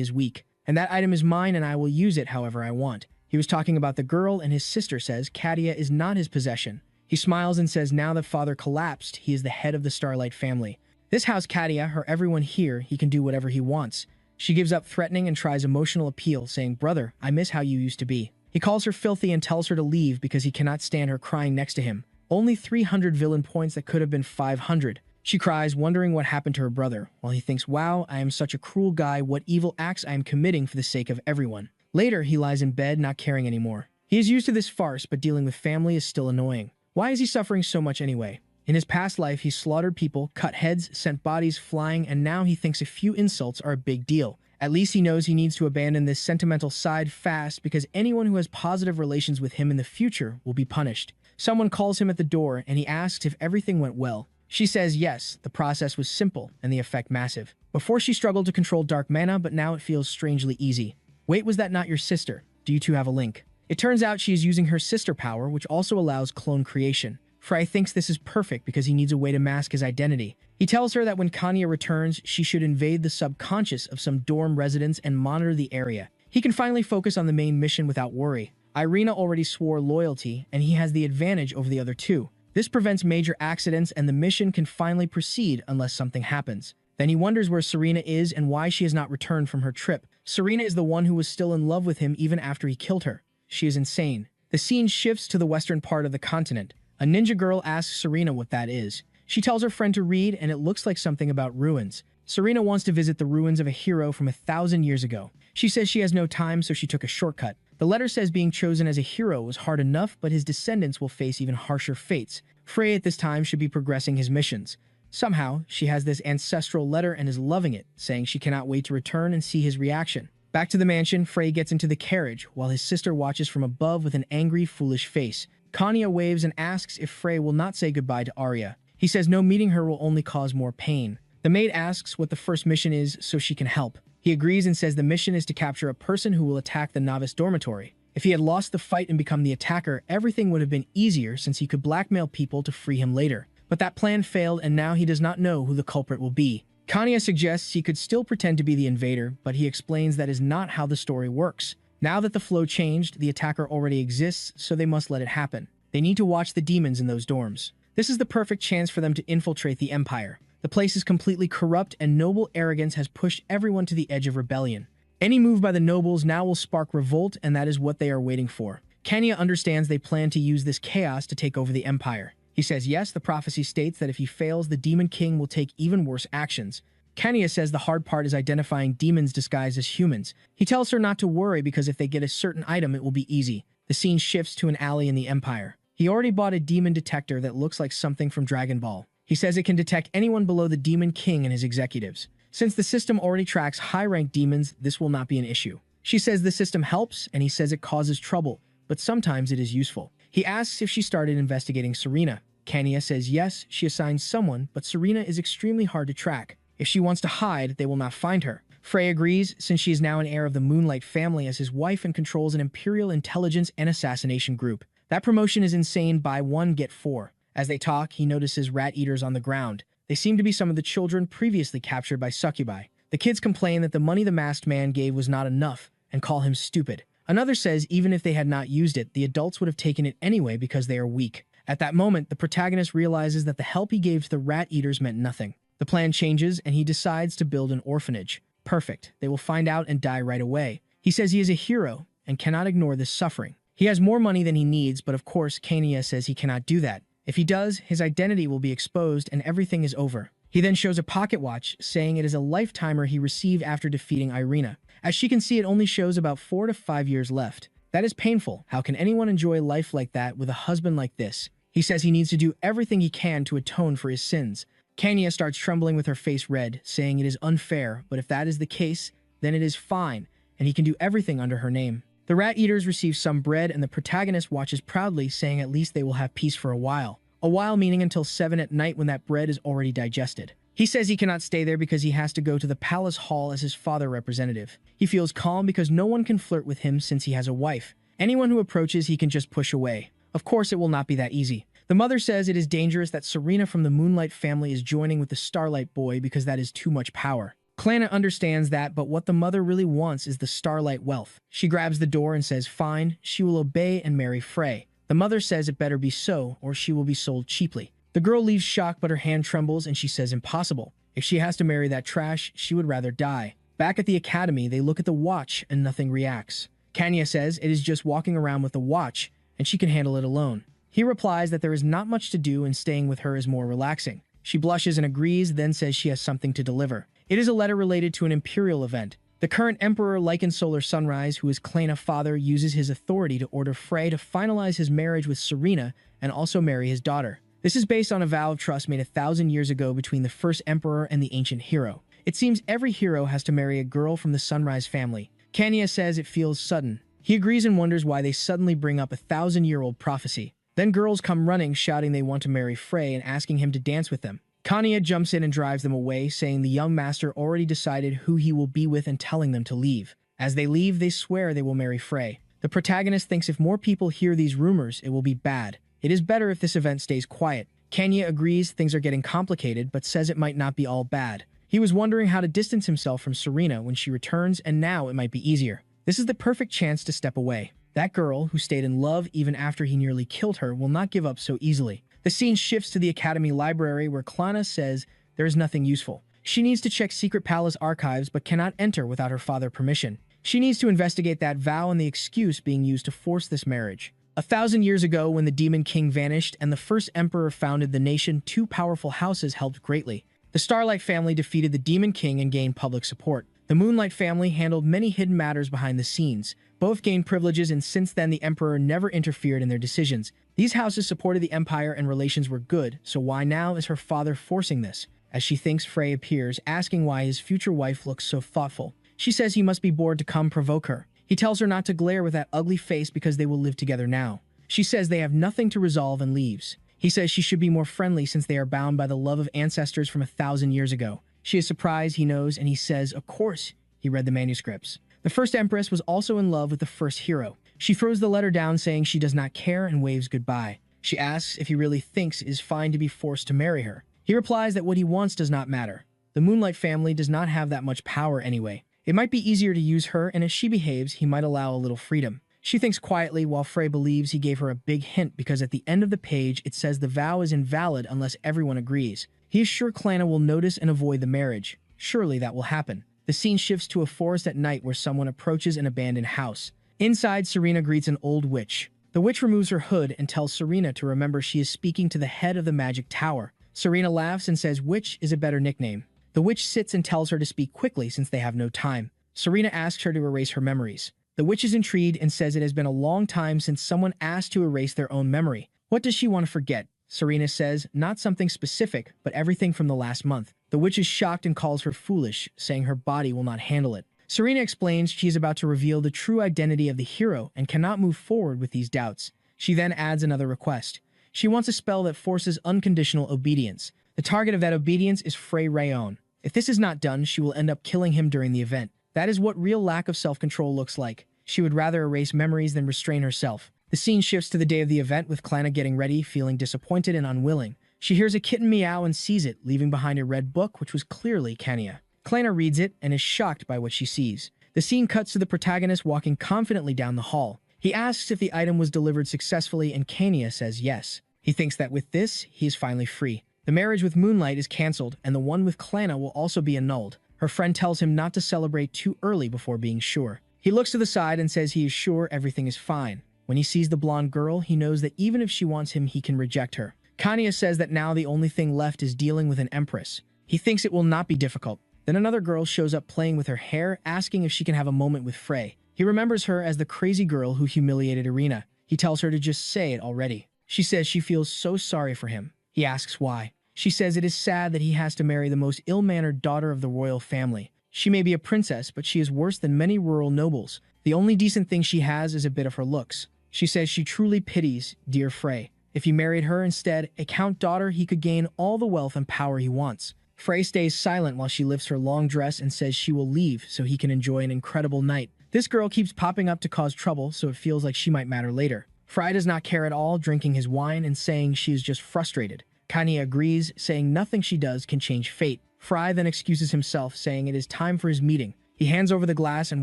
is weak. And that item is mine and I will use it however I want." He was talking about the girl and his sister says Katia is not his possession. He smiles and says now that father collapsed, he is the head of the Starlight family. This house Katia, her everyone here, he can do whatever he wants. She gives up threatening and tries emotional appeal, saying, "Brother, I miss how you used to be." He calls her filthy and tells her to leave because he cannot stand her crying next to him. Only 300 villain points that could have been 500. She cries, wondering what happened to her brother, while he thinks, "Wow, I am such a cruel guy, what evil acts I am committing for the sake of everyone." Later, he lies in bed, not caring anymore. He is used to this farce, but dealing with family is still annoying. Why is he suffering so much anyway? In his past life, he slaughtered people, cut heads, sent bodies flying, and now he thinks a few insults are a big deal. At least he knows he needs to abandon this sentimental side fast because anyone who has positive relations with him in the future will be punished. Someone calls him at the door and he asks if everything went well. She says yes, the process was simple and the effect massive. Before she struggled to control dark mana, but now it feels strangely easy. Wait, was that not your sister? Do you two have a link? It turns out she is using her sister power, which also allows clone creation. Frey thinks this is perfect because he needs a way to mask his identity. He tells her that when Kanya returns, she should invade the subconscious of some dorm residents and monitor the area. He can finally focus on the main mission without worry. Irina already swore loyalty, and he has the advantage over the other two. This prevents major accidents, and the mission can finally proceed unless something happens. Then he wonders where Serena is and why she has not returned from her trip. Serena is the one who was still in love with him even after he killed her. She is insane. The scene shifts to the western part of the continent. A ninja girl asks Serena what that is. She tells her friend to read, and it looks like something about ruins. Serena wants to visit the ruins of a hero from 1,000 years ago. She says she has no time, so she took a shortcut. The letter says being chosen as a hero was hard enough, but his descendants will face even harsher fates. Frey at this time should be progressing his missions. Somehow, she has this ancestral letter and is loving it, saying she cannot wait to return and see his reaction. Back to the mansion, Frey gets into the carriage, while his sister watches from above with an angry, foolish face. Kanya waves and asks if Frey will not say goodbye to Arya. He says no, meeting her will only cause more pain. The maid asks what the first mission is so she can help. He agrees and says the mission is to capture a person who will attack the novice dormitory. If he had lost the fight and become the attacker, everything would have been easier since he could blackmail people to free him later. But that plan failed, and now he does not know who the culprit will be. Kanya suggests he could still pretend to be the invader, but he explains that is not how the story works. Now that the flow changed, the attacker already exists, so they must let it happen. They need to watch the demons in those dorms. This is the perfect chance for them to infiltrate the Empire. The place is completely corrupt, and noble arrogance has pushed everyone to the edge of rebellion. Any move by the nobles now will spark revolt, and that is what they are waiting for. Kenya understands they plan to use this chaos to take over the Empire. He says yes, the prophecy states that if he fails, the Demon King will take even worse actions. Kenya says the hard part is identifying demons disguised as humans. He tells her not to worry because if they get a certain item, it will be easy. The scene shifts to an alley in the Empire. He already bought a demon detector that looks like something from Dragon Ball. He says it can detect anyone below the Demon King and his executives. Since the system already tracks high-ranked demons, this will not be an issue. She says the system helps, and he says it causes trouble, but sometimes it is useful. He asks if she started investigating Serena. Kenya says yes, she assigns someone, but Serena is extremely hard to track. If she wants to hide, they will not find her. Frey agrees, since she is now an heir of the Moonlight family as his wife and controls an imperial intelligence and assassination group. That promotion is insane. Buy one, get four. As they talk, he notices rat eaters on the ground. They seem to be some of the children previously captured by succubi. The kids complain that the money the masked man gave was not enough and call him stupid. Another says even if they had not used it, the adults would have taken it anyway because they are weak. At that moment, the protagonist realizes that the help he gave to the rat eaters meant nothing. The plan changes, and he decides to build an orphanage. Perfect. They will find out and die right away. He says he is a hero and cannot ignore this suffering. He has more money than he needs, but of course, Kenya says he cannot do that. If he does, his identity will be exposed and everything is over. He then shows a pocket watch, saying it is a lifetimer he received after defeating Irina. As she can see, it only shows about 4 to 5 years left. That is painful. How can anyone enjoy life like that with a husband like this? He says he needs to do everything he can to atone for his sins. Kenya starts trembling with her face red, saying it is unfair, but if that is the case, then it is fine, and he can do everything under her name. The rat eaters receive some bread, and the protagonist watches proudly, saying at least they will have peace for a while. A while meaning until 7 at night when that bread is already digested. He says he cannot stay there because he has to go to the palace hall as his father representative. He feels calm because no one can flirt with him since he has a wife. Anyone who approaches he can just push away. Of course, it will not be that easy. The mother says it is dangerous that Serena from the Moonlight family is joining with the Starlight boy because that is too much power. Klana understands that, but what the mother really wants is the Starlight wealth. She grabs the door and says fine, she will obey and marry Frey. The mother says it better be so, or she will be sold cheaply. The girl leaves shocked, but her hand trembles and she says impossible. If she has to marry that trash, she would rather die. Back at the academy, they look at the watch and nothing reacts. Kenya says it is just walking around with the watch and she can handle it alone. He replies that there is not much to do and staying with her is more relaxing. She blushes and agrees, then says she has something to deliver. It is a letter related to an imperial event. The current emperor, Lycan Solar Sunrise, who is Klana father, uses his authority to order Frey to finalize his marriage with Serena and also marry his daughter. This is based on a vow of trust made 1,000 years ago between the first emperor and the ancient hero. It seems every hero has to marry a girl from the Sunrise family. Kenya says it feels sudden. He agrees and wonders why they suddenly bring up a 1,000-year-old prophecy. Then girls come running, shouting they want to marry Frey and asking him to dance with them. Kanya jumps in and drives them away, saying the young master already decided who he will be with and telling them to leave. As they leave, they swear they will marry Frey. The protagonist thinks if more people hear these rumors, it will be bad. It is better if this event stays quiet. Kenya agrees things are getting complicated, but says it might not be all bad. He was wondering how to distance himself from Serena when she returns, and now it might be easier. This is the perfect chance to step away. That girl, who stayed in love even after he nearly killed her, will not give up so easily. The scene shifts to the Academy library where Klana says there is nothing useful. She needs to check Secret Palace archives but cannot enter without her father's permission. She needs to investigate that vow and the excuse being used to force this marriage. 1,000 years ago, when the Demon King vanished and the first emperor founded the nation, two powerful houses helped greatly. The Starlight family defeated the Demon King and gained public support. The Moonlight family handled many hidden matters behind the scenes. Both gained privileges, and since then the emperor never interfered in their decisions. These houses supported the empire and relations were good, so why now is her father forcing this? As she thinks, Frey appears, asking why his future wife looks so thoughtful. She says he must be bored to come provoke her. He tells her not to glare with that ugly face because they will live together now. She says they have nothing to resolve and leaves. He says she should be more friendly since they are bound by the love of ancestors from 1,000 years ago. She is surprised he knows, and he says, of course, he read the manuscripts. The first empress was also in love with the first hero. She throws the letter down saying she does not care and waves goodbye. She asks if he really thinks it is fine to be forced to marry her. He replies that what he wants does not matter. The Moonlight family does not have that much power anyway. It might be easier to use her, and as she behaves, he might allow a little freedom. She thinks quietly while Frey believes he gave her a big hint because at the end of the page it says the vow is invalid unless everyone agrees. He is sure Clanna will notice and avoid the marriage. Surely that will happen. The scene shifts to a forest at night where someone approaches an abandoned house. Inside, Serena greets an old witch. The witch removes her hood and tells Serena to remember she is speaking to the head of the magic tower. Serena laughs and says witch is a better nickname. The witch sits and tells her to speak quickly since they have no time. Serena asks her to erase her memories. The witch is intrigued and says it has been a long time since someone asked to erase their own memory. What does she want to forget? Serena says, not something specific, but everything from the last month. The witch is shocked and calls her foolish, saying her body will not handle it. Serena explains she is about to reveal the true identity of the hero and cannot move forward with these doubts. She then adds another request. She wants a spell that forces unconditional obedience. The target of that obedience is Frey Rayon. If this is not done, she will end up killing him during the event. That is what real lack of self-control looks like. She would rather erase memories than restrain herself. The scene shifts to the day of the event with Clanna getting ready, feeling disappointed and unwilling. She hears a kitten meow and sees it, leaving behind a red book which was clearly Kenya. Clanna reads it and is shocked by what she sees. The scene cuts to the protagonist walking confidently down the hall. He asks if the item was delivered successfully and Kenya says yes. He thinks that with this, he is finally free. The marriage with Moonlight is cancelled and the one with Clanna will also be annulled. Her friend tells him not to celebrate too early before being sure. He looks to the side and says he is sure everything is fine. When he sees the blonde girl, he knows that even if she wants him, he can reject her. Kanya says that now the only thing left is dealing with an empress. He thinks it will not be difficult. Then another girl shows up playing with her hair, asking if she can have a moment with Frey. He remembers her as the crazy girl who humiliated Irina. He tells her to just say it already. She says she feels so sorry for him. He asks why. She says it is sad that he has to marry the most ill-mannered daughter of the royal family. She may be a princess, but she is worse than many rural nobles. The only decent thing she has is a bit of her looks. She says she truly pities dear Frey. If he married her instead, a count daughter, he could gain all the wealth and power he wants. Frey stays silent while she lifts her long dress and says she will leave so he can enjoy an incredible night. This girl keeps popping up to cause trouble, so it feels like she might matter later. Frey does not care at all, drinking his wine and saying she is just frustrated. Kanye agrees, saying nothing she does can change fate. Frey then excuses himself, saying it is time for his meeting. He hands over the glass and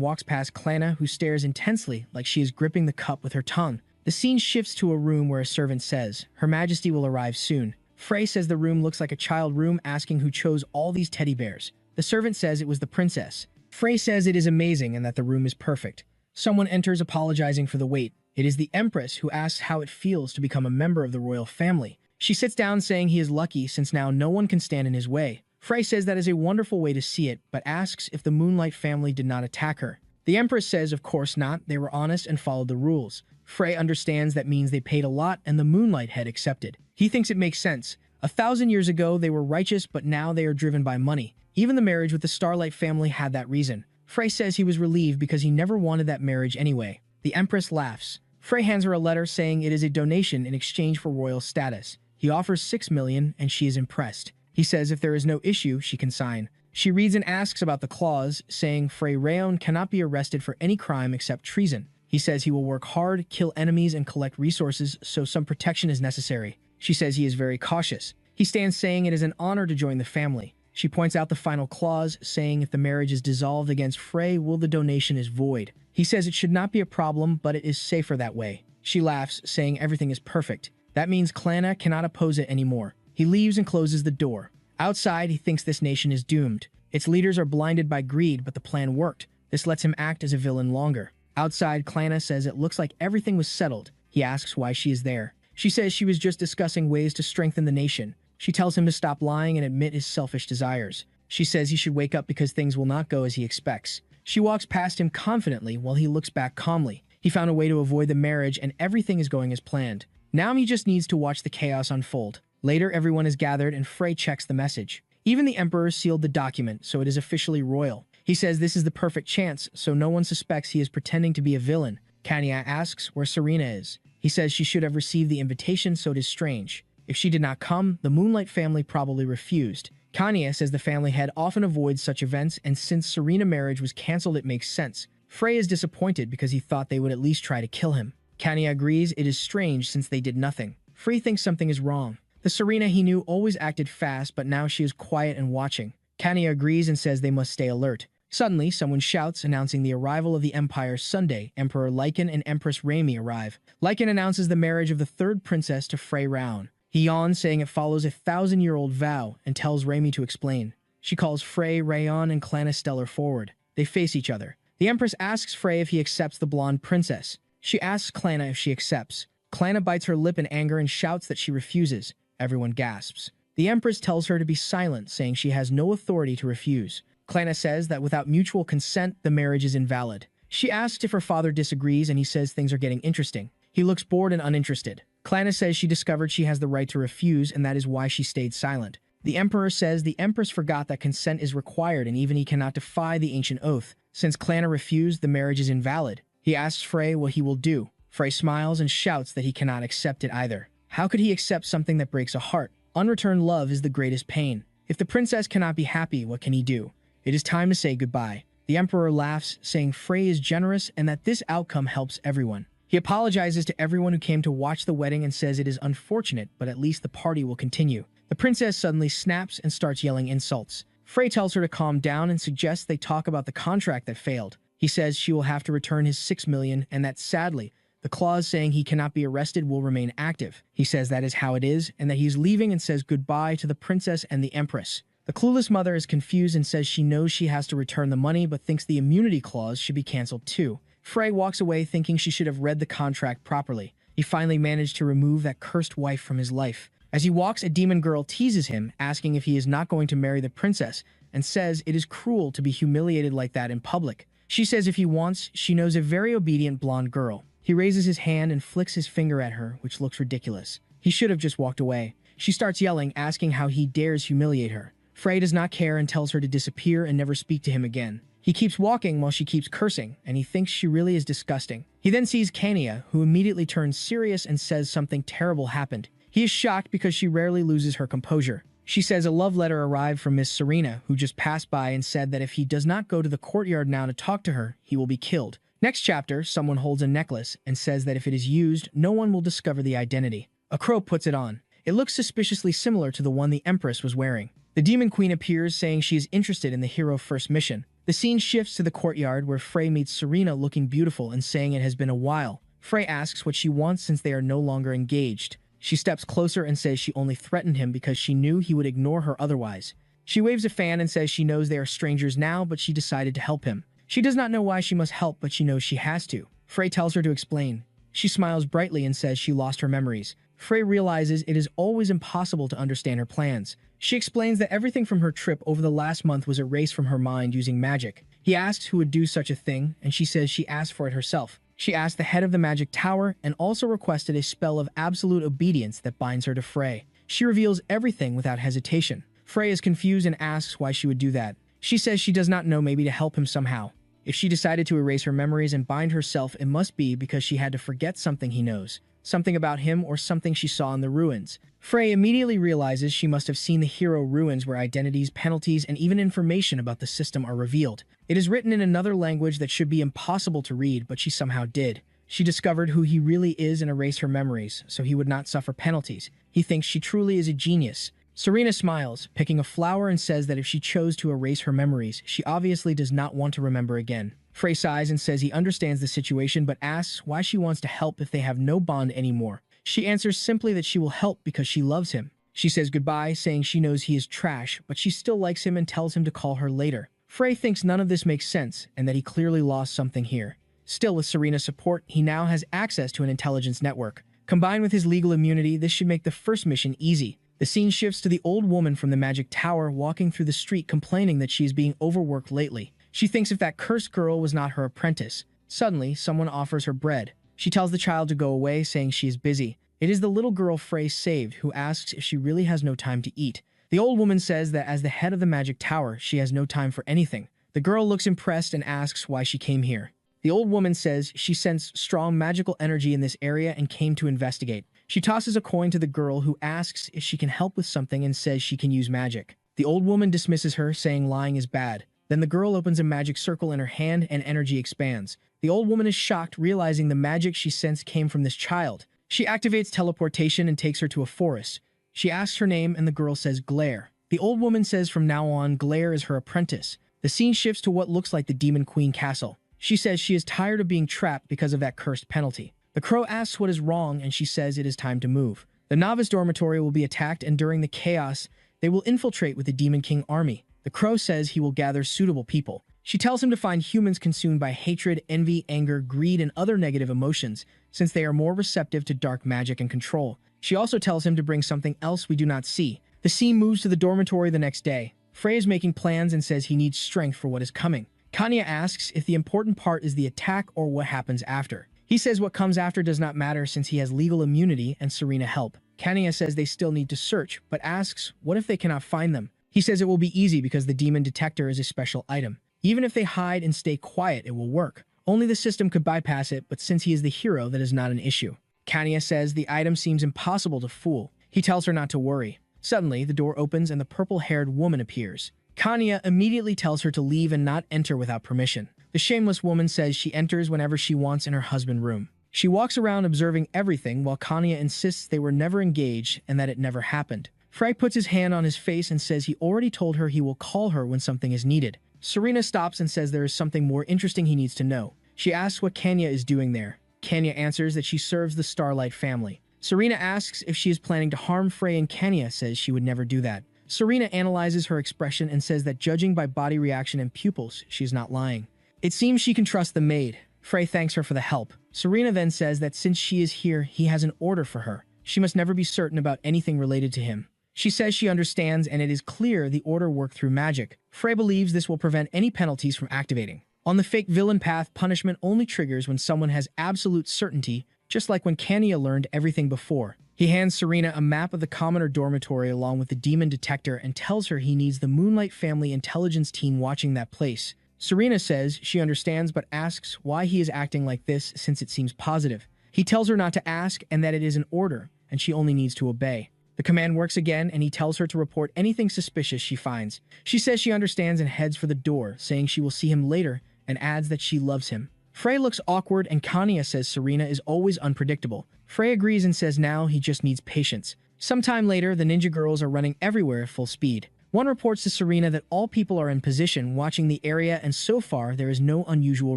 walks past Clanna, who stares intensely like she is gripping the cup with her tongue. The scene shifts to a room where a servant says, Her Majesty will arrive soon. Frey says the room looks like a child room, asking who chose all these teddy bears. The servant says it was the princess. Frey says it is amazing and that the room is perfect. Someone enters apologizing for the wait. It is the Empress who asks how it feels to become a member of the royal family. She sits down saying he is lucky since now no one can stand in his way. Frey says that is a wonderful way to see it, but asks if the Moonlight family did not attack her. The Empress says of course not, they were honest and followed the rules. Frey understands that means they paid a lot and the Moonlight had accepted. He thinks it makes sense. 1,000 years ago they were righteous, but now they are driven by money. Even the marriage with the Starlight family had that reason. Frey says he was relieved because he never wanted that marriage anyway. The Empress laughs. Frey hands her a letter saying it is a donation in exchange for royal status. He offers 6 million and she is impressed. He says if there is no issue, she can sign. She reads and asks about the clause, saying Frey Rayon cannot be arrested for any crime except treason. He says he will work hard, kill enemies, and collect resources, so some protection is necessary. She says he is very cautious. He stands saying it is an honor to join the family. She points out the final clause, saying if the marriage is dissolved against Frey, the donation is void. He says it should not be a problem, but it is safer that way. She laughs, saying everything is perfect. That means Clanna cannot oppose it anymore. He leaves and closes the door. Outside, he thinks this nation is doomed. Its leaders are blinded by greed, but the plan worked. This lets him act as a villain longer. Outside, Clanna says it looks like everything was settled. He asks why she is there. She says she was just discussing ways to strengthen the nation. She tells him to stop lying and admit his selfish desires. She says he should wake up because things will not go as he expects. She walks past him confidently while he looks back calmly. He found a way to avoid the marriage and everything is going as planned. Now he just needs to watch the chaos unfold. Later, everyone is gathered and Frey checks the message. Even the Emperor sealed the document, so it is officially royal. He says this is the perfect chance, so no one suspects he is pretending to be a villain. Kanya asks where Serena is. He says she should have received the invitation, so it is strange. If she did not come, the Moonlight family probably refused. Kanya says the family head often avoids such events, and since Serena's marriage was cancelled, it makes sense. Frey is disappointed because he thought they would at least try to kill him. Kanya agrees it is strange since they did nothing. Frey thinks something is wrong. The Serena he knew always acted fast, but now she is quiet and watching. Kanya agrees and says they must stay alert. Suddenly, someone shouts, announcing the arrival of the Empire's Sunday. Emperor Lycan and Empress Raimi arrive. Lycan announces the marriage of the third princess to Frey Round. He yawns, saying it follows a 1,000-year-old vow, and tells Raimi to explain. She calls Frey, Rayon, and Clanna Stellar forward. They face each other. The Empress asks Frey if he accepts the blonde princess. She asks Clanna if she accepts. Clanna bites her lip in anger and shouts that she refuses. Everyone gasps. The Empress tells her to be silent, saying she has no authority to refuse. Clanna says that without mutual consent, the marriage is invalid. She asks if her father disagrees, and he says things are getting interesting. He looks bored and uninterested. Clanna says she discovered she has the right to refuse, and that is why she stayed silent. The Emperor says the Empress forgot that consent is required, and even he cannot defy the ancient oath. Since Clanna refused, the marriage is invalid. He asks Frey what he will do. Frey smiles and shouts that he cannot accept it either. How could he accept something that breaks a heart? Unreturned love is the greatest pain. If the princess cannot be happy, what can he do? It is time to say goodbye. The Emperor laughs, saying Frey is generous and that this outcome helps everyone. He apologizes to everyone who came to watch the wedding and says it is unfortunate, but at least the party will continue. The princess suddenly snaps and starts yelling insults. Frey tells her to calm down and suggests they talk about the contract that failed. He says she will have to return his 6 million and that sadly, the clause saying he cannot be arrested will remain active. He says that is how it is and that he's leaving and says goodbye to the princess and the Empress. The clueless mother is confused and says she knows she has to return the money but thinks the immunity clause should be cancelled too. Frey walks away thinking she should have read the contract properly. He finally managed to remove that cursed wife from his life. As he walks, a demon girl teases him, asking if he is not going to marry the princess, and says it is cruel to be humiliated like that in public. She says if he wants, she knows a very obedient blonde girl. He raises his hand and flicks his finger at her, which looks ridiculous. He should have just walked away. She starts yelling, asking how he dares humiliate her. Frey does not care and tells her to disappear and never speak to him again. He keeps walking while she keeps cursing, and he thinks she really is disgusting. He then sees Kania, who immediately turns serious and says something terrible happened. He is shocked because she rarely loses her composure. She says a love letter arrived from Miss Serena, who just passed by and said that if he does not go to the courtyard now to talk to her, he will be killed. Next chapter, someone holds a necklace and says that if it is used, no one will discover the identity. A crow puts it on. It looks suspiciously similar to the one the Empress was wearing. The Demon Queen appears, saying she is interested in the hero first mission. The scene shifts to the courtyard where Frey meets Serena looking beautiful and saying it has been a while. Frey asks what she wants since they are no longer engaged. She steps closer and says she only threatened him because she knew he would ignore her otherwise. She waves a fan and says she knows they are strangers now, but she decided to help him. She does not know why she must help, but she knows she has to. Frey tells her to explain. She smiles brightly and says she lost her memories. Frey realizes it is always impossible to understand her plans. She explains that everything from her trip over the last month was erased from her mind using magic. He asks who would do such a thing, and she says she asked for it herself. She asked the head of the magic tower and also requested a spell of absolute obedience that binds her to Frey. She reveals everything without hesitation. Frey is confused and asks why she would do that. She says she does not know, maybe to help him somehow. If she decided to erase her memories and bind herself, it must be because she had to forget something he knows. Something about him or something she saw in the ruins. Frey immediately realizes she must have seen the hero ruins where identities, penalties, and even information about the system are revealed. It is written in another language that should be impossible to read, but she somehow did. She discovered who he really is and erased her memories, so he would not suffer penalties. He thinks she truly is a genius. Serena smiles, picking a flower, and says that if she chose to erase her memories, she obviously does not want to remember again. Frey sighs and says he understands the situation but asks why she wants to help if they have no bond anymore. She answers simply that she will help because she loves him. She says goodbye, saying she knows he is trash, but she still likes him and tells him to call her later. Frey thinks none of this makes sense and that he clearly lost something here. Still, with Serena's support, he now has access to an intelligence network. Combined with his legal immunity, this should make the first mission easy. The scene shifts to the old woman from the magic tower walking through the street complaining that she is being overworked lately. She thinks if that cursed girl was not her apprentice. Suddenly, someone offers her bread. She tells the child to go away, saying she is busy. It is the little girl Frey saved who asks if she really has no time to eat. The old woman says that as the head of the magic tower, she has no time for anything. The girl looks impressed and asks why she came here. The old woman says she sensed strong magical energy in this area and came to investigate. She tosses a coin to the girl who asks if she can help with something and says she can use magic. The old woman dismisses her, saying lying is bad. Then the girl opens a magic circle in her hand and energy expands. The old woman is shocked, realizing the magic she sensed came from this child. She activates teleportation and takes her to a forest. She asks her name and the girl says Glare. The old woman says from now on, Glare is her apprentice. The scene shifts to what looks like the Demon Queen castle. She says she is tired of being trapped because of that cursed penalty. The crow asks what is wrong and she says it is time to move. The novice dormitory will be attacked and during the chaos, they will infiltrate with the Demon King army. The crow says he will gather suitable people. She tells him to find humans consumed by hatred, envy, anger, greed, and other negative emotions, since they are more receptive to dark magic and control. She also tells him to bring something else we do not see. The scene moves to the dormitory the next day. Frey is making plans and says he needs strength for what is coming. Kanya asks if the important part is the attack or what happens after. He says what comes after does not matter since he has legal immunity and Serena help. Kanya says they still need to search, but asks what if they cannot find them. He says it will be easy because the demon detector is a special item. Even if they hide and stay quiet, it will work. Only the system could bypass it, but since he is the hero, that is not an issue. Kanya says the item seems impossible to fool. He tells her not to worry. Suddenly, the door opens and the purple-haired woman appears. Kanya immediately tells her to leave and not enter without permission. The shameless woman says she enters whenever she wants in her husband's room. She walks around observing everything while Kanya insists they were never engaged and that it never happened. Frey puts his hand on his face and says he already told her he will call her when something is needed. Serena stops and says there is something more interesting he needs to know. She asks what Kanya is doing there. Kanya answers that she serves the Starlight family. Serena asks if she is planning to harm Frey and Kanya says she would never do that. Serena analyzes her expression and says that judging by body reaction and pupils, she is not lying. It seems she can trust the maid. Frey thanks her for the help. Serena then says that since she is here, he has an order for her. She must never be certain about anything related to him. She says she understands and it is clear the order worked through magic. Frey believes this will prevent any penalties from activating. On the fake villain path, punishment only triggers when someone has absolute certainty, just like when Kanya learned everything before. He hands Serena a map of the commoner dormitory along with the demon detector and tells her he needs the Moonlight family intelligence team watching that place. Serena says she understands but asks why he is acting like this since it seems positive. He tells her not to ask and that it is an order and she only needs to obey. The command works again and he tells her to report anything suspicious she finds. She says she understands and heads for the door, saying she will see him later and adds that she loves him. Frey looks awkward and Kanya says Serena is always unpredictable. Frey agrees and says now he just needs patience. Sometime later, the ninja girls are running everywhere at full speed. One reports to Serena that all people are in position watching the area and so far there is no unusual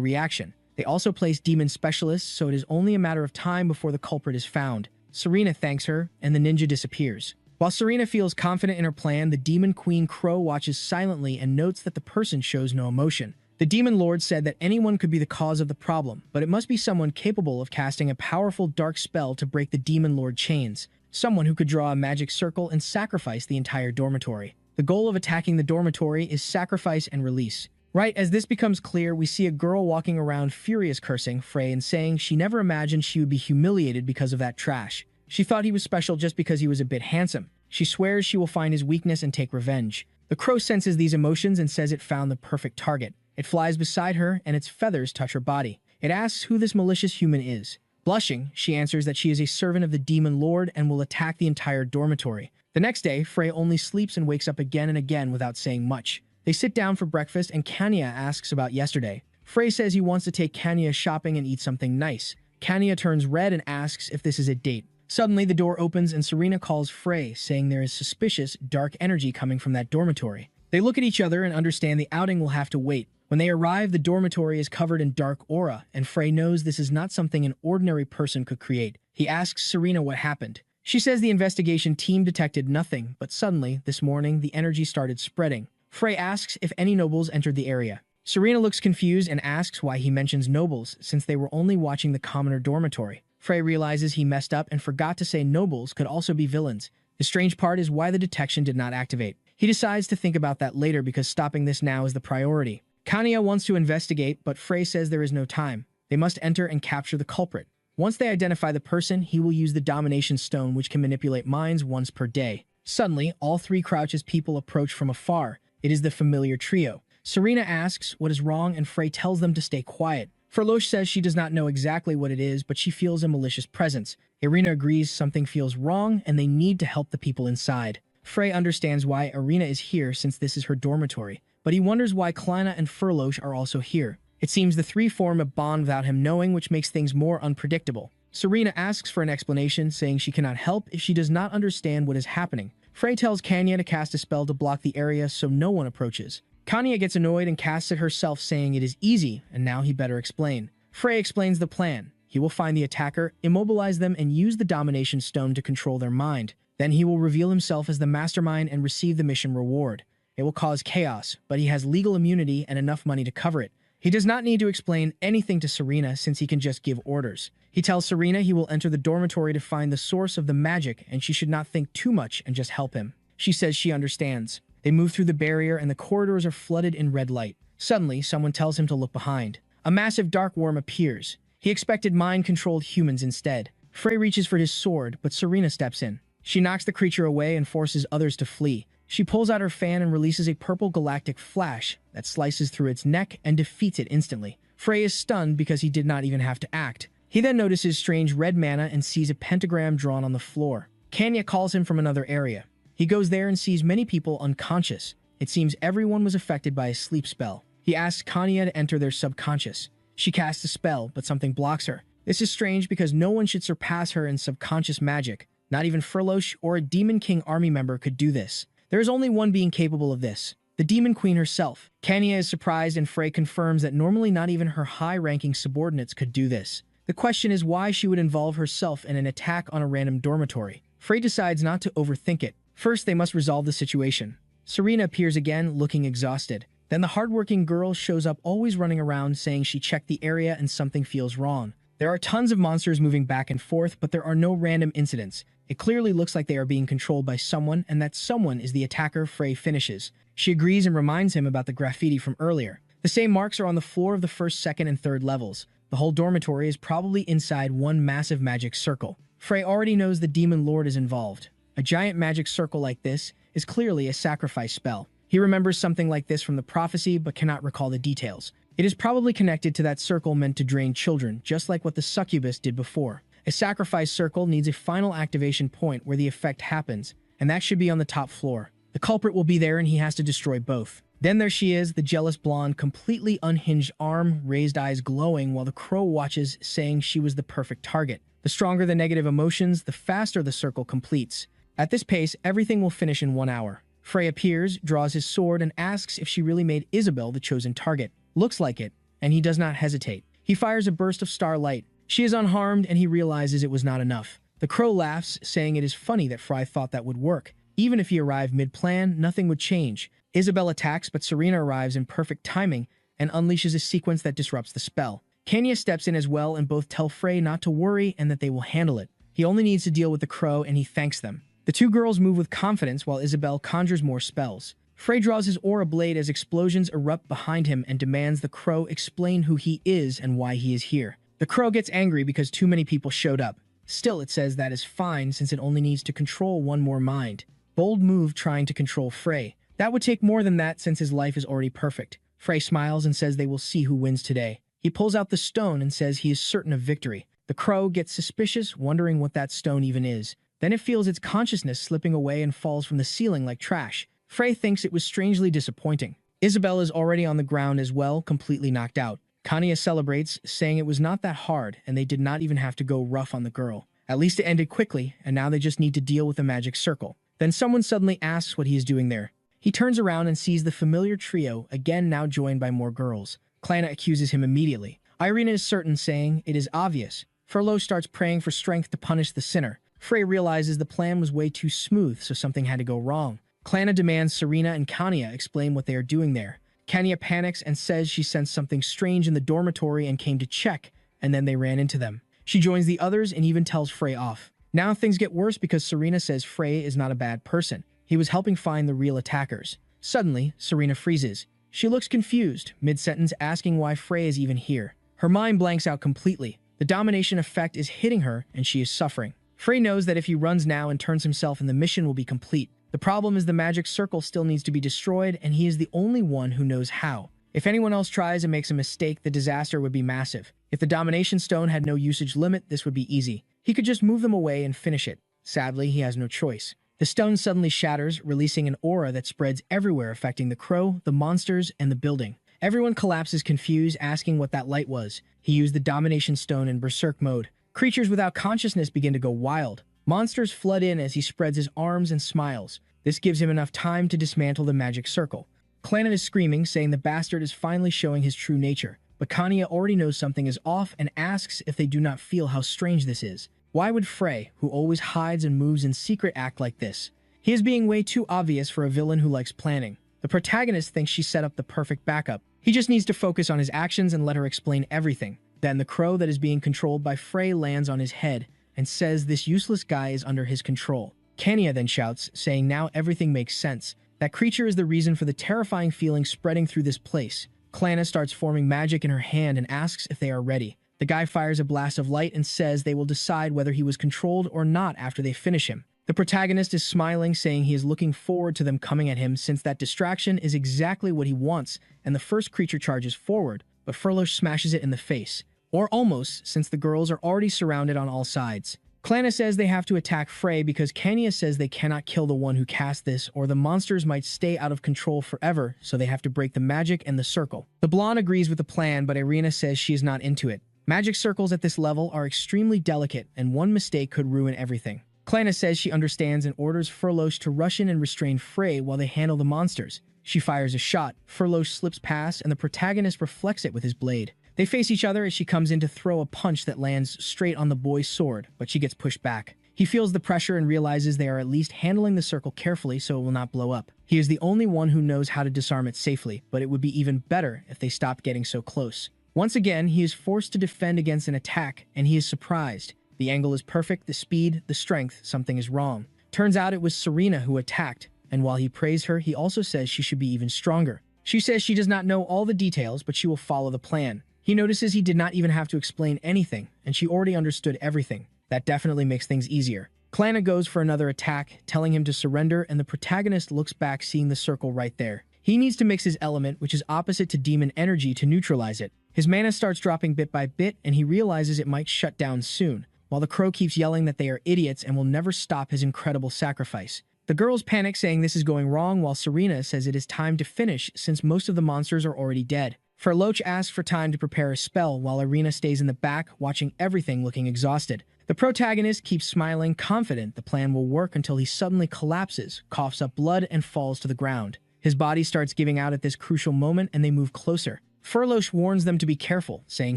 reaction. They also place demon specialists, so it is only a matter of time before the culprit is found. Serena thanks her, and the ninja disappears. While Serena feels confident in her plan, the Demon Queen Crow watches silently and notes that the person shows no emotion. The Demon Lord said that anyone could be the cause of the problem, but it must be someone capable of casting a powerful dark spell to break the Demon Lord chains. Someone who could draw a magic circle and sacrifice the entire dormitory. The goal of attacking the dormitory is sacrifice and release. Right as this becomes clear, we see a girl walking around furious cursing Frey and saying she never imagined she would be humiliated because of that trash. She thought he was special just because he was a bit handsome. She swears she will find his weakness and take revenge. The crow senses these emotions and says it found the perfect target. It flies beside her and its feathers touch her body. It asks who this malicious human is. Blushing, she answers that she is a servant of the Demon Lord and will attack the entire dormitory. The next day, Frey only sleeps and wakes up again and again without saying much. They sit down for breakfast and Kanya asks about yesterday. Frey says he wants to take Kanya shopping and eat something nice. Kanya turns red and asks if this is a date. Suddenly, the door opens and Serena calls Frey, saying there is suspicious, dark energy coming from that dormitory. They look at each other and understand the outing will have to wait. When they arrive, the dormitory is covered in dark aura, and Frey knows this is not something an ordinary person could create. He asks Serena what happened. She says the investigation team detected nothing, but suddenly, this morning, the energy started spreading. Frey asks if any nobles entered the area. Serena looks confused and asks why he mentions nobles since they were only watching the commoner dormitory. Frey realizes he messed up and forgot to say nobles could also be villains. The strange part is why the detection did not activate. He decides to think about that later because stopping this now is the priority. Kanya wants to investigate, but Frey says there is no time. They must enter and capture the culprit. Once they identify the person, he will use the domination stone, which can manipulate minds once per day. Suddenly, all three crouch as people approach from afar. It is the familiar trio. Serena asks what is wrong, and Frey tells them to stay quiet. Furloche says she does not know exactly what it is, but she feels a malicious presence. Irina agrees something feels wrong, and they need to help the people inside. Frey understands why Irina is here since this is her dormitory, but he wonders why Kleina and Furloche are also here. It seems the three form a bond without him knowing, which makes things more unpredictable. Serena asks for an explanation, saying she cannot help if she does not understand what is happening. Frey tells Kanya to cast a spell to block the area so no one approaches. Kanya gets annoyed and casts it herself, saying it is easy, and now he better explain. Frey explains the plan. He will find the attacker, immobilize them, and use the domination stone to control their mind. Then he will reveal himself as the mastermind and receive the mission reward. It will cause chaos, but he has legal immunity and enough money to cover it. He does not need to explain anything to Serena since he can just give orders. He tells Serena he will enter the dormitory to find the source of the magic and she should not think too much and just help him. She says she understands. They move through the barrier and the corridors are flooded in red light. Suddenly, someone tells him to look behind. A massive dark worm appears. He expected mind-controlled humans instead. Frey reaches for his sword, but Serena steps in. She knocks the creature away and forces others to flee. She pulls out her fan and releases a purple galactic flash that slices through its neck and defeats it instantly. Frey is stunned because he did not even have to act. He then notices strange red mana and sees a pentagram drawn on the floor. Kanya calls him from another area. He goes there and sees many people unconscious. It seems everyone was affected by a sleep spell. He asks Kanya to enter their subconscious. She casts a spell, but something blocks her. This is strange because no one should surpass her in subconscious magic. Not even Furloche or a Demon King army member could do this. There is only one being capable of this, the Demon Queen herself. Kanya is surprised and Frey confirms that normally not even her high-ranking subordinates could do this. The question is why she would involve herself in an attack on a random dormitory. Frey decides not to overthink it. First, they must resolve the situation. Serena appears again, looking exhausted. Then the hardworking girl shows up, always running around, saying she checked the area and something feels wrong. There are tons of monsters moving back and forth, but there are no random incidents. It clearly looks like they are being controlled by someone, and that someone is the attacker. Frey finishes. She agrees and reminds him about the graffiti from earlier. The same marks are on the floor of the first, second, and third levels. The whole dormitory is probably inside one massive magic circle. Frey already knows the Demon Lord is involved. A giant magic circle like this is clearly a sacrifice spell. He remembers something like this from the prophecy but cannot recall the details. It is probably connected to that circle meant to drain children, just like what the succubus did before. A sacrifice circle needs a final activation point where the effect happens, and that should be on the top floor. The culprit will be there and he has to destroy both. Then there she is, the jealous blonde, completely unhinged arm, raised eyes glowing while the crow watches, saying she was the perfect target. The stronger the negative emotions, the faster the circle completes. At this pace, everything will finish in 1 hour. Frey appears, draws his sword, and asks if she really made Isabel the chosen target. Looks like it, and he does not hesitate. He fires a burst of starlight. She is unharmed, and he realizes it was not enough. The crow laughs, saying it is funny that Frey thought that would work. Even if he arrived mid-plan, nothing would change. Isabel attacks, but Serena arrives in perfect timing and unleashes a sequence that disrupts the spell. Kanya steps in as well, and both tell Frey not to worry and that they will handle it. He only needs to deal with the crow, and he thanks them. The two girls move with confidence while Isabel conjures more spells. Frey draws his aura blade as explosions erupt behind him and demands the crow explain who he is and why he is here. The crow gets angry because too many people showed up. Still, it says that is fine since it only needs to control one more mind. Bold move trying to control Frey. That would take more than that since his life is already perfect. Frey smiles and says they will see who wins today. He pulls out the stone and says he is certain of victory. The crow gets suspicious, wondering what that stone even is. Then it feels its consciousness slipping away and falls from the ceiling like trash. Frey thinks it was strangely disappointing. Isabel is already on the ground as well, completely knocked out. Kanya celebrates, saying it was not that hard and they did not even have to go rough on the girl. At least it ended quickly, and now they just need to deal with the magic circle. Then someone suddenly asks what he is doing there. He turns around and sees the familiar trio, again now joined by more girls. Kleina accuses him immediately. Irina is certain, saying, it is obvious. Furloche starts praying for strength to punish the sinner. Frey realizes the plan was way too smooth, so something had to go wrong. Kleina demands Serena and Kanya explain what they are doing there. Kanya panics and says she sensed something strange in the dormitory and came to check, and then they ran into them. She joins the others and even tells Frey off. Now things get worse because Serena says Frey is not a bad person. He was helping find the real attackers. Suddenly, Serena freezes. She looks confused, mid-sentence asking why Frey is even here. Her mind blanks out completely. The domination effect is hitting her and she is suffering. Frey knows that if he runs now and turns himself in, the mission will be complete. The problem is the magic circle still needs to be destroyed and he is the only one who knows how. If anyone else tries and makes a mistake, the disaster would be massive. If the domination stone had no usage limit, this would be easy. He could just move them away and finish it. Sadly, he has no choice. The stone suddenly shatters, releasing an aura that spreads everywhere, affecting the crow, the monsters, and the building. Everyone collapses confused, asking what that light was. He used the domination stone in berserk mode. Creatures without consciousness begin to go wild. Monsters flood in as he spreads his arms and smiles. This gives him enough time to dismantle the magic circle. Clannad is screaming, saying the bastard is finally showing his true nature. But Kanya already knows something is off and asks if they do not feel how strange this is. Why would Frey, who always hides and moves in secret, act like this? He is being way too obvious for a villain who likes planning. The protagonist thinks she set up the perfect backup. He just needs to focus on his actions and let her explain everything. Then the crow that is being controlled by Frey lands on his head and says this useless guy is under his control. Kanya then shouts, saying now everything makes sense. That creature is the reason for the terrifying feeling spreading through this place. Clannad starts forming magic in her hand and asks if they are ready. The guy fires a blast of light and says they will decide whether he was controlled or not after they finish him. The protagonist is smiling, saying he is looking forward to them coming at him since that distraction is exactly what he wants, and the first creature charges forward, but Furlosh smashes it in the face. Or almost, since the girls are already surrounded on all sides. Clannad says they have to attack Frey because Kanya says they cannot kill the one who cast this or the monsters might stay out of control forever, so they have to break the magic and the circle. The blonde agrees with the plan, but Irina says she is not into it. Magic circles at this level are extremely delicate, and one mistake could ruin everything. Clannad says she understands and orders Furlosh to rush in and restrain Frey while they handle the monsters. She fires a shot, Furlosh slips past, and the protagonist reflects it with his blade. They face each other as she comes in to throw a punch that lands straight on the boy's sword, but she gets pushed back. He feels the pressure and realizes they are at least handling the circle carefully so it will not blow up. He is the only one who knows how to disarm it safely, but it would be even better if they stopped getting so close. Once again, he is forced to defend against an attack, and he is surprised. The angle is perfect, the speed, the strength, something is wrong. Turns out it was Serena who attacked, and while he praised her, he also says she should be even stronger. She says she does not know all the details, but she will follow the plan. He notices he did not even have to explain anything, and she already understood everything. That definitely makes things easier. Clannad goes for another attack, telling him to surrender, and the protagonist looks back, seeing the circle right there. He needs to mix his element, which is opposite to demon energy, to neutralize it. His mana starts dropping bit by bit, and he realizes it might shut down soon, while the crow keeps yelling that they are idiots and will never stop his incredible sacrifice. The girls panic, saying this is going wrong, while Serena says it is time to finish since most of the monsters are already dead. Furlosh asks for time to prepare a spell, while Irina stays in the back, watching everything, looking exhausted. The protagonist keeps smiling, confident the plan will work until he suddenly collapses, coughs up blood, and falls to the ground. His body starts giving out at this crucial moment, and they move closer. Furlosh warns them to be careful, saying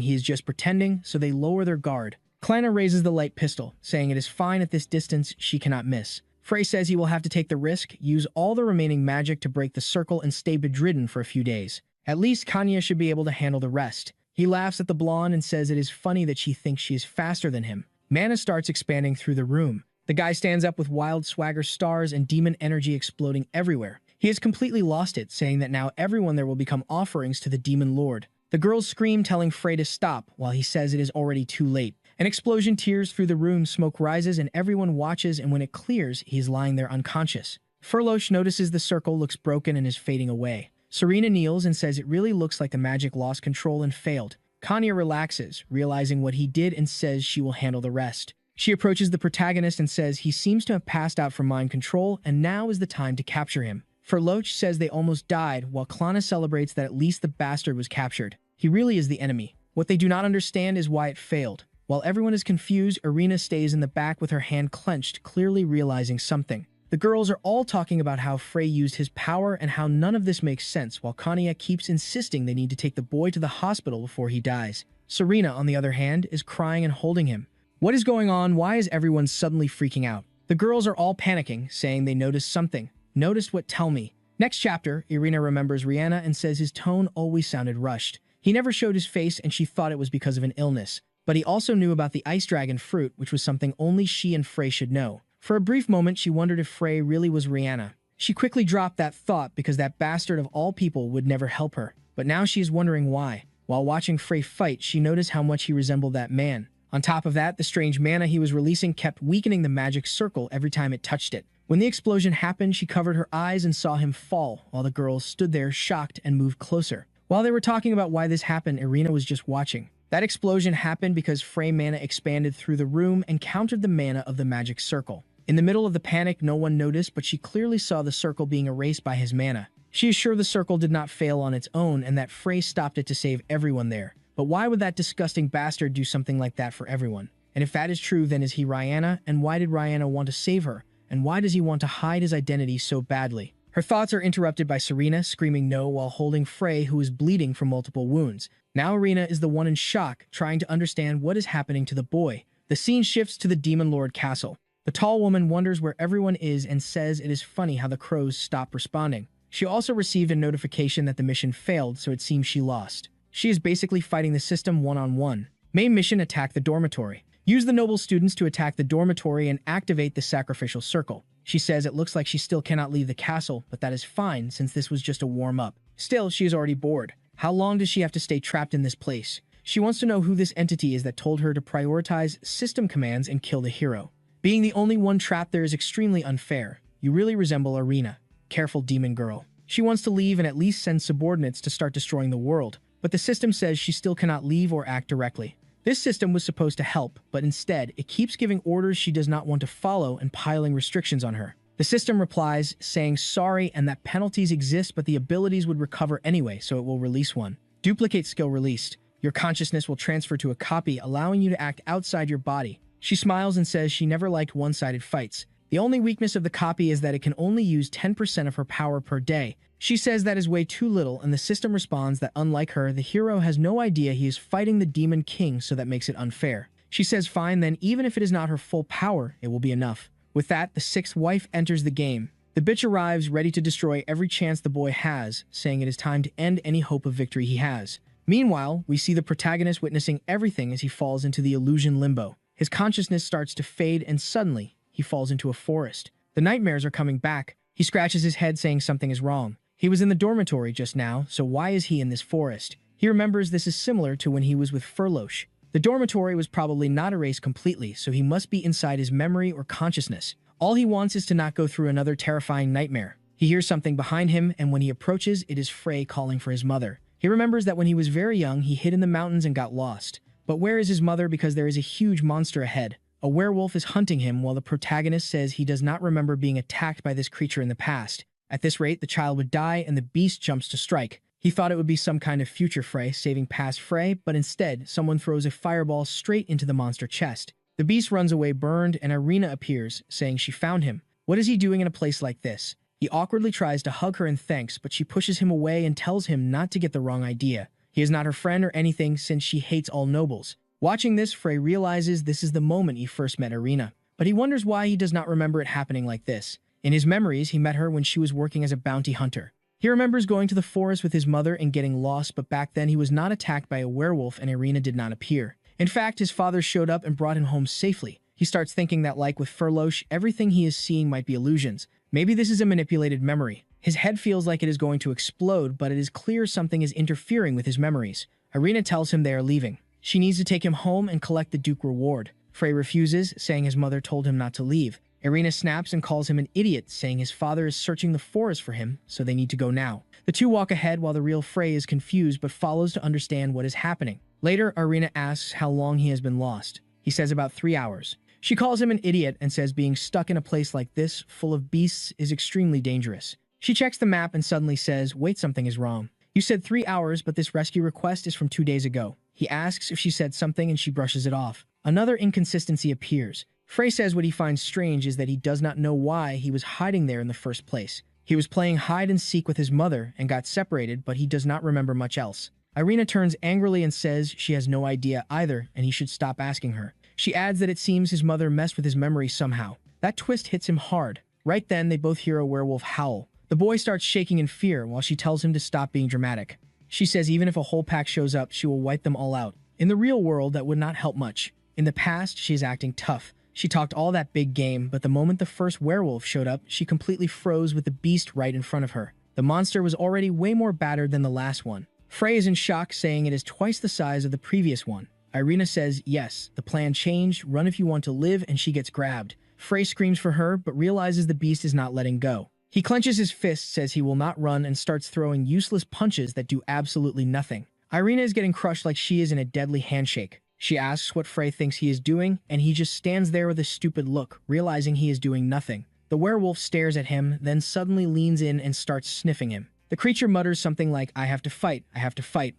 he is just pretending, so they lower their guard. Clannad raises the light pistol, saying it is fine at this distance, she cannot miss. Frey says he will have to take the risk, use all the remaining magic to break the circle, and stay bedridden for a few days. At least Kanya should be able to handle the rest. He laughs at the blonde and says it is funny that she thinks she is faster than him. Mana starts expanding through the room. The guy stands up with wild swagger, stars, and demon energy exploding everywhere. He has completely lost it, saying that now everyone there will become offerings to the demon lord. The girls scream, telling Frey to stop, while he says it is already too late. An explosion tears through the room, smoke rises, and everyone watches, and when it clears, he is lying there unconscious. Furlosh notices the circle looks broken and is fading away. Serena kneels and says it really looks like the magic lost control and failed. Kanya relaxes, realizing what he did, and says she will handle the rest. She approaches the protagonist and says he seems to have passed out from mind control, and now is the time to capture him. Furlosh says they almost died, while Clannad celebrates that at least the bastard was captured. He really is the enemy. What they do not understand is why it failed. While everyone is confused, Irina stays in the back with her hand clenched, clearly realizing something. The girls are all talking about how Frey used his power and how none of this makes sense, while Kanya keeps insisting they need to take the boy to the hospital before he dies. Serena, on the other hand, is crying and holding him. What is going on? Why is everyone suddenly freaking out? The girls are all panicking, saying they noticed something. Noticed what? Tell me. Next chapter, Irina remembers Rihanna and says his tone always sounded rushed. He never showed his face and she thought it was because of an illness. But he also knew about the ice dragon fruit, which was something only she and Frey should know. For a brief moment, she wondered if Frey really was Rihanna. She quickly dropped that thought because that bastard of all people would never help her. But now she is wondering why. While watching Frey fight, she noticed how much he resembled that man. On top of that, the strange mana he was releasing kept weakening the magic circle every time it touched it. When the explosion happened, she covered her eyes and saw him fall, while the girls stood there shocked and moved closer. While they were talking about why this happened, Irina was just watching. That explosion happened because Frey mana expanded through the room and countered the mana of the magic circle. In the middle of the panic, no one noticed, but she clearly saw the circle being erased by his mana. She is sure the circle did not fail on its own and that Frey stopped it to save everyone there. But why would that disgusting bastard do something like that for everyone? And if that is true, then is he Rihanna? And why did Rihanna want to save her? And why does he want to hide his identity so badly? Her thoughts are interrupted by Serena screaming no while holding Frey, who is bleeding from multiple wounds. Now Irina is the one in shock, trying to understand what is happening to the boy. The scene shifts to the Demon Lord Castle. The tall woman wonders where everyone is and says it is funny how the crows stop responding. She also received a notification that the mission failed, so it seems she lost. She is basically fighting the system one-on-one. Main mission: attack the dormitory. Use the noble students to attack the dormitory and activate the sacrificial circle. She says it looks like she still cannot leave the castle, but that is fine since this was just a warm-up. Still, she is already bored. How long does she have to stay trapped in this place? She wants to know who this entity is that told her to prioritize system commands and kill the hero. Being the only one trapped there is extremely unfair. You really resemble Irina. Careful, demon girl. She wants to leave and at least send subordinates to start destroying the world, but the system says she still cannot leave or act directly. This system was supposed to help, but instead, it keeps giving orders she does not want to follow and piling restrictions on her. The system replies, saying sorry and that penalties exist but the abilities would recover anyway, so it will release one. Duplicate skill released. Your consciousness will transfer to a copy, allowing you to act outside your body. She smiles and says she never liked one-sided fights. The only weakness of the copy is that it can only use 10% of her power per day. She says that is way too little, and the system responds that unlike her, the hero has no idea he is fighting the Demon King, so that makes it unfair. She says fine, then even if it is not her full power, it will be enough. With that, the sixth wife enters the game. The bitch arrives ready to destroy every chance the boy has, saying it is time to end any hope of victory he has. Meanwhile, we see the protagonist witnessing everything as he falls into the illusion limbo. His consciousness starts to fade and suddenly, he falls into a forest. The nightmares are coming back. He scratches his head saying something is wrong. He was in the dormitory just now, so why is he in this forest? He remembers this is similar to when he was with Furlosh. The dormitory was probably not erased completely, so he must be inside his memory or consciousness. All he wants is to not go through another terrifying nightmare. He hears something behind him, and when he approaches, it is Frey calling for his mother. He remembers that when he was very young, he hid in the mountains and got lost. But where is his mother because there is a huge monster ahead? A werewolf is hunting him while the protagonist says he does not remember being attacked by this creature in the past. At this rate, the child would die and the beast jumps to strike. He thought it would be some kind of future Frey saving past Frey, but instead, someone throws a fireball straight into the monster chest. The beast runs away burned and Irina appears, saying she found him. What is he doing in a place like this? He awkwardly tries to hug her in thanks, but she pushes him away and tells him not to get the wrong idea. He is not her friend or anything since she hates all nobles. Watching this, Frey realizes this is the moment he first met Irina, but he wonders why he does not remember it happening like this. In his memories, he met her when she was working as a bounty hunter. He remembers going to the forest with his mother and getting lost, but back then he was not attacked by a werewolf and Irina did not appear. In fact, his father showed up and brought him home safely. He starts thinking that like with Furlosh, everything he is seeing might be illusions. Maybe this is a manipulated memory. His head feels like it is going to explode, but it is clear something is interfering with his memories. Irina tells him they are leaving. She needs to take him home and collect the Duke reward. Frey refuses, saying his mother told him not to leave. Irina snaps and calls him an idiot, saying his father is searching the forest for him, so they need to go now. The two walk ahead while the real Frey is confused but follows to understand what is happening. Later, Irina asks how long he has been lost. He says about 3 hours. She calls him an idiot and says being stuck in a place like this, full of beasts, is extremely dangerous. She checks the map and suddenly says, wait, something is wrong. You said 3 hours, but this rescue request is from 2 days ago. He asks if she said something and she brushes it off. Another inconsistency appears. Frey says what he finds strange is that he does not know why he was hiding there in the first place. He was playing hide and seek with his mother and got separated, but he does not remember much else. Irina turns angrily and says she has no idea either and he should stop asking her. She adds that it seems his mother messed with his memory somehow. That twist hits him hard. Right then, they both hear a werewolf howl. The boy starts shaking in fear while she tells him to stop being dramatic. She says even if a whole pack shows up, she will wipe them all out. In the real world, that would not help much. In the past, she is acting tough. She talked all that big game, but the moment the first werewolf showed up, she completely froze with the beast right in front of her. The monster was already way more battered than the last one. Frey is in shock, saying it is twice the size of the previous one. Irina says, yes, the plan changed, run if you want to live, and she gets grabbed. Frey screams for her, but realizes the beast is not letting go. He clenches his fist, says he will not run, and starts throwing useless punches that do absolutely nothing. Irina is getting crushed like she is in a deadly handshake. She asks what Frey thinks he is doing, and he just stands there with a stupid look, realizing he is doing nothing. The werewolf stares at him, then suddenly leans in and starts sniffing him. The creature mutters something like, I have to fight,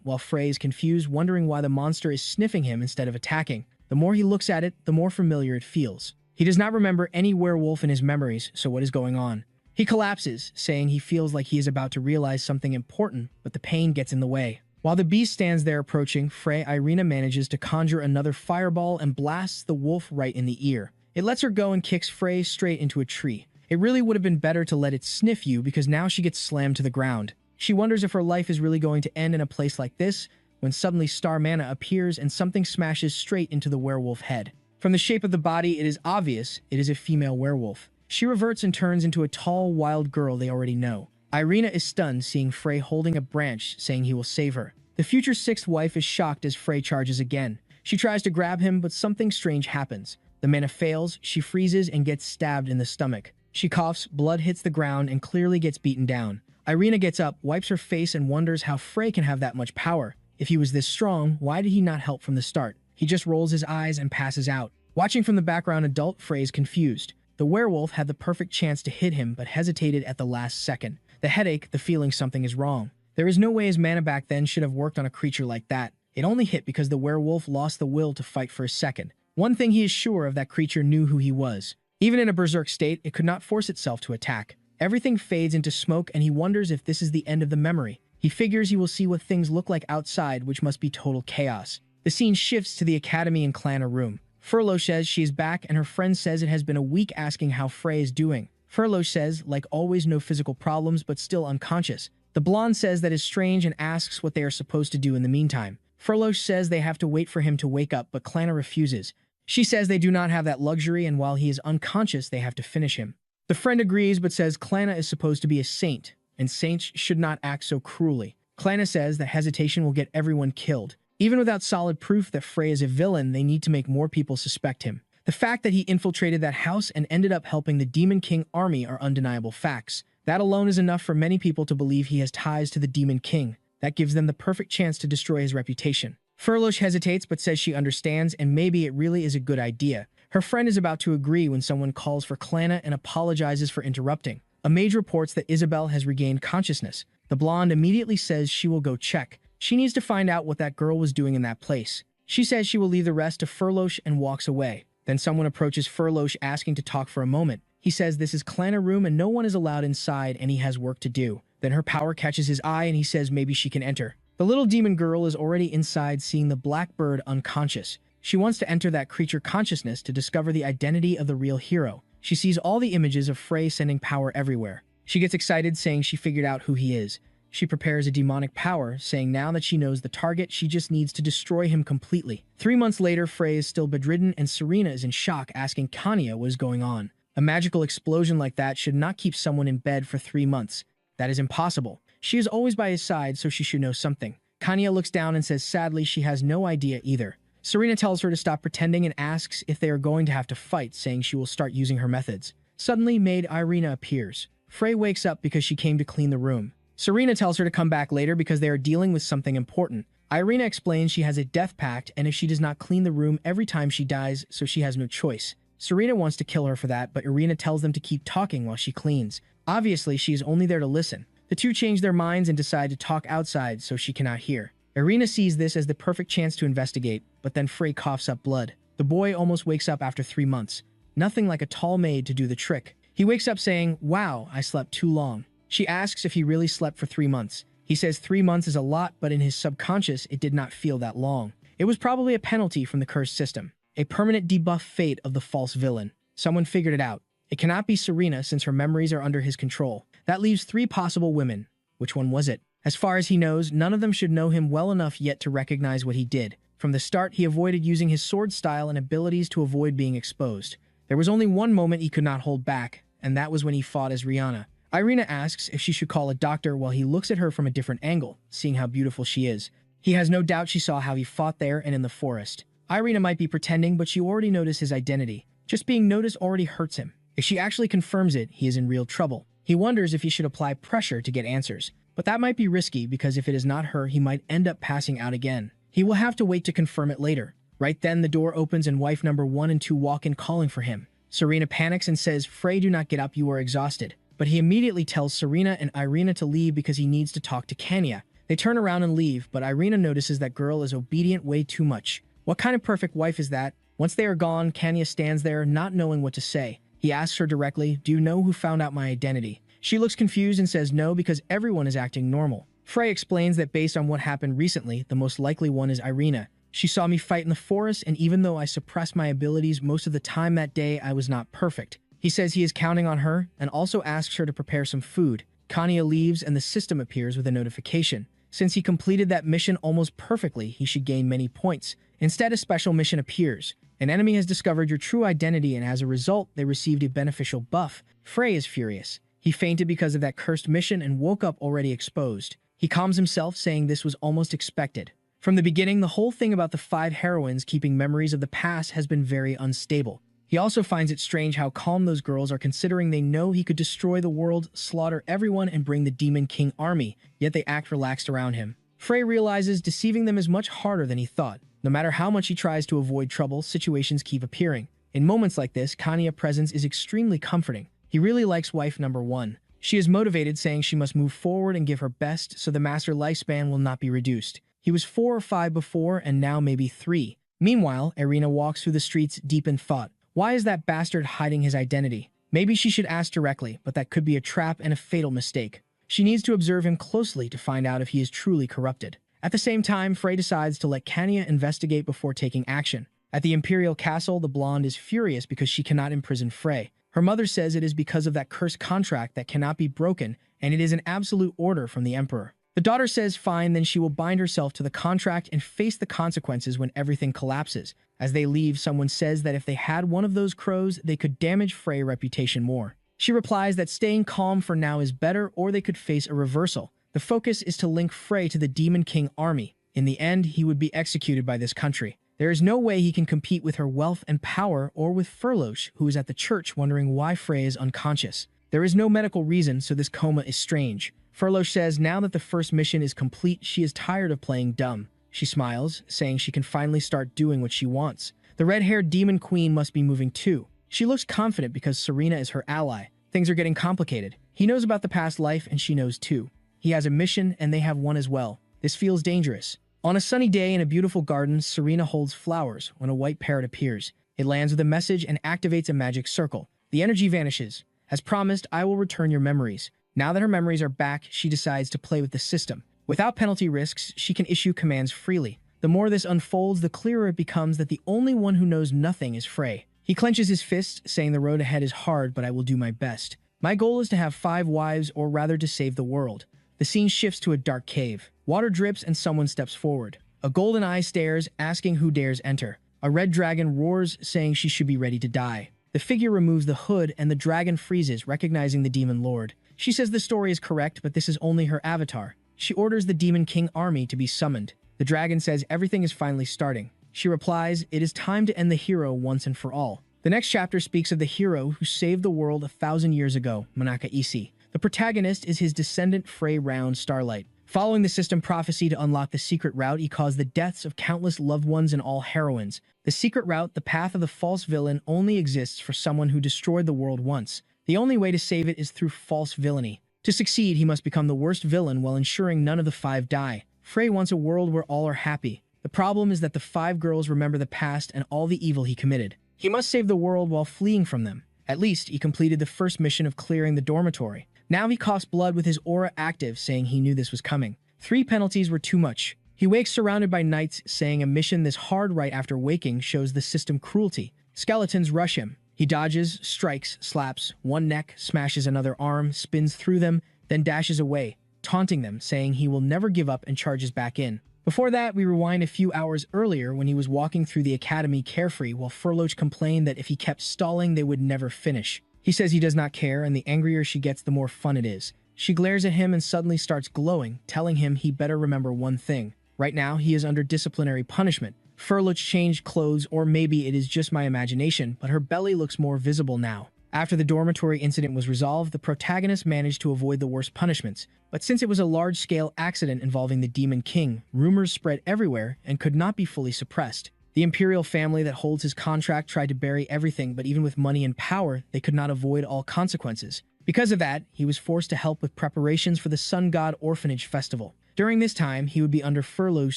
while Frey is confused, wondering why the monster is sniffing him instead of attacking. The more he looks at it, the more familiar it feels. He does not remember any werewolf in his memories, so what is going on? He collapses, saying he feels like he is about to realize something important, but the pain gets in the way. While the beast stands there approaching, Irina manages to conjure another fireball and blasts the wolf right in the ear. It lets her go and kicks Frey straight into a tree. It really would have been better to let it sniff you because now she gets slammed to the ground. She wonders if her life is really going to end in a place like this, when suddenly Star Mana appears and something smashes straight into the werewolf head. From the shape of the body, it is obvious it is a female werewolf. She reverts and turns into a tall, wild girl they already know. Irina is stunned, seeing Frey holding a branch, saying he will save her. The future sixth wife is shocked as Frey charges again. She tries to grab him, but something strange happens. The mana fails, she freezes and gets stabbed in the stomach. She coughs, blood hits the ground, and clearly gets beaten down. Irina gets up, wipes her face, and wonders how Frey can have that much power. If he was this strong, why did he not help from the start? He just rolls his eyes and passes out. Watching from the background, adult Frey is confused. The werewolf had the perfect chance to hit him, but hesitated at the last second. The headache, the feeling something is wrong. There is no way his mana back then should have worked on a creature like that. It only hit because the werewolf lost the will to fight for a second. One thing he is sure of, that creature knew who he was. Even in a berserk state, it could not force itself to attack. Everything fades into smoke, and he wonders if this is the end of the memory. He figures he will see what things look like outside, which must be total chaos. The scene shifts to the academy in Klana room. Furlough says she is back, and her friend says it has been a week, asking how Frey is doing. Furlough says, like always, no physical problems, but still unconscious. The blonde says that is strange and asks what they are supposed to do in the meantime. Furlough says they have to wait for him to wake up, but Klana refuses. She says they do not have that luxury, and while he is unconscious, they have to finish him. The friend agrees, but says Klana is supposed to be a saint, and saints should not act so cruelly. Klana says that hesitation will get everyone killed. Even without solid proof that Frey is a villain, they need to make more people suspect him. The fact that he infiltrated that house and ended up helping the Demon King army are undeniable facts. That alone is enough for many people to believe he has ties to the Demon King. That gives them the perfect chance to destroy his reputation. Furlough hesitates but says she understands, and maybe it really is a good idea. Her friend is about to agree when someone calls for Klana and apologizes for interrupting. A mage reports that Isabel has regained consciousness. The blonde immediately says she will go check. She needs to find out what that girl was doing in that place. She says she will leave the rest to Furlough and walks away. Then someone approaches Furlough asking to talk for a moment. He says this is Klana room and no one is allowed inside, and he has work to do. Then her power catches his eye and he says maybe she can enter. The little demon girl is already inside, seeing the black bird unconscious. She wants to enter that creature consciousness to discover the identity of the real hero. She sees all the images of Frey sending power everywhere. She gets excited, saying she figured out who he is. She prepares a demonic power, saying now that she knows the target, she just needs to destroy him completely. 3 months later, Frey is still bedridden, and Serena is in shock, asking Kanya what is going on. A magical explosion like that should not keep someone in bed for 3 months. That is impossible. She is always by his side, so she should know something. Kanya looks down and says sadly she has no idea either. Serena tells her to stop pretending and asks if they are going to have to fight, saying she will start using her methods. Suddenly, maid Irina appears. Frey wakes up because she came to clean the room. Serena tells her to come back later because they are dealing with something important. Irina explains she has a death pact, and if she does not clean the room every time she dies, so she has no choice. Serena wants to kill her for that, but Irina tells them to keep talking while she cleans. Obviously, she is only there to listen. The two change their minds and decide to talk outside so she cannot hear. Irina sees this as the perfect chance to investigate, but then Frey coughs up blood. The boy almost wakes up after 3 months. Nothing like a tall maid to do the trick. He wakes up saying, "Wow, I slept too long." She asks if he really slept for 3 months. He says 3 months is a lot, but in his subconscious, it did not feel that long. It was probably a penalty from the cursed system. A permanent debuff fate of the false villain. Someone figured it out. It cannot be Serena since her memories are under his control. That leaves 3 possible women. Which one was it? As far as he knows, none of them should know him well enough yet to recognize what he did. From the start, he avoided using his sword style and abilities to avoid being exposed. There was only one moment he could not hold back, and that was when he fought as Rihanna. Irina asks if she should call a doctor while he looks at her from a different angle, seeing how beautiful she is. He has no doubt she saw how he fought there and in the forest. Irina might be pretending, but she already noticed his identity. Just being noticed already hurts him. If she actually confirms it, he is in real trouble. He wonders if he should apply pressure to get answers. But that might be risky because if it is not her, he might end up passing out again. He will have to wait to confirm it later. Right then, the door opens and wife number 1 and 2 walk in calling for him. Serena panics and says, "Frey, do not get up, you are exhausted." But he immediately tells Serena and Irina to leave because he needs to talk to Kanya. They turn around and leave, but Irina notices that girl is obedient way too much. What kind of perfect wife is that? Once they are gone, Kanya stands there, not knowing what to say. He asks her directly, "Do you know who found out my identity?" She looks confused and says no because everyone is acting normal. Frey explains that based on what happened recently, the most likely one is Irina. She saw me fight in the forest, and even though I suppressed my abilities most of the time that day, I was not perfect. He says he is counting on her, and also asks her to prepare some food. Kanya leaves, and the system appears with a notification. Since he completed that mission almost perfectly, he should gain many points. Instead, a special mission appears. An enemy has discovered your true identity, and as a result, they received a beneficial buff. Frey is furious. He fainted because of that cursed mission and woke up already exposed. He calms himself, saying this was almost expected. From the beginning, the whole thing about the 5 heroines keeping memories of the past has been very unstable. He also finds it strange how calm those girls are considering they know he could destroy the world, slaughter everyone, and bring the Demon King army, yet they act relaxed around him. Frey realizes deceiving them is much harder than he thought. No matter how much he tries to avoid trouble, situations keep appearing. In moments like this, Kanya's presence is extremely comforting. He really likes wife number 1. She is motivated, saying she must move forward and give her best so the master lifespan will not be reduced. He was 4 or 5 before, and now maybe 3. Meanwhile, Irina walks through the streets deep in thought. Why is that bastard hiding his identity? Maybe she should ask directly, but that could be a trap and a fatal mistake. She needs to observe him closely to find out if he is truly corrupted. At the same time, Frey decides to let Kanya investigate before taking action. At the Imperial Castle, the blonde is furious because she cannot imprison Frey. Her mother says it is because of that cursed contract that cannot be broken, and it is an absolute order from the Emperor. The daughter says fine, then she will bind herself to the contract and face the consequences when everything collapses. As they leave, someone says that if they had one of those crows, they could damage Frey's reputation more. She replies that staying calm for now is better, or they could face a reversal. The focus is to link Frey to the Demon King army. In the end, he would be executed by this country. There is no way he can compete with her wealth and power, or with Furlosh, who is at the church wondering why Frey is unconscious. There is no medical reason, so this coma is strange. Furlosh says now that the first mission is complete, she is tired of playing dumb. She smiles, saying she can finally start doing what she wants. The red-haired demon queen must be moving too. She looks confident because Serena is her ally. Things are getting complicated. He knows about the past life, and she knows too. He has a mission, and they have one as well. This feels dangerous. On a sunny day in a beautiful garden, Serena holds flowers when a white parrot appears. It lands with a message and activates a magic circle. The energy vanishes. As promised, I will return your memories. Now that her memories are back, she decides to play with the system. Without penalty risks, she can issue commands freely. The more this unfolds, the clearer it becomes that the only one who knows nothing is Frey. He clenches his fists, saying the road ahead is hard, but I will do my best. My goal is to have 5 wives, or rather to save the world. The scene shifts to a dark cave. Water drips and someone steps forward. A golden eye stares, asking who dares enter. A red dragon roars, saying she should be ready to die. The figure removes the hood and the dragon freezes, recognizing the demon lord. She says the story is correct, but this is only her avatar. She orders the Demon King army to be summoned. The dragon says everything is finally starting. She replies, it is time to end the hero once and for all. The next chapter speaks of the hero who saved the world 1,000 years ago, Manhwa Recaps. The protagonist is his descendant Frey Round Starlight. Following the system prophecy to unlock the secret route, he caused the deaths of countless loved ones and all heroines. The secret route, the path of the false villain, only exists for someone who destroyed the world once. The only way to save it is through false villainy. To succeed, he must become the worst villain while ensuring none of the 5 die. Frey wants a world where all are happy. The problem is that the 5 girls remember the past and all the evil he committed. He must save the world while fleeing from them. At least, he completed the first mission of clearing the dormitory. Now he coughs blood with his aura active, saying he knew this was coming. 3 penalties were too much. He wakes surrounded by knights, saying a mission this hard right after waking shows the system cruelty. Skeletons rush him. He dodges, strikes, slaps, one neck, smashes another arm, spins through them, then dashes away, taunting them, saying he will never give up and charges back in. Before that, we rewind a few hours earlier when he was walking through the academy carefree while Furloach complained that if he kept stalling, they would never finish. He says he does not care, and the angrier she gets, the more fun it is. She glares at him and suddenly starts glowing, telling him he better remember one thing. Right now, he is under disciplinary punishment. Furloach changed clothes, or maybe it is just my imagination, but her belly looks more visible now. After the dormitory incident was resolved, the protagonist managed to avoid the worst punishments. But since it was a large-scale accident involving the Demon King, rumors spread everywhere and could not be fully suppressed. The imperial family that holds his contract tried to bury everything, but even with money and power, they could not avoid all consequences. Because of that, he was forced to help with preparations for the Sun God Orphanage Festival. During this time, he would be under Furloach's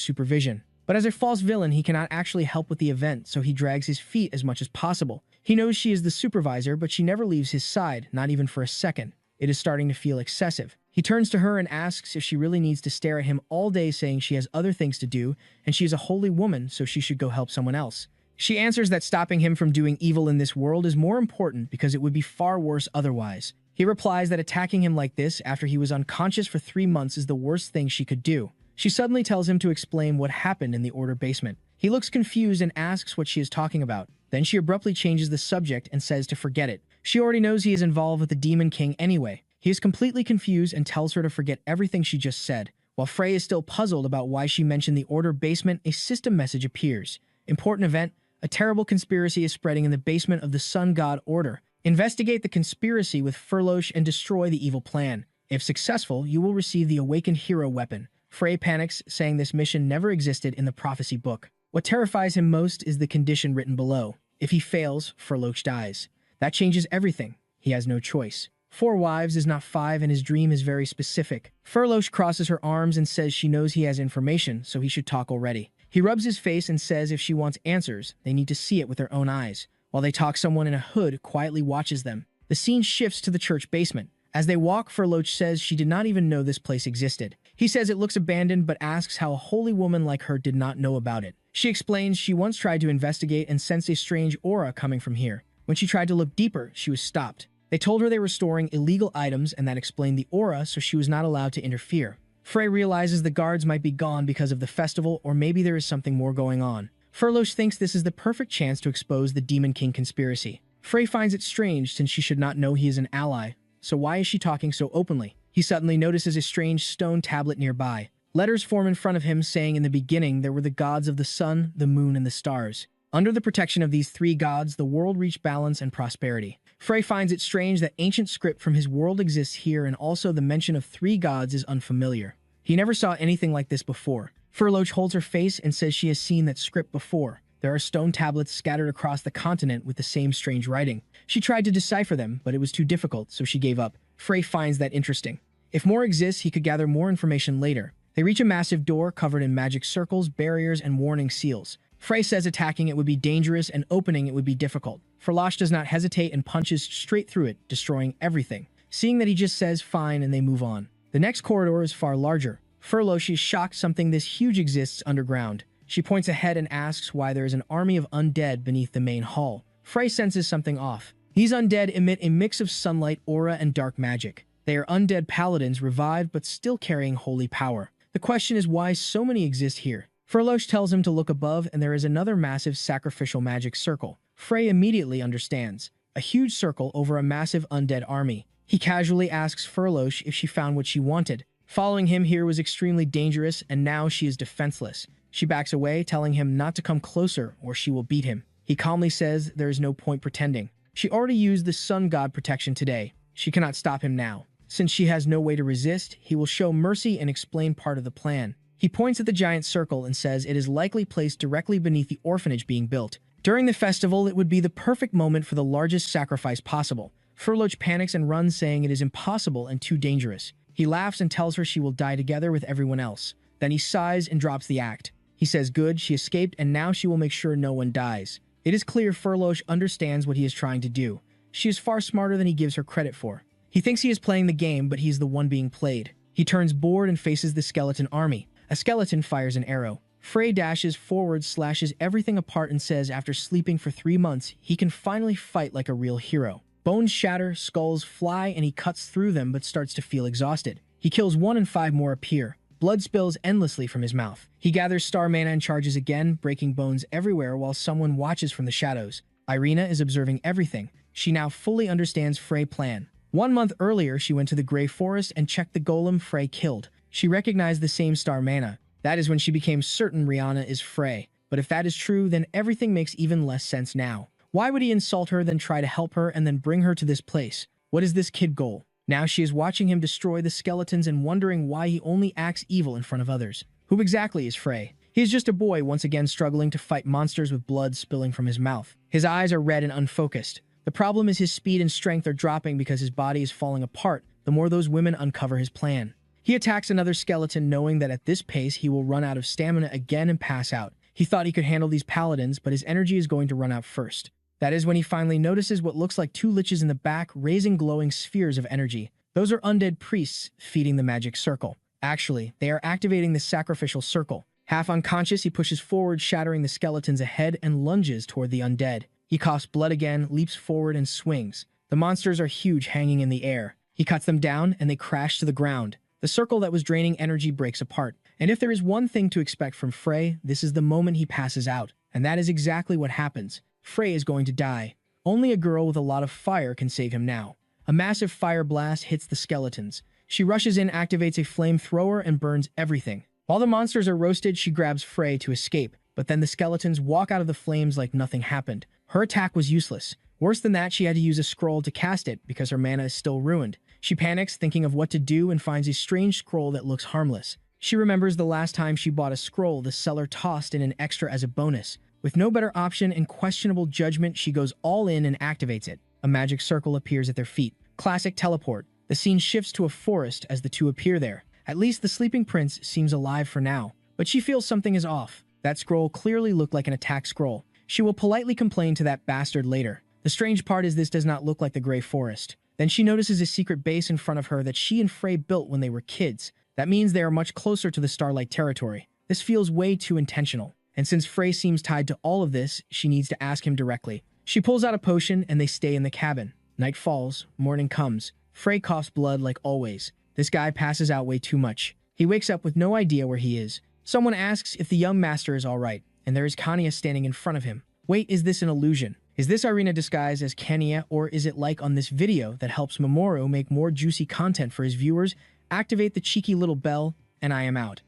supervision. But as a false villain, he cannot actually help with the event, so he drags his feet as much as possible. He knows she is the supervisor, but she never leaves his side, not even for a second. It is starting to feel excessive. He turns to her and asks if she really needs to stare at him all day, saying she has other things to do, and she is a holy woman, so she should go help someone else. She answers that stopping him from doing evil in this world is more important because it would be far worse otherwise. He replies that attacking him like this after he was unconscious for 3 months is the worst thing she could do. She suddenly tells him to explain what happened in the Order basement. He looks confused and asks what she is talking about. Then she abruptly changes the subject and says to forget it. She already knows he is involved with the Demon King anyway. He is completely confused and tells her to forget everything she just said. While Frey is still puzzled about why she mentioned the Order basement, a system message appears. Important event: a terrible conspiracy is spreading in the basement of the Sun God Order. Investigate the conspiracy with Furloach and destroy the evil plan. If successful, you will receive the Awakened Hero weapon. Frey panics, saying this mission never existed in the prophecy book. What terrifies him most is the condition written below. If he fails, Furloach dies. That changes everything. He has no choice. 4 wives is not 5, and his dream is very specific. Furloach crosses her arms and says she knows he has information, so he should talk already. He rubs his face and says if she wants answers, they need to see it with their own eyes. While they talk, someone in a hood quietly watches them. The scene shifts to the church basement. As they walk, Furloach says she did not even know this place existed. He says it looks abandoned, but asks how a holy woman like her did not know about it. She explains she once tried to investigate and sensed a strange aura coming from here. When she tried to look deeper, she was stopped. They told her they were storing illegal items, and that explained the aura, so she was not allowed to interfere. Frey realizes the guards might be gone because of the festival, or maybe there is something more going on. Furloach thinks this is the perfect chance to expose the Demon King conspiracy. Frey finds it strange since she should not know he is an ally, so why is she talking so openly? He suddenly notices a strange stone tablet nearby. Letters form in front of him saying in the beginning there were the gods of the sun, the moon, and the stars. Under the protection of these 3 gods, the world reached balance and prosperity. Frey finds it strange that ancient script from his world exists here, and also the mention of 3 gods is unfamiliar. He never saw anything like this before. Furloach holds her face and says she has seen that script before. There are stone tablets scattered across the continent with the same strange writing. She tried to decipher them, but it was too difficult, so she gave up. Frey finds that interesting. If more exists, he could gather more information later. They reach a massive door covered in magic circles, barriers, and warning seals. Frey says attacking it would be dangerous and opening it would be difficult. Furloach does not hesitate and punches straight through it, destroying everything. Seeing that he just says fine and they move on. The next corridor is far larger. Furloach is shocked something this huge exists underground. She points ahead and asks why there is an army of undead beneath the main hall. Frey senses something off. These undead emit a mix of sunlight, aura, and dark magic. They are undead paladins revived but still carrying holy power. The question is why so many exist here. Furloach tells him to look above, and there is another massive sacrificial magic circle. Frey immediately understands. A huge circle over a massive undead army. He casually asks Furloach if she found what she wanted. Following him here was extremely dangerous, and now she is defenseless. She backs away, telling him not to come closer or she will beat him. He calmly says there is no point pretending. She already used the sun god protection today. She cannot stop him now. Since she has no way to resist, he will show mercy and explain part of the plan. He points at the giant circle and says it is likely placed directly beneath the orphanage being built. During the festival, it would be the perfect moment for the largest sacrifice possible. Furloach panics and runs, saying it is impossible and too dangerous. He laughs and tells her she will die together with everyone else. Then he sighs and drops the act. He says good, she escaped, and now she will make sure no one dies. It is clear Furloach understands what he is trying to do. She is far smarter than he gives her credit for. He thinks he is playing the game, but he is the one being played. He turns bored and faces the skeleton army. A skeleton fires an arrow. Frey dashes forward, slashes everything apart, and says after sleeping for 3 months, he can finally fight like a real hero. Bones shatter, skulls fly, and he cuts through them but starts to feel exhausted. He kills 1 and 5 more appear. Blood spills endlessly from his mouth. He gathers star mana and charges again, breaking bones everywhere while someone watches from the shadows. Irina is observing everything. She now fully understands Frey's plan. 1 month earlier, she went to the Grey Forest and checked the golem Frey killed. She recognized the same star mana. That is when she became certain Rihanna is Frey. But if that is true, then everything makes even less sense now. Why would he insult her, then try to help her, and then bring her to this place? What is this kid goal? Now she is watching him destroy the skeletons and wondering why he only acts evil in front of others. Who exactly is Frey? He is just a boy once again struggling to fight monsters with blood spilling from his mouth. His eyes are red and unfocused. The problem is his speed and strength are dropping because his body is falling apart the more those women uncover his plan. He attacks another skeleton knowing that at this pace he will run out of stamina again and pass out. He thought he could handle these paladins, but his energy is going to run out first. That is when he finally notices what looks like 2 liches in the back raising glowing spheres of energy. Those are undead priests feeding the magic circle. Actually, they are activating the sacrificial circle. Half unconscious, he pushes forward, shattering the skeletons ahead and lunges toward the undead. He coughs blood again, leaps forward, and swings. The monsters are huge, hanging in the air. He cuts them down, and they crash to the ground. The circle that was draining energy breaks apart. And if there is one thing to expect from Frey, this is the moment he passes out. And that is exactly what happens. Frey is going to die. Only a girl with a lot of fire can save him now. A massive fire blast hits the skeletons. She rushes in, activates a flamethrower, and burns everything. While the monsters are roasted, she grabs Frey to escape. But then the skeletons walk out of the flames like nothing happened. Her attack was useless. Worse than that, she had to use a scroll to cast it because her mana is still ruined. She panics, thinking of what to do, and finds a strange scroll that looks harmless. She remembers the last time she bought a scroll, the seller tossed in an extra as a bonus. With no better option and questionable judgment, she goes all in and activates it. A magic circle appears at their feet. Classic teleport. The scene shifts to a forest as the two appear there. At least the sleeping prince seems alive for now. But she feels something is off. That scroll clearly looked like an attack scroll. She will politely complain to that bastard later. The strange part is this does not look like the Grey Forest. Then she notices a secret base in front of her that she and Frey built when they were kids. That means they are much closer to the Starlight territory. This feels way too intentional. And since Frey seems tied to all of this, she needs to ask him directly. She pulls out a potion and they stay in the cabin. Night falls, morning comes. Frey coughs blood like always. This guy passes out way too much. He wakes up with no idea where he is. Someone asks if the young master is alright, and there is Kanya standing in front of him. Wait, is this an illusion? Is this Irina disguised as Kenya, or is it like on this video that helps Mamoru make more juicy content for his viewers? Activate the cheeky little bell, and I am out.